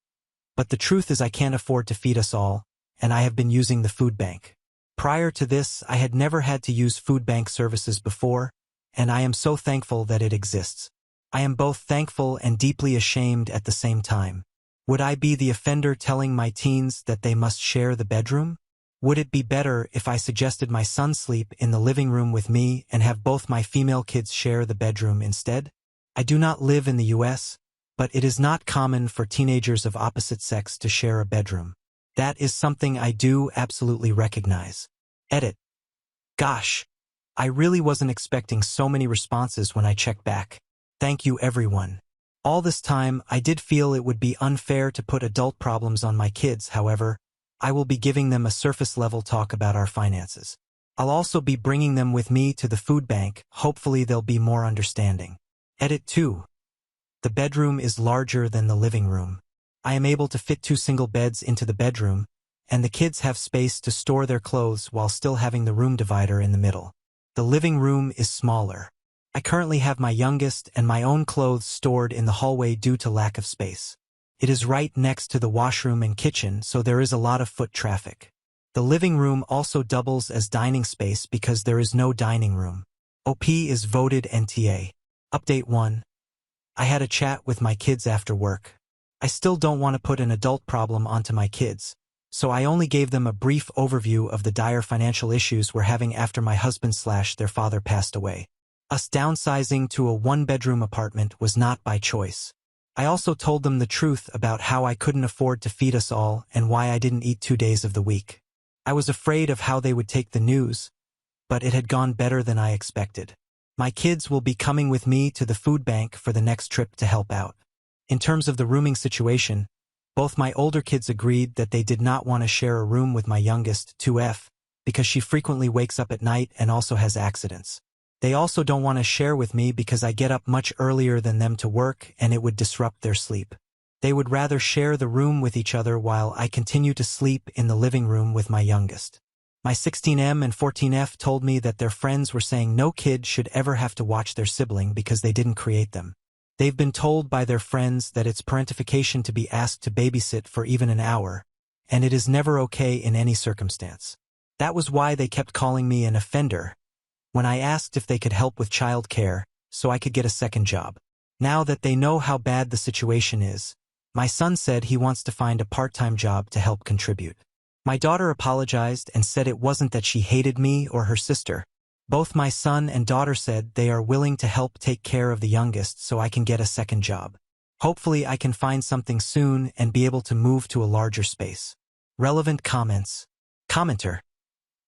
But the truth is I can't afford to feed us all, and I have been using the food bank. Prior to this, I had never had to use food bank services before, and I am so thankful that it exists. I am both thankful and deeply ashamed at the same time. Would I be the offender telling my teens that they must share the bedroom? Would it be better if I suggested my son sleep in the living room with me and have both my female kids share the bedroom instead? I do not live in the US, but it is not common for teenagers of opposite sex to share a bedroom. That is something I do absolutely recognize. Edit. Gosh, I really wasn't expecting so many responses when I checked back. Thank you everyone. All this time, I did feel it would be unfair to put adult problems on my kids. However, I will be giving them a surface-level talk about our finances. I'll also be bringing them with me to the food bank. Hopefully they'll be more understanding. Edit 2. The bedroom is larger than the living room. I am able to fit 2 single beds into the bedroom, and the kids have space to store their clothes while still having the room divider in the middle. The living room is smaller. I currently have my youngest and my own clothes stored in the hallway due to lack of space. It is right next to the washroom and kitchen, so there is a lot of foot traffic. The living room also doubles as dining space because there is no dining room. OP is voted NTA. Update 1. I had a chat with my kids after work. I still don't want to put an adult problem onto my kids, so I only gave them a brief overview of the dire financial issues we're having after my husband/their father passed away. Us downsizing to a one-bedroom apartment was not by choice. I also told them the truth about how I couldn't afford to feed us all and why I didn't eat 2 days of the week. I was afraid of how they would take the news, but it had gone better than I expected. My kids will be coming with me to the food bank for the next trip to help out. In terms of the rooming situation, both my older kids agreed that they did not want to share a room with my youngest, 2F, because she frequently wakes up at night and also has accidents. They also don't want to share with me because I get up much earlier than them to work and it would disrupt their sleep. They would rather share the room with each other while I continue to sleep in the living room with my youngest. My 16M and 14F told me that their friends were saying no kid should ever have to watch their sibling because they didn't create them. They've been told by their friends that it's parentification to be asked to babysit for even an hour, and it is never okay in any circumstance. That was why they kept calling me an offender when I asked if they could help with child care so I could get a second job. Now that they know how bad the situation is, my son said he wants to find a part-time job to help contribute. My daughter apologized and said it wasn't that she hated me or her sister. Both my son and daughter said they are willing to help take care of the youngest so I can get a second job. Hopefully I can find something soon and be able to move to a larger space. Relevant comments. Commenter.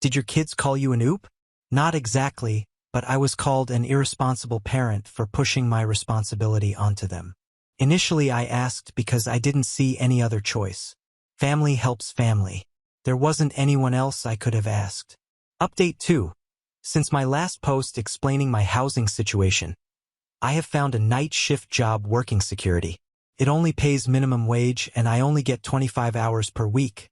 Did your kids call you an oop? Not exactly, but I was called an irresponsible parent for pushing my responsibility onto them. Initially I asked because I didn't see any other choice. Family helps family. There wasn't anyone else I could have asked. Update 2. Since my last post explaining my housing situation, I have found a night shift job working security. It only pays minimum wage and I only get 25 hours per week,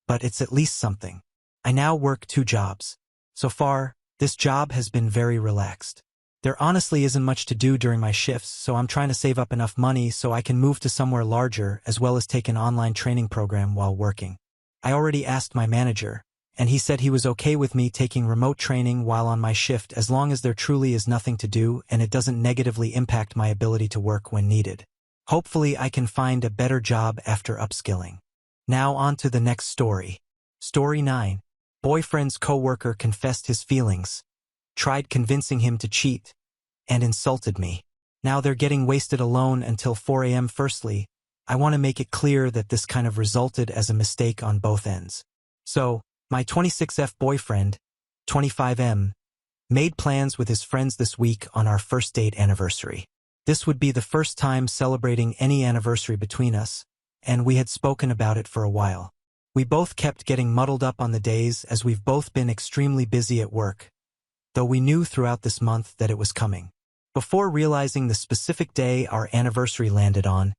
but it's at least something. I now work 2 jobs. So far, this job has been very relaxed. There honestly isn't much to do during my shifts, so I'm trying to save up enough money so I can move to somewhere larger as well as take an online training program while working. I already asked my manager, and he said he was okay with me taking remote training while on my shift as long as there truly is nothing to do and it doesn't negatively impact my ability to work when needed. Hopefully I can find a better job after upskilling. Now on to the next story. Story 9. Boyfriend's coworker confessed his feelings, tried convincing him to cheat, and insulted me. Now they're getting wasted alone until 4 a.m. Firstly, I want to make it clear that this kind of resulted as a mistake on both ends. So, my 26F boyfriend, 25M, made plans with his friends this week on our first date anniversary. This would be the first time celebrating any anniversary between us, and we had spoken about it for a while. We both kept getting muddled up on the days as we've both been extremely busy at work, though we knew throughout this month that it was coming. Before realizing the specific day our anniversary landed on,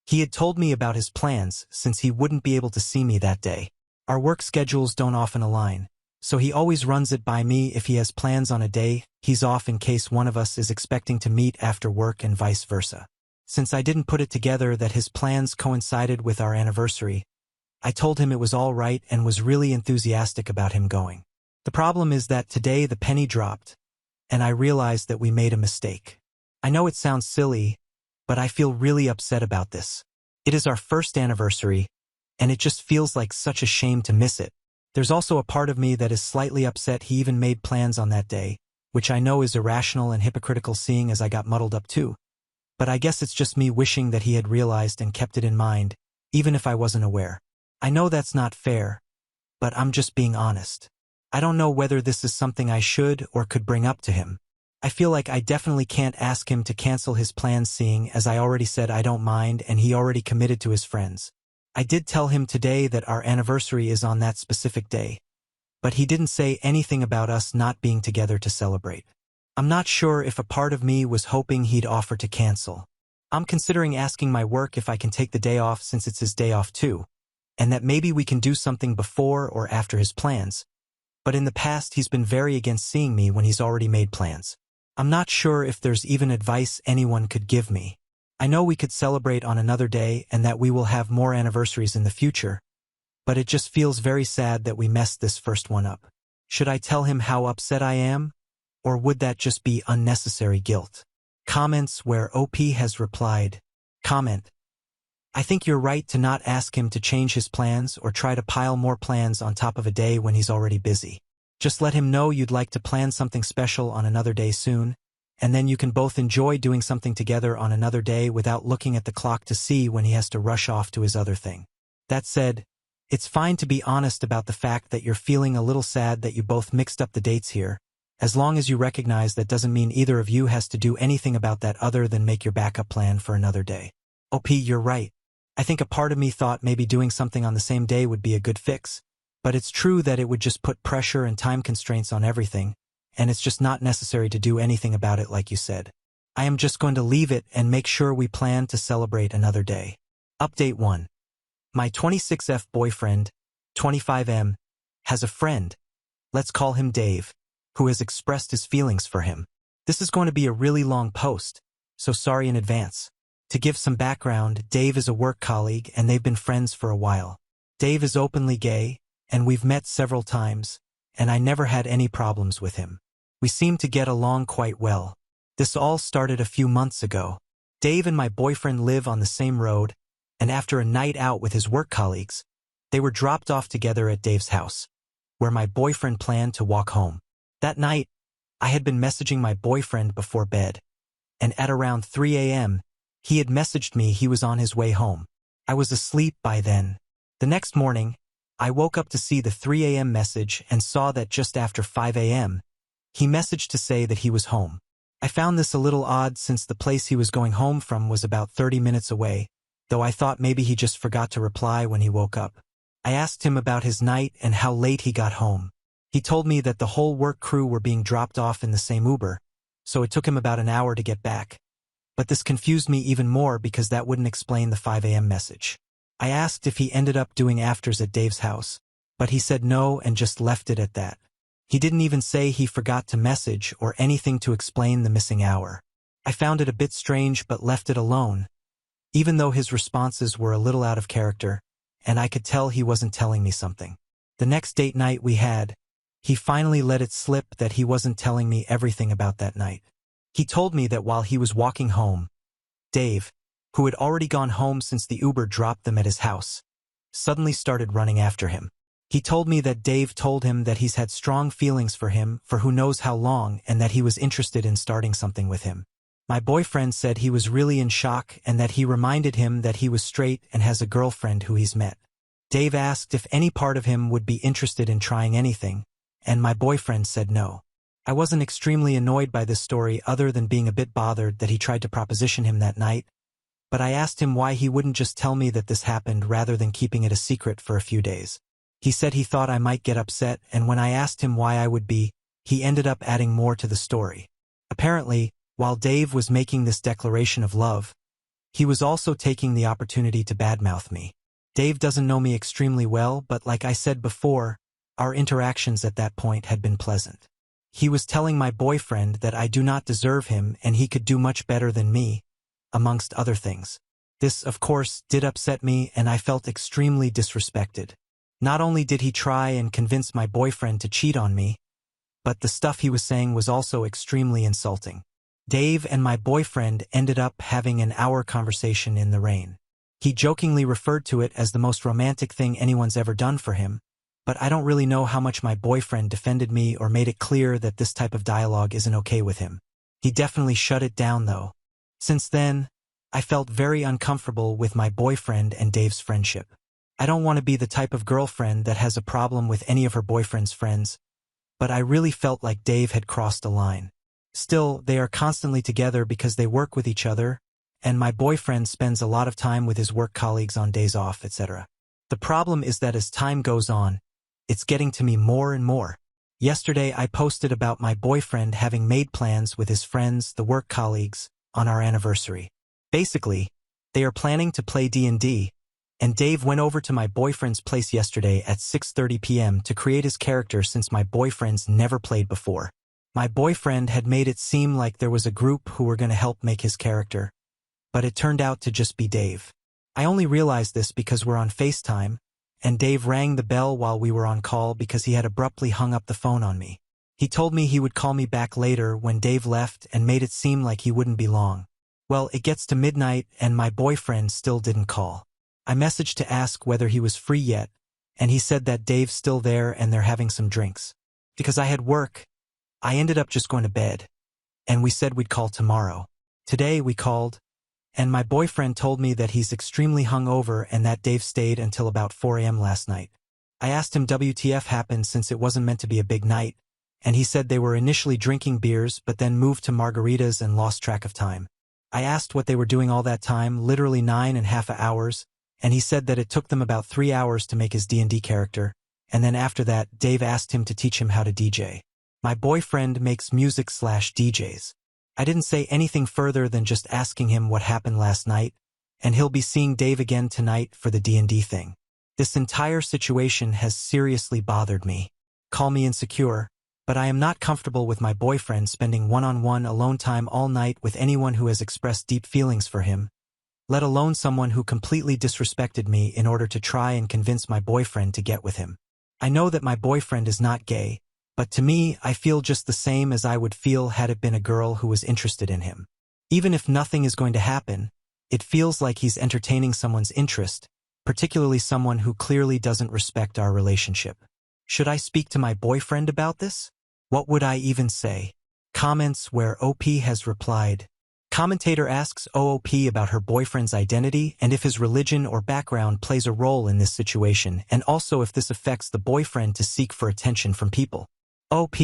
he had told me about his plans since he wouldn't be able to see me that day. Our work schedules don't often align, so he always runs it by me if he has plans on a day he's off in case one of us is expecting to meet after work and vice versa. Since I didn't put it together that his plans coincided with our anniversary, I told him it was all right and was really enthusiastic about him going. The problem is that today the penny dropped, and I realized that we made a mistake. I know it sounds silly, but I feel really upset about this. It is our first anniversary, and it just feels like such a shame to miss it. There's also a part of me that is slightly upset he even made plans on that day, which I know is irrational and hypocritical seeing as I got muddled up too. But I guess it's just me wishing that he had realized and kept it in mind, even if I wasn't aware. I know that's not fair, but I'm just being honest. I don't know whether this is something I should or could bring up to him. I feel like I definitely can't ask him to cancel his plans seeing as I already said I don't mind and he already committed to his friends. I did tell him today that our anniversary is on that specific day, but he didn't say anything about us not being together to celebrate. I'm not sure if a part of me was hoping he'd offer to cancel. I'm considering asking my work if I can take the day off since it's his day off too, and that maybe we can do something before or after his plans. But in the past he's been very against seeing me when he's already made plans. I'm not sure if there's even advice anyone could give me. I know we could celebrate on another day and that we will have more anniversaries in the future, but it just feels very sad that we messed this first one up. Should I tell him how upset I am? Or would that just be unnecessary guilt? Comments where OP has replied. Comment. I think you're right to not ask him to change his plans or try to pile more plans on top of a day when he's already busy. Just let him know you'd like to plan something special on another day soon, and then you can both enjoy doing something together on another day without looking at the clock to see when he has to rush off to his other thing. That said, it's fine to be honest about the fact that you're feeling a little sad that you both mixed up the dates here, as long as you recognize that doesn't mean either of you has to do anything about that other than make your backup plan for another day. OP, you're right. I think a part of me thought maybe doing something on the same day would be a good fix, but it's true that it would just put pressure and time constraints on everything, and it's just not necessary to do anything about it like you said. I am just going to leave it and make sure we plan to celebrate another day. Update 1. My 26F boyfriend, 25M, has a friend, let's call him Dave, who has expressed his feelings for him. This is going to be a really long post, so sorry in advance. To give some background, Dave is a work colleague and they've been friends for a while. Dave is openly gay, and we've met several times, and I never had any problems with him. We seem to get along quite well. This all started a few months ago. Dave and my boyfriend live on the same road, and after a night out with his work colleagues, they were dropped off together at Dave's house, where my boyfriend planned to walk home. That night, I had been messaging my boyfriend before bed, and at around 3 a.m., he had messaged me he was on his way home. I was asleep by then. The next morning, I woke up to see the 3 a.m. message and saw that just after 5 a.m., he messaged to say that he was home. I found this a little odd since the place he was going home from was about 30 minutes away, though I thought maybe he just forgot to reply when he woke up. I asked him about his night and how late he got home. He told me that the whole work crew were being dropped off in the same Uber, so it took him about an hour to get back. But this confused me even more because that wouldn't explain the 5 a.m. message. I asked if he ended up doing afters at Dave's house, but he said no and just left it at that. He didn't even say he forgot to message or anything to explain the missing hour. I found it a bit strange but left it alone, even though his responses were a little out of character, and I could tell he wasn't telling me something. The next date night we had, he finally let it slip that he wasn't telling me everything about that night. He told me that while he was walking home, Dave, who had already gone home since the Uber dropped them at his house, suddenly started running after him. He told me that Dave told him that he's had strong feelings for him for who knows how long and that he was interested in starting something with him. My boyfriend said he was really in shock and that he reminded him that he was straight and has a girlfriend who he's met. Dave asked if any part of him would be interested in trying anything, and my boyfriend said no. I wasn't extremely annoyed by this story other than being a bit bothered that he tried to proposition him that night, but I asked him why he wouldn't just tell me that this happened rather than keeping it a secret for a few days. He said he thought I might get upset, and when I asked him why I would be, he ended up adding more to the story. Apparently, while Dave was making this declaration of love, he was also taking the opportunity to badmouth me. Dave doesn't know me extremely well, but like I said before, our interactions at that point had been pleasant. He was telling my boyfriend that I do not deserve him and he could do much better than me, amongst other things. This, of course, did upset me and I felt extremely disrespected. Not only did he try and convince my boyfriend to cheat on me, but the stuff he was saying was also extremely insulting. Dave and my boyfriend ended up having an hour conversation in the rain. He jokingly referred to it as the most romantic thing anyone's ever done for him, but I don't really know how much my boyfriend defended me or made it clear that this type of dialogue isn't okay with him. He definitely shut it down though. Since then, I felt very uncomfortable with my boyfriend and Dave's friendship. I don't want to be the type of girlfriend that has a problem with any of her boyfriend's friends, but I really felt like Dave had crossed a line. Still, they are constantly together because they work with each other, and my boyfriend spends a lot of time with his work colleagues on days off, etc. The problem is that as time goes on, it's getting to me more and more. Yesterday I posted about my boyfriend having made plans with his friends, the work colleagues, on our anniversary. Basically, they are planning to play D&D, and Dave went over to my boyfriend's place yesterday at 6:30 p.m. to create his character since my boyfriend's never played before. My boyfriend had made it seem like there was a group who were going to help make his character, but it turned out to just be Dave. I only realized this because we're on FaceTime, and Dave rang the bell while we were on call because he had abruptly hung up the phone on me. He told me he would call me back later when Dave left and made it seem like he wouldn't be long. Well, it gets to midnight and my boyfriend still didn't call. I messaged to ask whether he was free yet, and he said that Dave's still there and they're having some drinks. Because I had work, I ended up just going to bed, and we said we'd call tomorrow. Today we called, and my boyfriend told me that he's extremely hungover and that Dave stayed until about 4 a.m. last night. I asked him WTF happened since it wasn't meant to be a big night, and he said they were initially drinking beers but then moved to margaritas and lost track of time. I asked what they were doing all that time, literally 9.5 hours, and he said that it took them about 3 hours to make his D&D character, and then after that, Dave asked him to teach him how to DJ. My boyfriend makes music/DJs. I didn't say anything further than just asking him what happened last night, and he'll be seeing Dave again tonight for the D&D thing. This entire situation has seriously bothered me. Call me insecure, but I am not comfortable with my boyfriend spending one-on-one alone time all night with anyone who has expressed deep feelings for him, let alone someone who completely disrespected me in order to try and convince my boyfriend to get with him. I know that my boyfriend is not gay, but to me, I feel just the same as I would feel had it been a girl who was interested in him. Even if nothing is going to happen, it feels like he's entertaining someone's interest, particularly someone who clearly doesn't respect our relationship. Should I speak to my boyfriend about this? What would I even say? Comments where OP has replied. Commentator asks OOP about her boyfriend's identity and if his religion or background plays a role in this situation, and also if this affects the boyfriend to seek for attention from people. OP,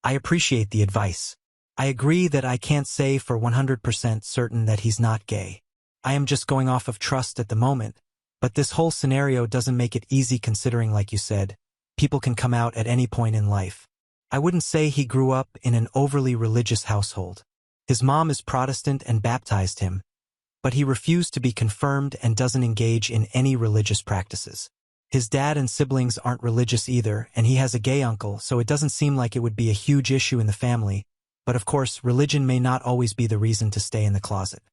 I appreciate the advice. I agree that I can't say for 100% certain that he's not gay. I am just going off of trust at the moment, but this whole scenario doesn't make it easy considering, like you said, people can come out at any point in life. I wouldn't say he grew up in an overly religious household. His mom is Protestant and baptized him, but he refused to be confirmed and doesn't engage in any religious practices. His dad and siblings aren't religious either, and he has a gay uncle, so it doesn't seem like it would be a huge issue in the family, but of course, religion may not always be the reason to stay in the closet.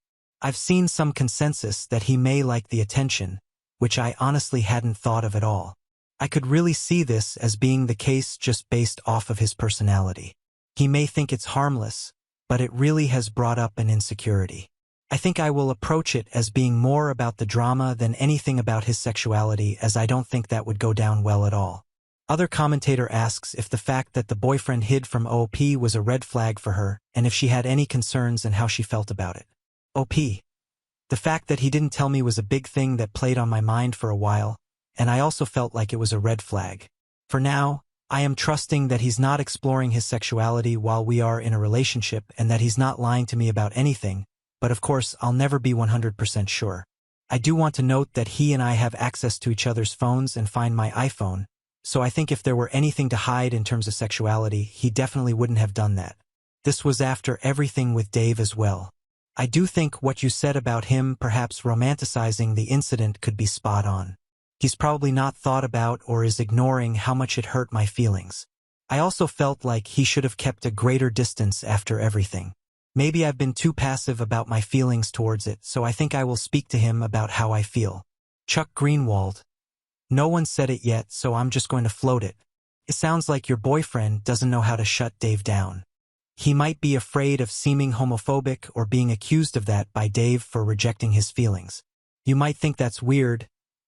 I've seen some consensus that he may like the attention, which I honestly hadn't thought of at all. I could really see this as being the case just based off of his personality. He may think it's harmless, but it really has brought up an insecurity. I think I will approach it as being more about the drama than anything about his sexuality, as I don't think that would go down well at all. Other commentator asks if the fact that the boyfriend hid from OP was a red flag for her, and if she had any concerns and how she felt about it. OP. The fact that he didn't tell me was a big thing that played on my mind for a while, and I also felt like it was a red flag. For now, I am trusting that he's not exploring his sexuality while we are in a relationship and that he's not lying to me about anything, but of course I'll never be 100% sure. I do want to note that he and I have access to each other's phones and find my iPhone, so I think if there were anything to hide in terms of sexuality, he definitely wouldn't have done that. This was after everything with Dave as well. I do think what you said about him perhaps romanticizing the incident could be spot on. He's probably not thought about or is ignoring how much it hurt my feelings. I also felt like he should have kept a greater distance after everything. Maybe I've been too passive about my feelings towards it, so I think I will speak to him about how I feel. Chuck Greenwald. No one said it yet, so I'm just going to float it. It sounds like your boyfriend doesn't know how to shut Dave down. He might be afraid of seeming homophobic or being accused of that by Dave for rejecting his feelings. You might think that's weird,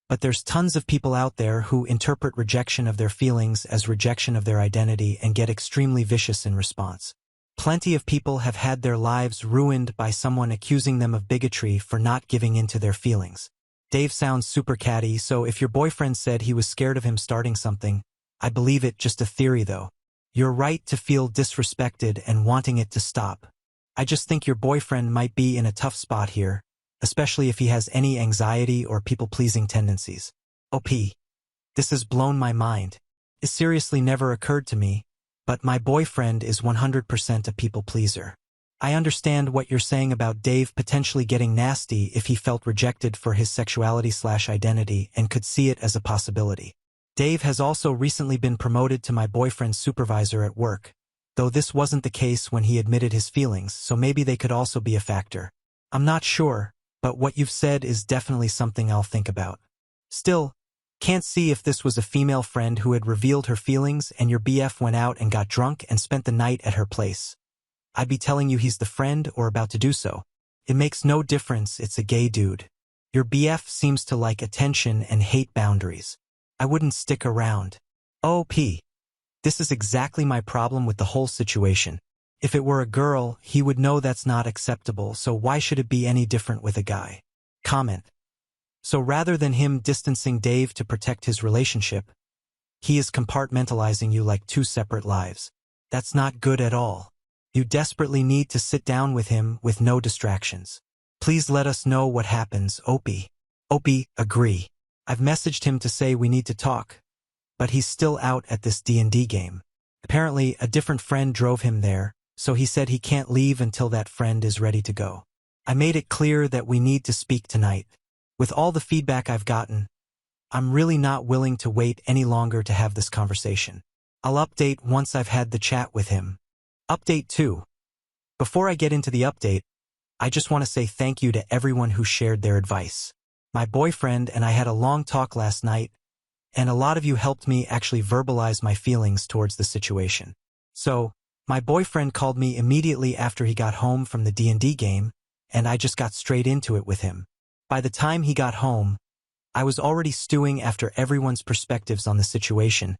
but there's tons of people out there who interpret rejection of their feelings as rejection of their identity and get extremely vicious in response. Plenty of people have had their lives ruined by someone accusing them of bigotry for not giving in to their feelings. Dave sounds super catty, so if your boyfriend said he was scared of him starting something, I believe it, just a theory though. You're right to feel disrespected and wanting it to stop. I just think your boyfriend might be in a tough spot here, especially if he has any anxiety or people-pleasing tendencies. OP. This has blown my mind. It seriously never occurred to me, but my boyfriend is 100% a people-pleaser. I understand what you're saying about Dave potentially getting nasty if he felt rejected for his sexuality/identity and could see it as a possibility. Dave has also recently been promoted to my boyfriend's supervisor at work, though this wasn't the case when he admitted his feelings, so maybe they could also be a factor. I'm not sure, but what you've said is definitely something I'll think about. Still, Can't see if this was a female friend who had revealed her feelings and your BF went out and got drunk and spent the night at her place. I'd be telling you he's the friend or about to do so. It makes no difference, it's a gay dude. Your BF seems to like attention and hate boundaries. I wouldn't stick around. OP. This is exactly my problem with the whole situation. If it were a girl, he would know that's not acceptable, so why should it be any different with a guy? Comment. So rather than him distancing Dave to protect his relationship, he is compartmentalizing you like two separate lives. That's not good at all. You desperately need to sit down with him with no distractions. Please let us know what happens, Opie. Opie, agree. I've messaged him to say we need to talk, but he's still out at this D&D game. Apparently, a different friend drove him there, so he said he can't leave until that friend is ready to go. I made it clear that we need to speak tonight. With all the feedback I've gotten, I'm really not willing to wait any longer to have this conversation. I'll update once I've had the chat with him. Update 2. Before I get into the update, I just want to say thank you to everyone who shared their advice. My boyfriend and I had a long talk last night, and a lot of you helped me actually verbalize my feelings towards the situation. So, my boyfriend called me immediately after he got home from the D&D game, and I just got straight into it with him. By the time he got home, I was already stewing after everyone's perspectives on the situation,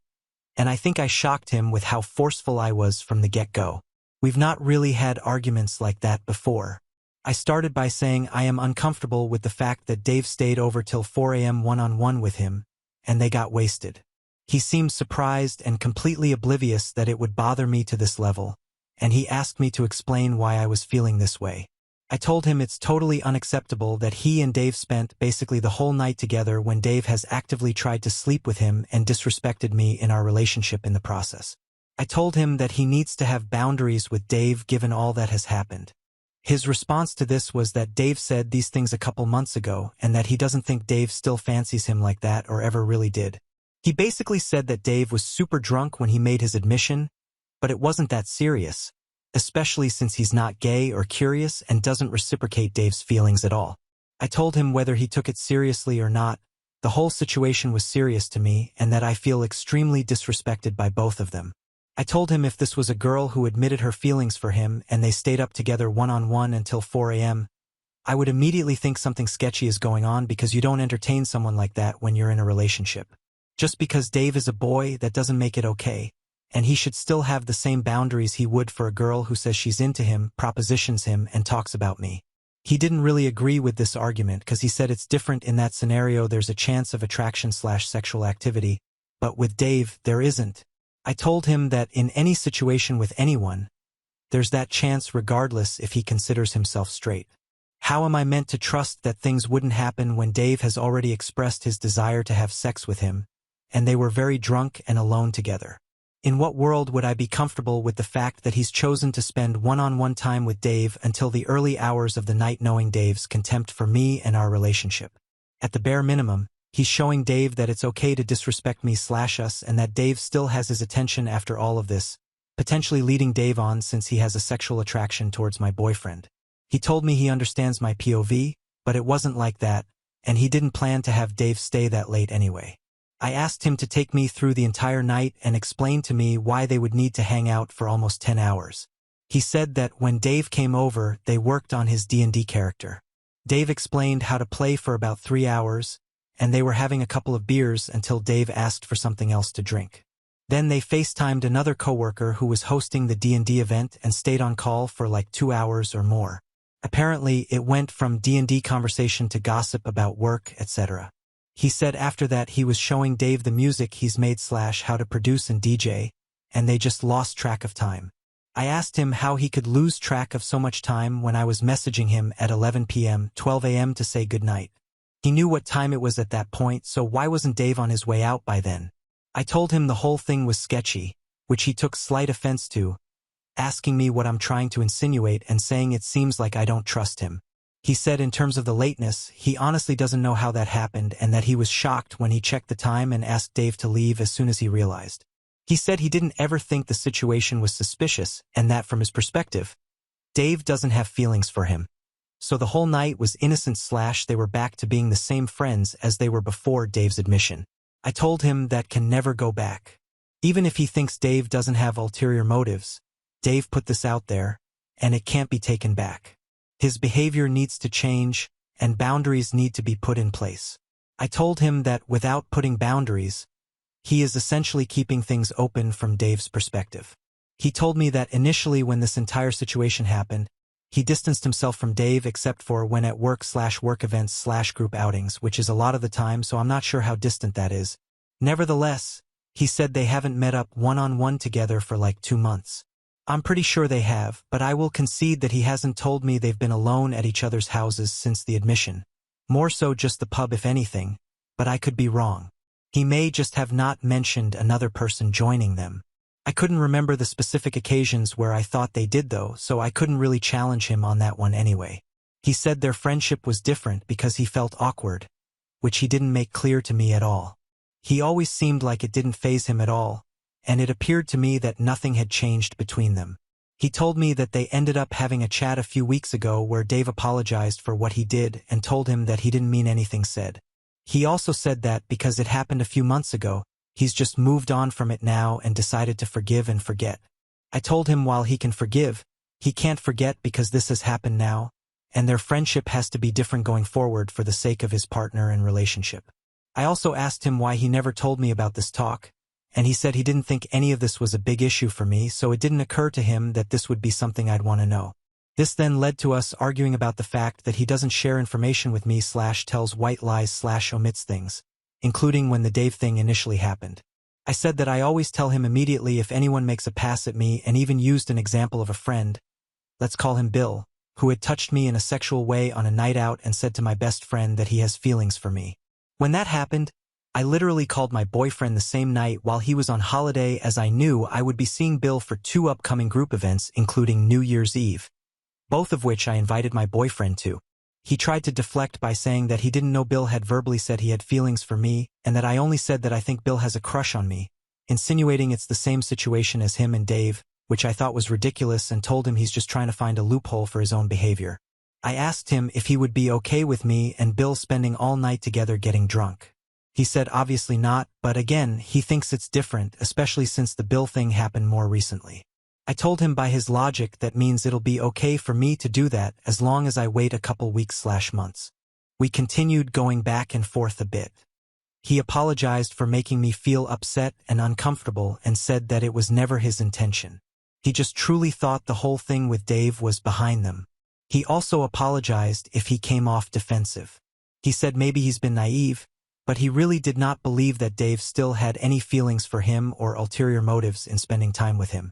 and I think I shocked him with how forceful I was from the get-go. We've not really had arguments like that before. I started by saying I am uncomfortable with the fact that Dave stayed over till 4 a.m. one-on-one with him, and they got wasted. He seemed surprised and completely oblivious that it would bother me to this level, and he asked me to explain why I was feeling this way. I told him it's totally unacceptable that he and Dave spent basically the whole night together when Dave has actively tried to sleep with him and disrespected me in our relationship in the process. I told him that he needs to have boundaries with Dave given all that has happened. His response to this was that Dave said these things a couple months ago and that he doesn't think Dave still fancies him like that or ever really did. He basically said that Dave was super drunk when he made his admission, but it wasn't that serious, especially since he's not gay or curious and doesn't reciprocate Dave's feelings at all. I told him whether he took it seriously or not, the whole situation was serious to me and that I feel extremely disrespected by both of them. I told him if this was a girl who admitted her feelings for him and they stayed up together one-on-one until 4 a.m., I would immediately think something sketchy is going on because you don't entertain someone like that when you're in a relationship. Just because Dave is a boy, that doesn't make it okay, and he should still have the same boundaries he would for a girl who says she's into him, propositions him, and talks about me. He didn't really agree with this argument because he said it's different in that scenario there's a chance of attraction/sexual activity, but with Dave, there isn't. I told him that in any situation with anyone, there's that chance regardless if he considers himself straight. How am I meant to trust that things wouldn't happen when Dave has already expressed his desire to have sex with him, and they were very drunk and alone together? In what world would I be comfortable with the fact that he's chosen to spend one-on-one time with Dave until the early hours of the night knowing Dave's contempt for me and our relationship? At the bare minimum, he's showing Dave that it's okay to disrespect me/us and that Dave still has his attention after all of this, potentially leading Dave on since he has a sexual attraction towards my boyfriend. He told me he understands my POV, but it wasn't like that, and he didn't plan to have Dave stay that late anyway. I asked him to take me through the entire night and explain to me why they would need to hang out for almost 10 hours. He said that when Dave came over, they worked on his D&D character. Dave explained how to play for about 3 hours, and they were having a couple of beers until Dave asked for something else to drink. Then they FaceTimed another coworker who was hosting the D&D event and stayed on call for like 2 hours or more. Apparently, it went from D&D conversation to gossip about work, etc. He said after that he was showing Dave the music he's made/how to produce and DJ, and they just lost track of time. I asked him how he could lose track of so much time when I was messaging him at 11 p.m., 12 a.m. to say goodnight. He knew what time it was at that point, so why wasn't Dave on his way out by then? I told him the whole thing was sketchy, which he took slight offense to, asking me what I'm trying to insinuate and saying it seems like I don't trust him. He said in terms of the lateness, he honestly doesn't know how that happened and that he was shocked when he checked the time and asked Dave to leave as soon as he realized. He said he didn't ever think the situation was suspicious and that from his perspective, Dave doesn't have feelings for him. So the whole night was innocent/they were back to being the same friends as they were before Dave's admission. I told him that can never go back. Even if he thinks Dave doesn't have ulterior motives, Dave put this out there, and it can't be taken back. His behavior needs to change, and boundaries need to be put in place. I told him that without putting boundaries, he is essentially keeping things open from Dave's perspective. He told me that initially when this entire situation happened, he distanced himself from Dave except for when at work/work events/group outings, which is a lot of the time, so I'm not sure how distant that is. Nevertheless, he said they haven't met up one-on-one together for like 2 months. I'm pretty sure they have, but I will concede that he hasn't told me they've been alone at each other's houses since the admission. More so just the pub if anything, but I could be wrong. He may just have not mentioned another person joining them. I couldn't remember the specific occasions where I thought they did though, so I couldn't really challenge him on that one anyway. He said their friendship was different because he felt awkward, which he didn't make clear to me at all. He always seemed like it didn't faze him at all, and it appeared to me that nothing had changed between them. He told me that they ended up having a chat a few weeks ago where Dave apologized for what he did and told him that he didn't mean anything said. He also said that because it happened a few months ago, he's just moved on from it now and decided to forgive and forget. I told him while he can forgive, he can't forget because this has happened now, and their friendship has to be different going forward for the sake of his partner and relationship. I also asked him why he never told me about this talk, and he said he didn't think any of this was a big issue for me, so it didn't occur to him that this would be something I'd want to know. This then led to us arguing about the fact that he doesn't share information with me/tells white lies/omits things, including when the Dave thing initially happened. I said that I always tell him immediately if anyone makes a pass at me, and even used an example of a friend, let's call him Bill, who had touched me in a sexual way on a night out and said to my best friend that he has feelings for me. When that happened, I literally called my boyfriend the same night while he was on holiday, as I knew I would be seeing Bill for 2 upcoming group events including New Year's Eve, both of which I invited my boyfriend to. He tried to deflect by saying that he didn't know Bill had verbally said he had feelings for me and that I only said that I think Bill has a crush on me, insinuating it's the same situation as him and Dave, which I thought was ridiculous, and told him he's just trying to find a loophole for his own behavior. I asked him if he would be okay with me and Bill spending all night together getting drunk. He said obviously not, but again, he thinks it's different, especially since the Bill thing happened more recently. I told him by his logic that means it'll be okay for me to do that as long as I wait a couple weeks/months. We continued going back and forth a bit. He apologized for making me feel upset and uncomfortable and said that it was never his intention. He just truly thought the whole thing with Dave was behind them. He also apologized if he came off defensive. He said maybe he's been naive, but he really did not believe that Dave still had any feelings for him or ulterior motives in spending time with him.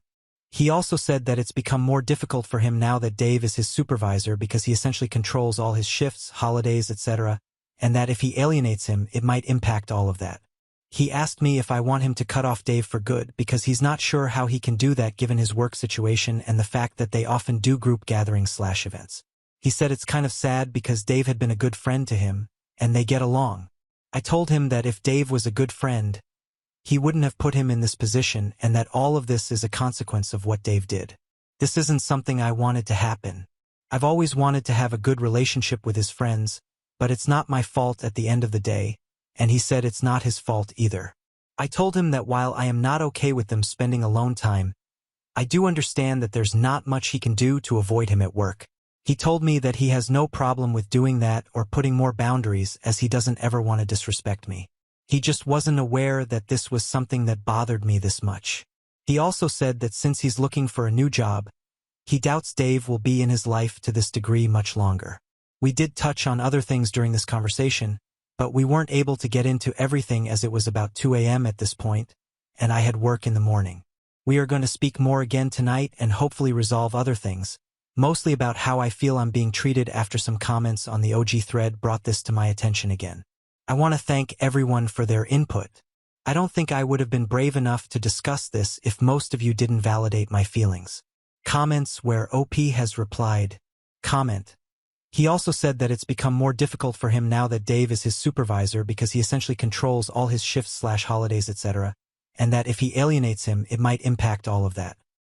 He also said that it's become more difficult for him now that Dave is his supervisor because he essentially controls all his shifts, holidays, etc., and that if he alienates him, it might impact all of that. He asked me if I want him to cut off Dave for good because he's not sure how he can do that given his work situation and the fact that they often do group gatherings/events. He said it's kind of sad because Dave had been a good friend to him, and they get along. I told him that if Dave was a good friend, he wouldn't have put him in this position and that all of this is a consequence of what Dave did. This isn't something I wanted to happen. I've always wanted to have a good relationship with his friends, but it's not my fault at the end of the day, and he said it's not his fault either. I told him that while I am not okay with them spending alone time, I do understand that there's not much he can do to avoid him at work. He told me that he has no problem with doing that or putting more boundaries as he doesn't ever want to disrespect me. He just wasn't aware that this was something that bothered me this much. He also said that since he's looking for a new job, he doubts Dave will be in his life to this degree much longer. We did touch on other things during this conversation, but we weren't able to get into everything as it was about 2 a.m. at this point, and I had work in the morning. We are going to speak more again tonight and hopefully resolve other things, mostly about how I feel I'm being treated after some comments on the OG thread brought this to my attention again. I want to thank everyone for their input. I don't think I would have been brave enough to discuss this if most of you didn't validate my feelings. Comments where OP has replied, comment. He also said that it's become more difficult for him now that Dave is his supervisor because he essentially controls all his shifts/holidays, etc., and that if he alienates him, it might impact all of that.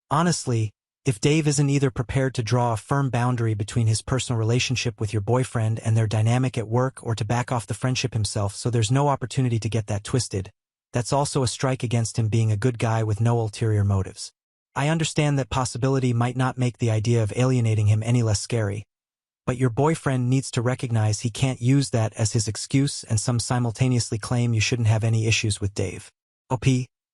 Honestly, If Dave isn't either prepared to draw a firm boundary between his personal relationship with your boyfriend and their dynamic at work or to back off the friendship himself so there's no opportunity to get that twisted, that's also a strike against him being a good guy with no ulterior motives. I understand that possibility might not make the idea of alienating him any less scary, but your boyfriend needs to recognize he can't use that as his excuse and some simultaneously claim you shouldn't have any issues with Dave. OP,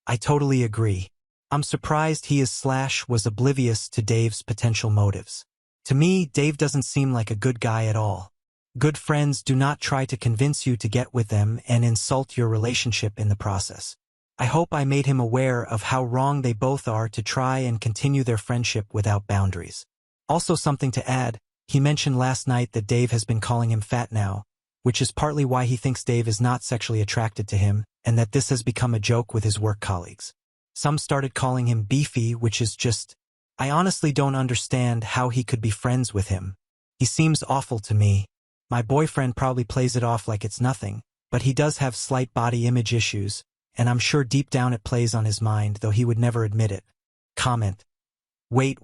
I totally agree. I'm surprised he was oblivious to Dave's potential motives. To me, Dave doesn't seem like a good guy at all. Good friends do not try to convince you to get with them and insult your relationship in the process. I hope I made him aware of how wrong they both are to try and continue their friendship without boundaries. Also, something to add, he mentioned last night that Dave has been calling him fat now, which is partly why he thinks Dave is not sexually attracted to him and that this has become a joke with his work colleagues. Some started calling him beefy, which is just, I honestly don't understand how he could be friends with him. He seems awful to me. My boyfriend probably plays it off like it's nothing, but he does have slight body image issues, and I'm sure deep down it plays on his mind, though he would never admit it. Comment. Wait.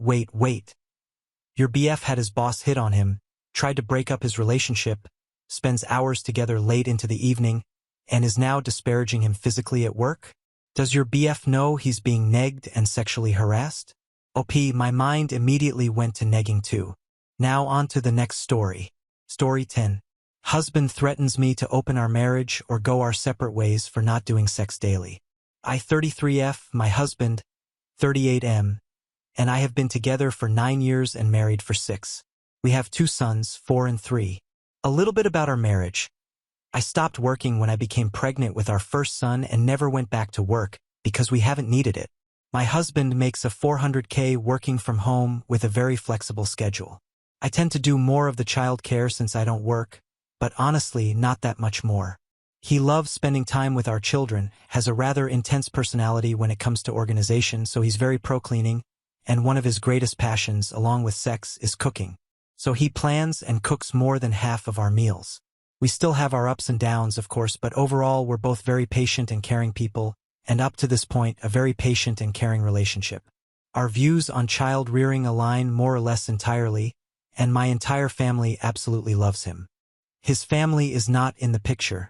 Your BF had his boss hit on him, tried to break up his relationship, spends hours together late into the evening, and is now disparaging him physically at work? Does your BF know he's being negged and sexually harassed? OP, my mind immediately went to negging too. Now on to the next story. Story 10. Husband threatens me to open our marriage or go our separate ways for not doing sex daily. I 33F, my husband, 38M, and I have been together for 9 years and married for 6. We have 2 sons, 4 and 3. A little bit about our marriage. I stopped working when I became pregnant with our first son and never went back to work because we haven't needed it. My husband makes a $400K working from home with a very flexible schedule. I tend to do more of the child care since I don't work, but honestly, not that much more. He loves spending time with our children, has a rather intense personality when it comes to organization, so he's very pro-cleaning, and one of his greatest passions, along with sex, is cooking. So he plans and cooks more than half of our meals. We still have our ups and downs, of course, but overall we're both very patient and caring people, and up to this point, a very patient and caring relationship. Our views on child rearing align more or less entirely, and my entire family absolutely loves him. His family is not in the picture.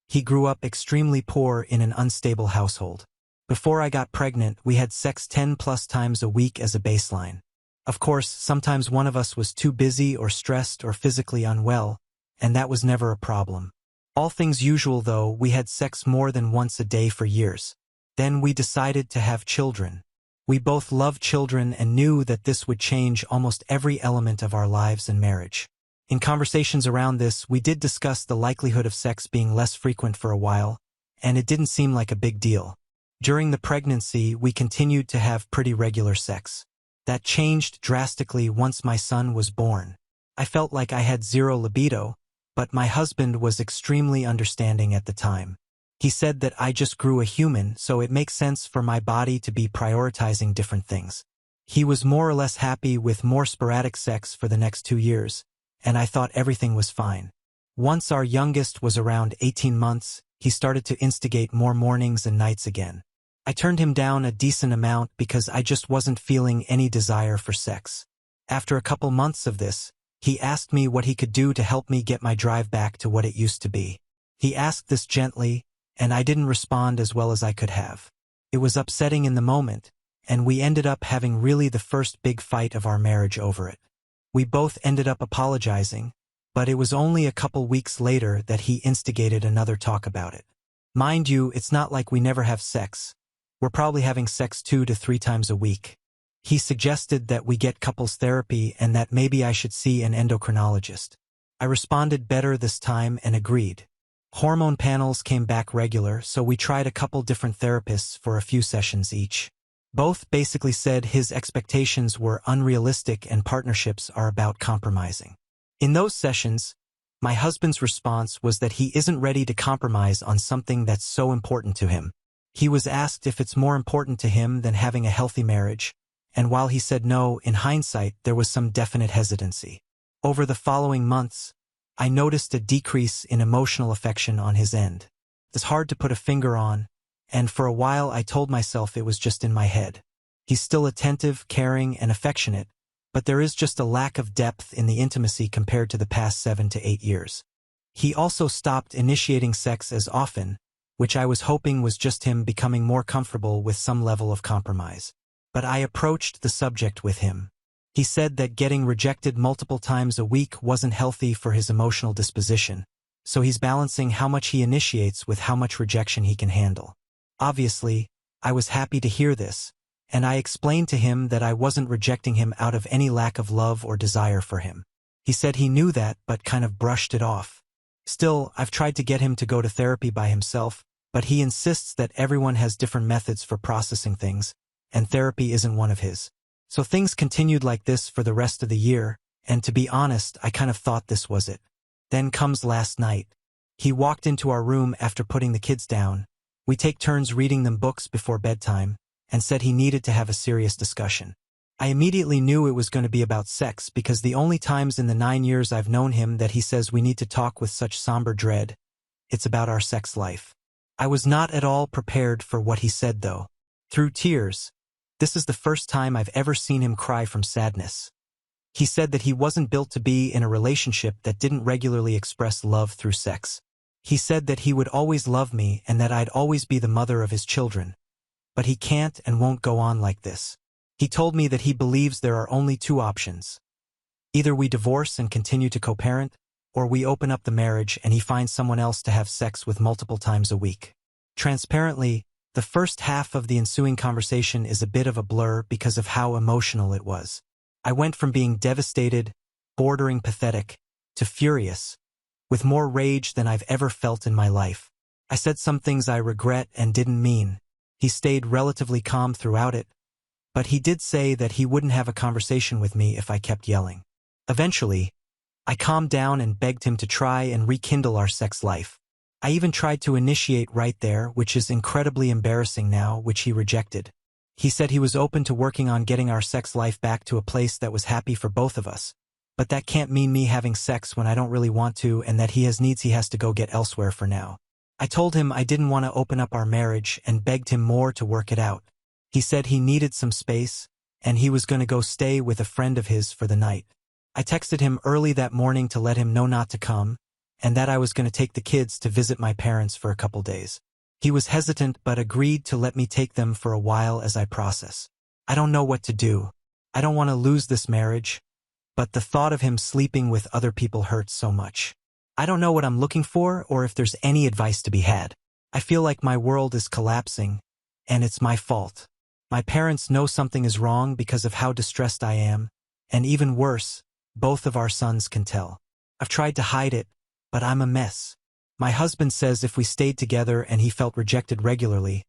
He grew up extremely poor in an unstable household. Before I got pregnant, we had sex 10+ times a week as a baseline. Of course, sometimes one of us was too busy or stressed or physically unwell, and that was never a problem. All things usual though, we had sex more than once a day for years. Then we decided to have children. We both loved children and knew that this would change almost every element of our lives and marriage. In conversations around this, we did discuss the likelihood of sex being less frequent for a while, and it didn't seem like a big deal. During the pregnancy, we continued to have pretty regular sex. That changed drastically once my son was born. I felt like I had zero libido, but my husband was extremely understanding at the time. He said that I just grew a human, so it makes sense for my body to be prioritizing different things. He was more or less happy with more sporadic sex for the next 2 years, and I thought everything was fine. Once our youngest was around 18 months, he started to instigate more mornings and nights again. I turned him down a decent amount because I just wasn't feeling any desire for sex. After a couple months of this, he asked me what he could do to help me get my drive back to what it used to be. He asked this gently, and I didn't respond as well as I could have. It was upsetting in the moment, and we ended up having really the first big fight of our marriage over it. We both ended up apologizing, but it was only a couple weeks later that he instigated another talk about it. Mind you, it's not like we never have sex. We're probably having sex 2 to 3 times a week. He suggested that we get couples therapy and that maybe I should see an endocrinologist. I responded better this time and agreed. Hormone panels came back regular, so we tried a couple different therapists for a few sessions each. Both basically said his expectations were unrealistic and partnerships are about compromising. In those sessions, my husband's response was that he isn't ready to compromise on something that's so important to him. He was asked if it's more important to him than having a healthy marriage, and while he said no, in hindsight, there was some definite hesitancy. Over the following months, I noticed a decrease in emotional affection on his end. It's hard to put a finger on, and for a while I told myself it was just in my head. He's still attentive, caring, and affectionate, but there is just a lack of depth in the intimacy compared to the past 7 to 8 years. He also stopped initiating sex as often, which I was hoping was just him becoming more comfortable with some level of compromise. But I approached the subject with him. He said that getting rejected multiple times a week wasn't healthy for his emotional disposition, so he's balancing how much he initiates with how much rejection he can handle. Obviously, I was happy to hear this, and I explained to him that I wasn't rejecting him out of any lack of love or desire for him. He said he knew that but kind of brushed it off. Still, I've tried to get him to go to therapy by himself, but he insists that everyone has different methods for processing things, and therapy isn't one of his. So things continued like this for the rest of the year, and to be honest, I kind of thought this was it. Then comes last night. He walked into our room after putting the kids down. We take turns reading them books before bedtime, and said he needed to have a serious discussion. I immediately knew it was going to be about sex because the only times in the 9 years I've known him that he says we need to talk with such somber dread, it's about our sex life. I was not at all prepared for what he said though. Through tears. This is the first time I've ever seen him cry from sadness. He said that he wasn't built to be in a relationship that didn't regularly express love through sex. He said that he would always love me and that I'd always be the mother of his children. But he can't and won't go on like this. He told me that he believes there are only 2 options. Either we divorce and continue to co-parent, or we open up the marriage and he finds someone else to have sex with multiple times a week. Transparently, the first half of the ensuing conversation is a bit of a blur because of how emotional it was. I went from being devastated, bordering pathetic, to furious, with more rage than I've ever felt in my life. I said some things I regret and didn't mean. He stayed relatively calm throughout it, but he did say that he wouldn't have a conversation with me if I kept yelling. Eventually, I calmed down and begged him to try and rekindle our sex life. I even tried to initiate right there, which is incredibly embarrassing now, which he rejected. He said he was open to working on getting our sex life back to a place that was happy for both of us, but that can't mean me having sex when I don't really want to and that he has needs he has to go get elsewhere for now. I told him I didn't want to open up our marriage and begged him more to work it out. He said he needed some space, and he was going to go stay with a friend of his for the night. I texted him early that morning to let him know not to come, and that I was going to take the kids to visit my parents for a couple days. He was hesitant but agreed to let me take them for a while as I process. I don't know what to do. I don't want to lose this marriage, but the thought of him sleeping with other people hurts so much. I don't know what I'm looking for or if there's any advice to be had. I feel like my world is collapsing, and it's my fault. My parents know something is wrong because of how distressed I am, and even worse, both of our sons can tell. I've tried to hide it, but I'm a mess. My husband says if we stayed together and he felt rejected regularly,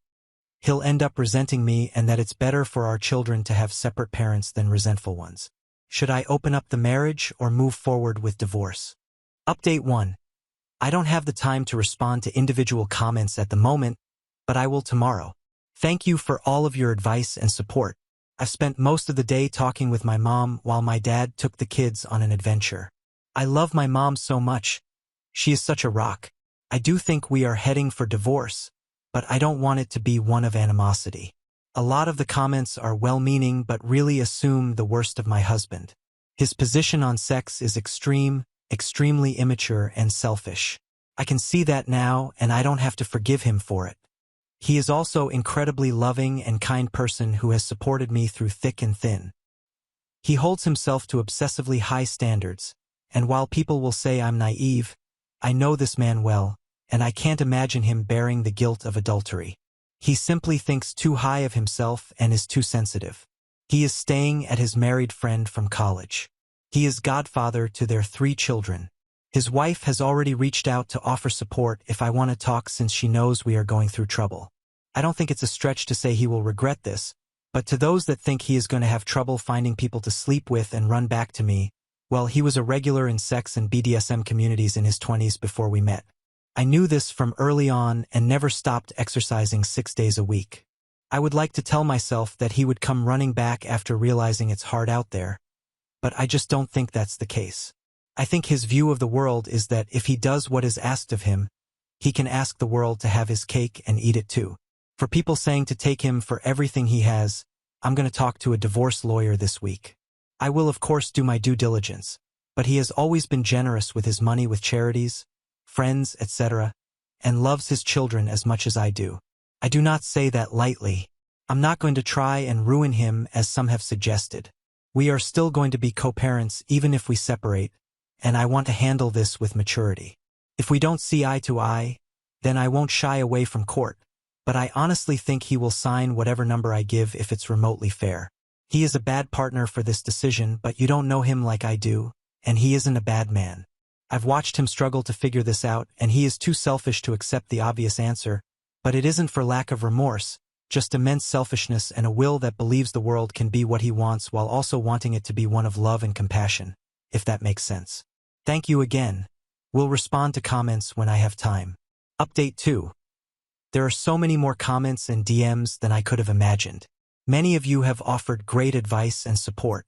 he'll end up resenting me and that it's better for our children to have separate parents than resentful ones. Should I open up the marriage or move forward with divorce? Update 1. I don't have the time to respond to individual comments at the moment, but I will tomorrow. Thank you for all of your advice and support. I've spent most of the day talking with my mom while my dad took the kids on an adventure. I love my mom so much. She is such a rock. I do think we are heading for divorce, but I don't want it to be one of animosity. A lot of the comments are well-meaning but really assume the worst of my husband. His position on sex is extreme, extremely immature and selfish. I can see that now and I don't have to forgive him for it. He is also incredibly loving and kind person who has supported me through thick and thin. He holds himself to obsessively high standards, and while people will say I'm naive, I know this man well, and I can't imagine him bearing the guilt of adultery. He simply thinks too high of himself and is too sensitive. He is staying at his married friend from college. He is godfather to their 3 children. His wife has already reached out to offer support if I want to talk since she knows we are going through trouble. I don't think it's a stretch to say he will regret this, but to those that think he is going to have trouble finding people to sleep with and run back to me, well, he was a regular in sex and BDSM communities in his 20s before we met. I knew this from early on and never stopped exercising 6 days a week. I would like to tell myself that he would come running back after realizing it's hard out there, but I just don't think that's the case. I think his view of the world is that if he does what is asked of him, he can ask the world to have his cake and eat it too. For people saying to take him for everything he has, I'm going to talk to a divorce lawyer this week. I will of course do my due diligence, but he has always been generous with his money with charities, friends, etc., and loves his children as much as I do. I do not say that lightly. I'm not going to try and ruin him as some have suggested. We are still going to be co-parents even if we separate, and I want to handle this with maturity. If we don't see eye to eye, then I won't shy away from court, but I honestly think he will sign whatever number I give if it's remotely fair. He is a bad partner for this decision, but you don't know him like I do, and he isn't a bad man. I've watched him struggle to figure this out, and he is too selfish to accept the obvious answer, but it isn't for lack of remorse, just immense selfishness and a will that believes the world can be what he wants while also wanting it to be one of love and compassion, if that makes sense. Thank you again. We'll respond to comments when I have time. Update 2. There are so many more comments and DMs than I could have imagined. Many of you have offered great advice and support.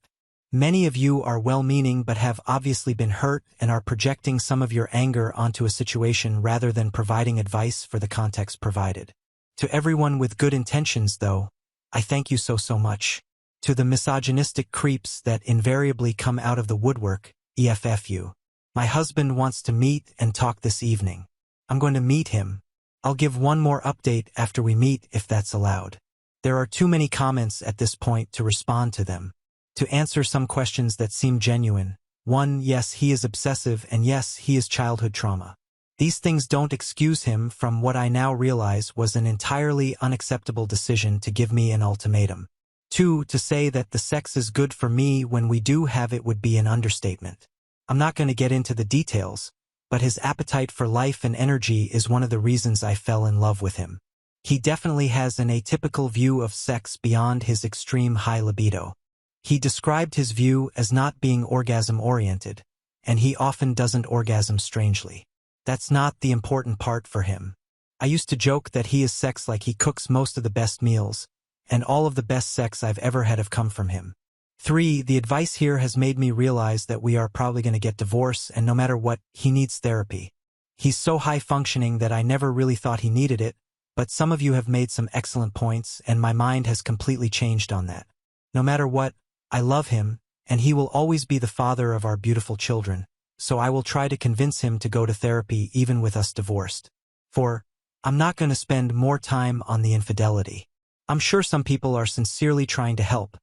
Many of you are well-meaning but have obviously been hurt and are projecting some of your anger onto a situation rather than providing advice for the context provided. To everyone with good intentions, though, I thank you so much. To the misogynistic creeps that invariably come out of the woodwork, EFFU. My husband wants to meet and talk this evening. I'm going to meet him. I'll give one more update after we meet if that's allowed. There are too many comments at this point to respond to them. To answer some questions that seem genuine. 1. Yes, he is obsessive, and yes, he is childhood trauma. These things don't excuse him from what I now realize was an entirely unacceptable decision to give me an ultimatum. 2. To say that the sex is good for me when we do have it would be an understatement. I'm not going to get into the details, but his appetite for life and energy is one of the reasons I fell in love with him. He definitely has an atypical view of sex beyond his extreme high libido. He described his view as not being orgasm-oriented, and he often doesn't orgasm strangely. That's not the important part for him. I used to joke that he is sex like he cooks most of the best meals, and all of the best sex I've ever had have come from him. 3. The advice here has made me realize that we are probably going to get divorced, and no matter what, he needs therapy. He's so high-functioning that I never really thought he needed it, but some of you have made some excellent points, and my mind has completely changed on that. No matter what, I love him, and he will always be the father of our beautiful children, so I will try to convince him to go to therapy even with us divorced. 4. I'm not going to spend more time on the infidelity. I'm sure some people are sincerely trying to help,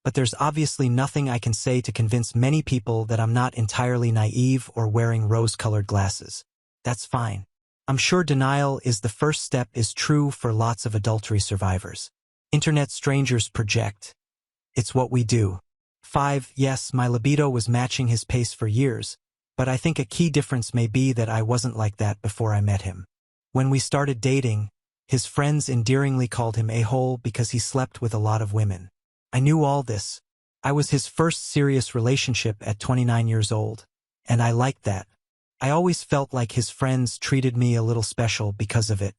but there's obviously nothing I can say to convince many people that I'm not entirely naive or wearing rose-colored glasses. That's fine. I'm sure denial is the first step is true for lots of adultery survivors. Internet strangers project. It's what we do. 5. Yes, my libido was matching his pace for years, but I think a key difference may be that I wasn't like that before I met him. When we started dating, his friends endearingly called him a-hole because he slept with a lot of women. I knew all this. I was his first serious relationship at 29 years old, and I liked that. I always felt like his friends treated me a little special because of it.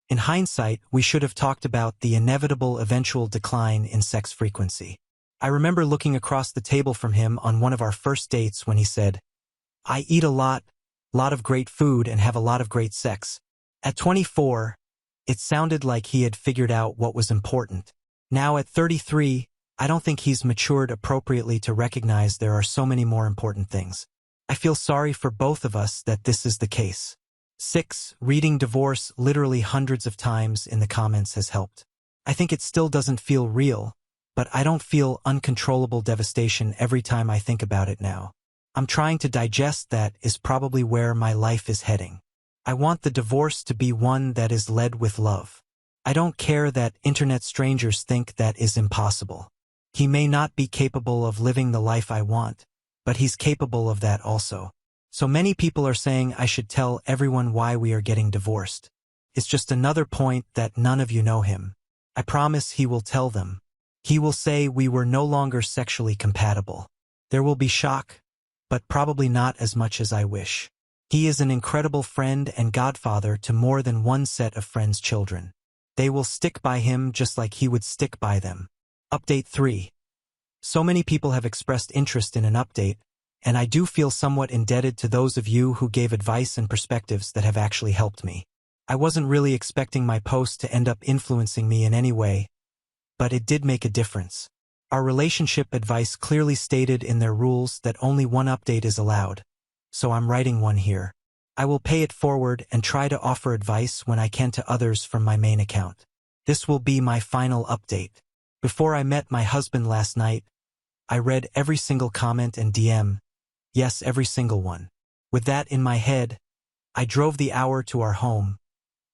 In hindsight, we should have talked about the inevitable eventual decline in sex frequency. I remember looking across the table from him on one of our first dates when he said, "I eat a lot of great food and have a lot of great sex." At 24, it sounded like he had figured out what was important. Now at 33, I don't think he's matured appropriately to recognize there are so many more important things. I feel sorry for both of us that this is the case. 6. Reading divorce literally hundreds of times in the comments has helped. I think it still doesn't feel real, but I don't feel uncontrollable devastation every time I think about it now. I'm trying to digest that is probably where my life is heading. I want the divorce to be one that is led with love. I don't care that internet strangers think that is impossible. He may not be capable of living the life I want, but he's capable of that also. So many people are saying I should tell everyone why we are getting divorced. It's just another point that none of you know him. I promise he will tell them. He will say we were no longer sexually compatible. There will be shock, but probably not as much as I wish. He is an incredible friend and godfather to more than one set of friends' children. They will stick by him just like he would stick by them. Update 3. So many people have expressed interest in an update, and I do feel somewhat indebted to those of you who gave advice and perspectives that have actually helped me. I wasn't really expecting my post to end up influencing me in any way, but it did make a difference. Our relationship advice clearly stated in their rules that only one update is allowed, so I'm writing one here. I will pay it forward and try to offer advice when I can to others from my main account. This will be my final update. Before I met my husband last night, I read every single comment and DM. Yes, every single one. With that in my head, I drove the hour to our home,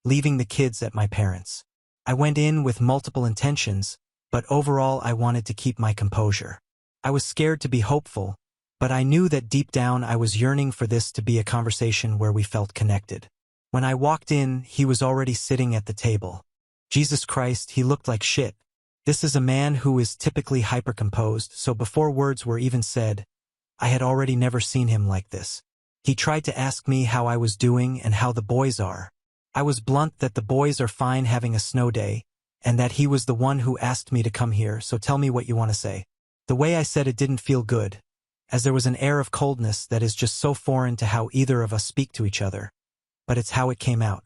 leaving the kids at my parents'. I went in with multiple intentions, but overall I wanted to keep my composure. I was scared to be hopeful, but I knew that deep down I was yearning for this to be a conversation where we felt connected. When I walked in, he was already sitting at the table. Jesus Christ, he looked like shit. This is a man who is typically hyper-composed, so before words were even said, I had already never seen him like this. He tried to ask me how I was doing and how the boys are. I was blunt that the boys are fine having a snow day, and that he was the one who asked me to come here, so tell me what you want to say. The way I said it didn't feel good, as there was an air of coldness that is just so foreign to how either of us speak to each other. But it's how it came out.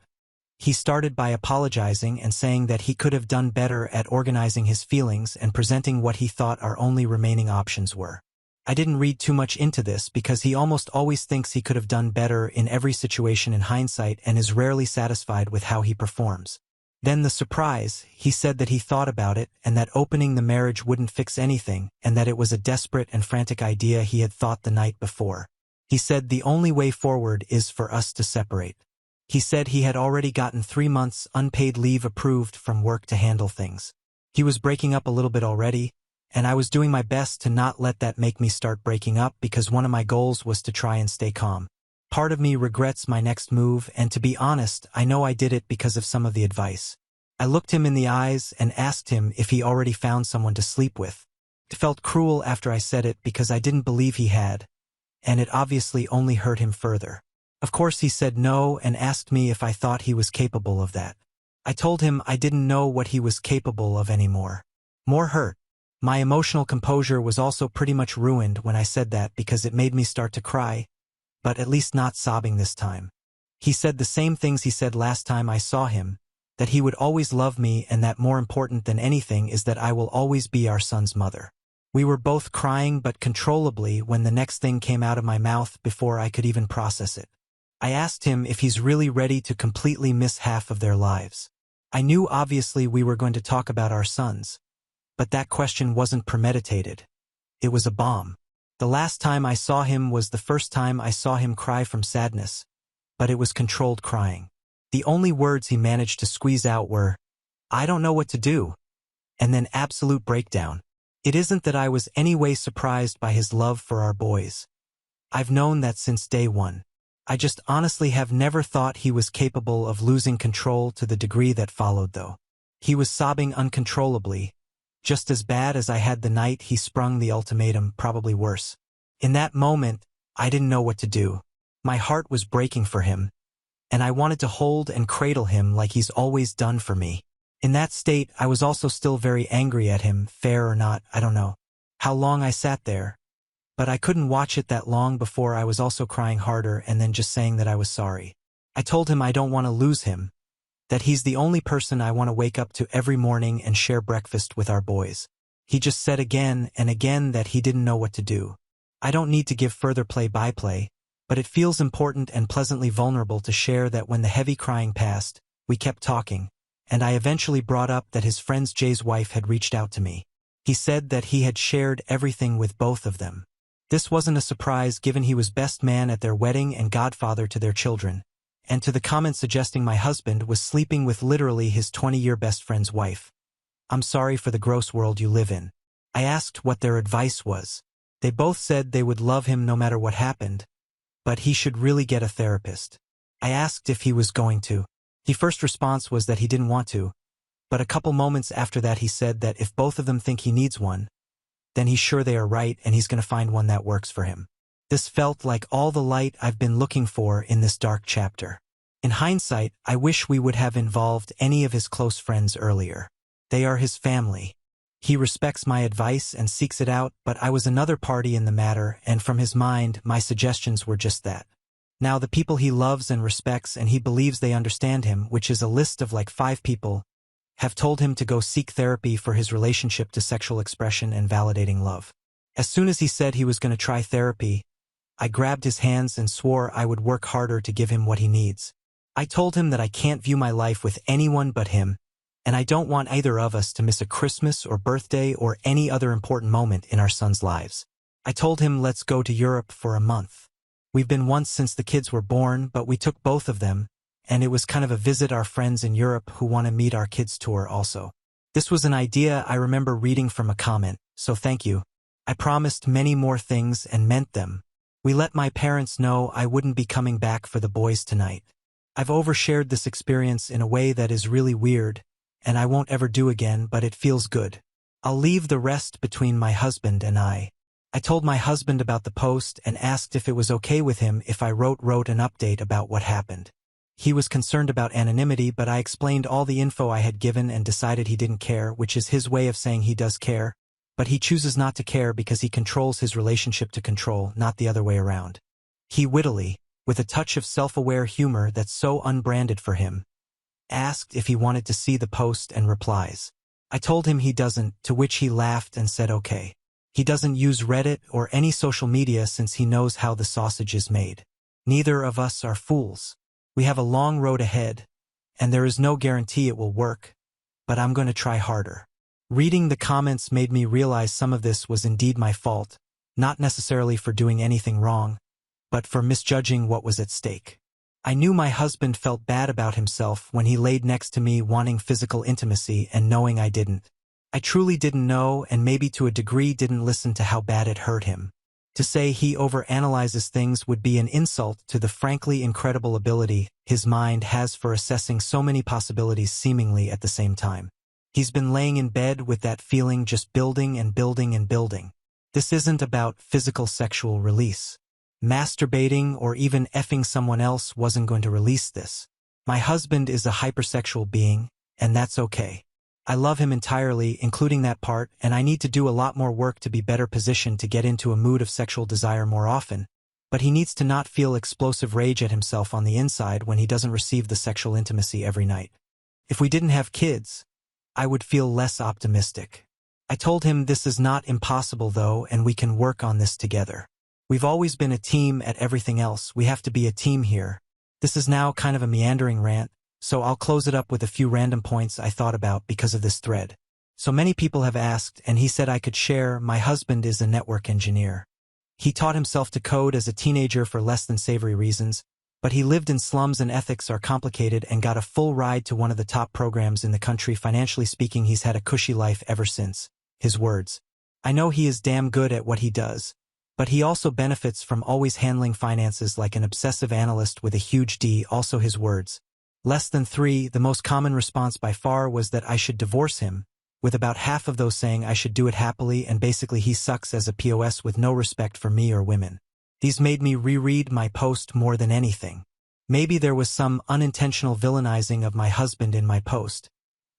He started by apologizing and saying that he could have done better at organizing his feelings and presenting what he thought our only remaining options were. I didn't read too much into this because he almost always thinks he could have done better in every situation in hindsight and is rarely satisfied with how he performs. Then the surprise, he said that he thought about it and that opening the marriage wouldn't fix anything and that it was a desperate and frantic idea he had thought the night before. He said the only way forward is for us to separate. He said he had already gotten 3 months unpaid leave approved from work to handle things. He was breaking up a little bit already, and I was doing my best to not let that make me start breaking up because one of my goals was to try and stay calm. Part of me regrets my next move, and to be honest, I know I did it because of some of the advice. I looked him in the eyes and asked him if he already found someone to sleep with. It felt cruel after I said it because I didn't believe he had, and it obviously only hurt him further. Of course he said no and asked me if I thought he was capable of that. I told him I didn't know what he was capable of anymore. More hurt. My emotional composure was also pretty much ruined when I said that because it made me start to cry, but at least not sobbing this time. He said the same things he said last time I saw him, that he would always love me and that more important than anything is that I will always be our son's mother. We were both crying but controllably when the next thing came out of my mouth before I could even process it. I asked him if he's really ready to completely miss half of their lives. I knew obviously we were going to talk about our sons, but that question wasn't premeditated. It was a bomb. The last time I saw him was the first time I saw him cry from sadness, but it was controlled crying. The only words he managed to squeeze out were, "I don't know what to do," and then absolute breakdown. It isn't that I was any way surprised by his love for our boys. I've known that since day one. I just honestly have never thought he was capable of losing control to the degree that followed though. He was sobbing uncontrollably, just as bad as I had the night he sprung the ultimatum, probably worse. In that moment, I didn't know what to do. My heart was breaking for him, and I wanted to hold and cradle him like he's always done for me. In that state, I was also still very angry at him, fair or not, I don't know how long I sat there, but I couldn't watch it that long before I was also crying harder and then just saying that I was sorry. I told him I don't want to lose him, that he's the only person I want to wake up to every morning and share breakfast with our boys. He just said again and again that he didn't know what to do. I don't need to give further play-by-play, but it feels important and pleasantly vulnerable to share that when the heavy crying passed, we kept talking, and I eventually brought up that his friend Jay's wife had reached out to me. He said that he had shared everything with both of them. This wasn't a surprise given he was best man at their wedding and godfather to their children, and to the comment suggesting my husband was sleeping with literally his 20-year best friend's wife. I'm sorry for the gross world you live in. I asked what their advice was. They both said they would love him no matter what happened, but he should really get a therapist. I asked if he was going to. His first response was that he didn't want to, but a couple moments after that he said that if both of them think he needs one, then he's sure they are right and he's going to find one that works for him. This felt like all the light I've been looking for in this dark chapter. In hindsight, I wish we would have involved any of his close friends earlier. They are his family. He respects my advice and seeks it out, but I was another party in the matter, and from his mind, my suggestions were just that. Now the people he loves and respects and he believes they understand him, which is a list of like 5 people, have told him to go seek therapy for his relationship to sexual expression and validating love. As soon as he said he was going to try therapy, I grabbed his hands and swore I would work harder to give him what he needs. I told him that I can't view my life with anyone but him, and I don't want either of us to miss a Christmas or birthday or any other important moment in our sons' lives. I told him let's go to Europe for a month. We've been once since the kids were born, but we took both of them, and it was kind of a visit our friends in Europe who want to meet our kids tour also. This was an idea I remember reading from a comment, so thank you. I promised many more things and meant them. We let my parents know I wouldn't be coming back for the boys tonight. I've overshared this experience in a way that is really weird, and I won't ever do again, but it feels good. I'll leave the rest between my husband and I. I told my husband about the post and asked if it was okay with him if I wrote an update about what happened. He was concerned about anonymity, but I explained all the info I had given and decided he didn't care, which is his way of saying he does care, but he chooses not to care because he controls his relationship to control, not the other way around. He wittily, with a touch of self-aware humor that's so unbranded for him, asked if he wanted to see the post and replies. I told him he doesn't, to which he laughed and said okay. He doesn't use Reddit or any social media since he knows how the sausage is made. Neither of us are fools. We have a long road ahead, and there is no guarantee it will work, but I'm going to try harder. Reading the comments made me realize some of this was indeed my fault, not necessarily for doing anything wrong, but for misjudging what was at stake. I knew my husband felt bad about himself when he laid next to me wanting physical intimacy and knowing I didn't. I truly didn't know, and maybe to a degree didn't listen to how bad it hurt him. To say he overanalyzes things would be an insult to the frankly incredible ability his mind has for assessing so many possibilities seemingly at the same time. He's been laying in bed with that feeling just building and building and building. This isn't about physical sexual release. Masturbating or even effing someone else wasn't going to release this. My husband is a hypersexual being, and that's okay. I love him entirely, including that part, and I need to do a lot more work to be better positioned to get into a mood of sexual desire more often, but he needs to not feel explosive rage at himself on the inside when he doesn't receive the sexual intimacy every night. If we didn't have kids, I would feel less optimistic. I told him this is not impossible though, and we can work on this together. We've always been a team at everything else. We have to be a team here. This is now kind of a meandering rant, so I'll close it up with a few random points I thought about because of this thread. So many people have asked, and he said I could share. My husband is a network engineer. He taught himself to code as a teenager for less than savory reasons, but he lived in slums and ethics are complicated and got a full ride to one of the top programs in the country. Financially speaking, he's had a cushy life ever since. His words. I know he is damn good at what he does, but he also benefits from always handling finances like an obsessive analyst with a huge D. Also his words. Less than 3, the most common response by far was that I should divorce him, with about half of those saying I should do it happily, and basically he sucks as a POS with no respect for me or women. These made me reread my post more than anything. Maybe there was some unintentional villainizing of my husband in my post,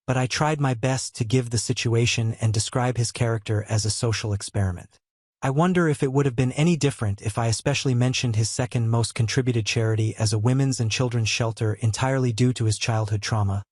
but I tried my best to give the situation and describe his character as a social experiment. I wonder if it would have been any different if I especially mentioned his second most contributed charity as a women's and children's shelter entirely due to his childhood trauma.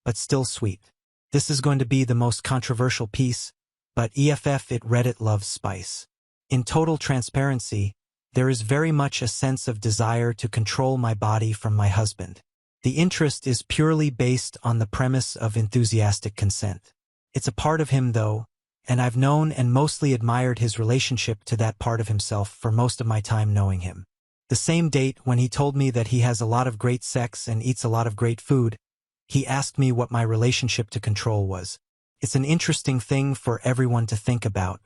But still sweet. This is going to be the most controversial piece, but Reddit loves spice. In total transparency, there is very much a sense of desire to control my body from my husband. The interest is purely based on the premise of enthusiastic consent. It's a part of him though, and I've known and mostly admired his relationship to that part of himself for most of my time knowing him. The same date when he told me that he has a lot of great sex and eats a lot of great food, he asked me what my relationship to control was. It's an interesting thing for everyone to think about.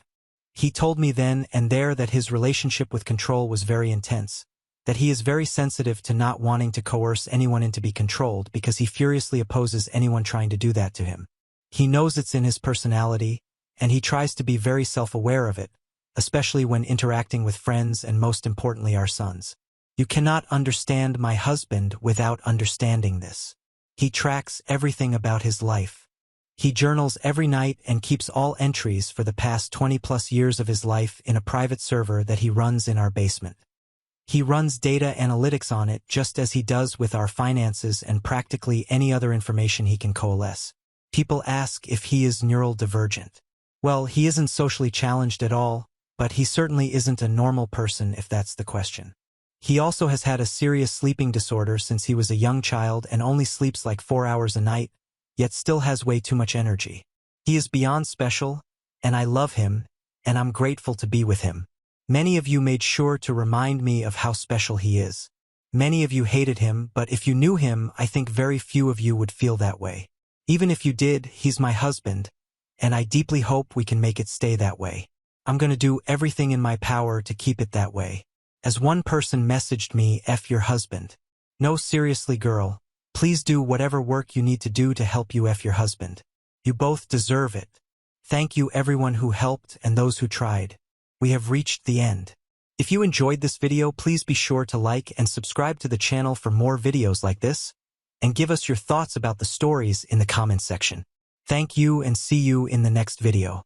He told me then and there that his relationship with control was very intense, that he is very sensitive to not wanting to coerce anyone into be controlled because he furiously opposes anyone trying to do that to him. He knows it's in his personality, and he tries to be very self-aware of it, especially when interacting with friends and most importantly our sons. You cannot understand my husband without understanding this. He tracks everything about his life. He journals every night and keeps all entries for the past 20+ years of his life in a private server that he runs in our basement. He runs data analytics on it just as he does with our finances and practically any other information he can coalesce. People ask if he is neurodivergent. Well, he isn't socially challenged at all, but he certainly isn't a normal person if that's the question. He also has had a serious sleeping disorder since he was a young child and only sleeps like 4 hours a night, yet still has way too much energy. He is beyond special, and I love him, and I'm grateful to be with him. Many of you made sure to remind me of how special he is. Many of you hated him, but if you knew him, I think very few of you would feel that way. Even if you did, he's my husband, and I deeply hope we can make it stay that way. I'm gonna do everything in my power to keep it that way. As one person messaged me, F your husband. No, seriously, girl. Please do whatever work you need to do to help you F your husband. You both deserve it. Thank you everyone who helped and those who tried. We have reached the end. If you enjoyed this video, please be sure to like and subscribe to the channel for more videos like this, and give us your thoughts about the stories in the comments section. Thank you and see you in the next video.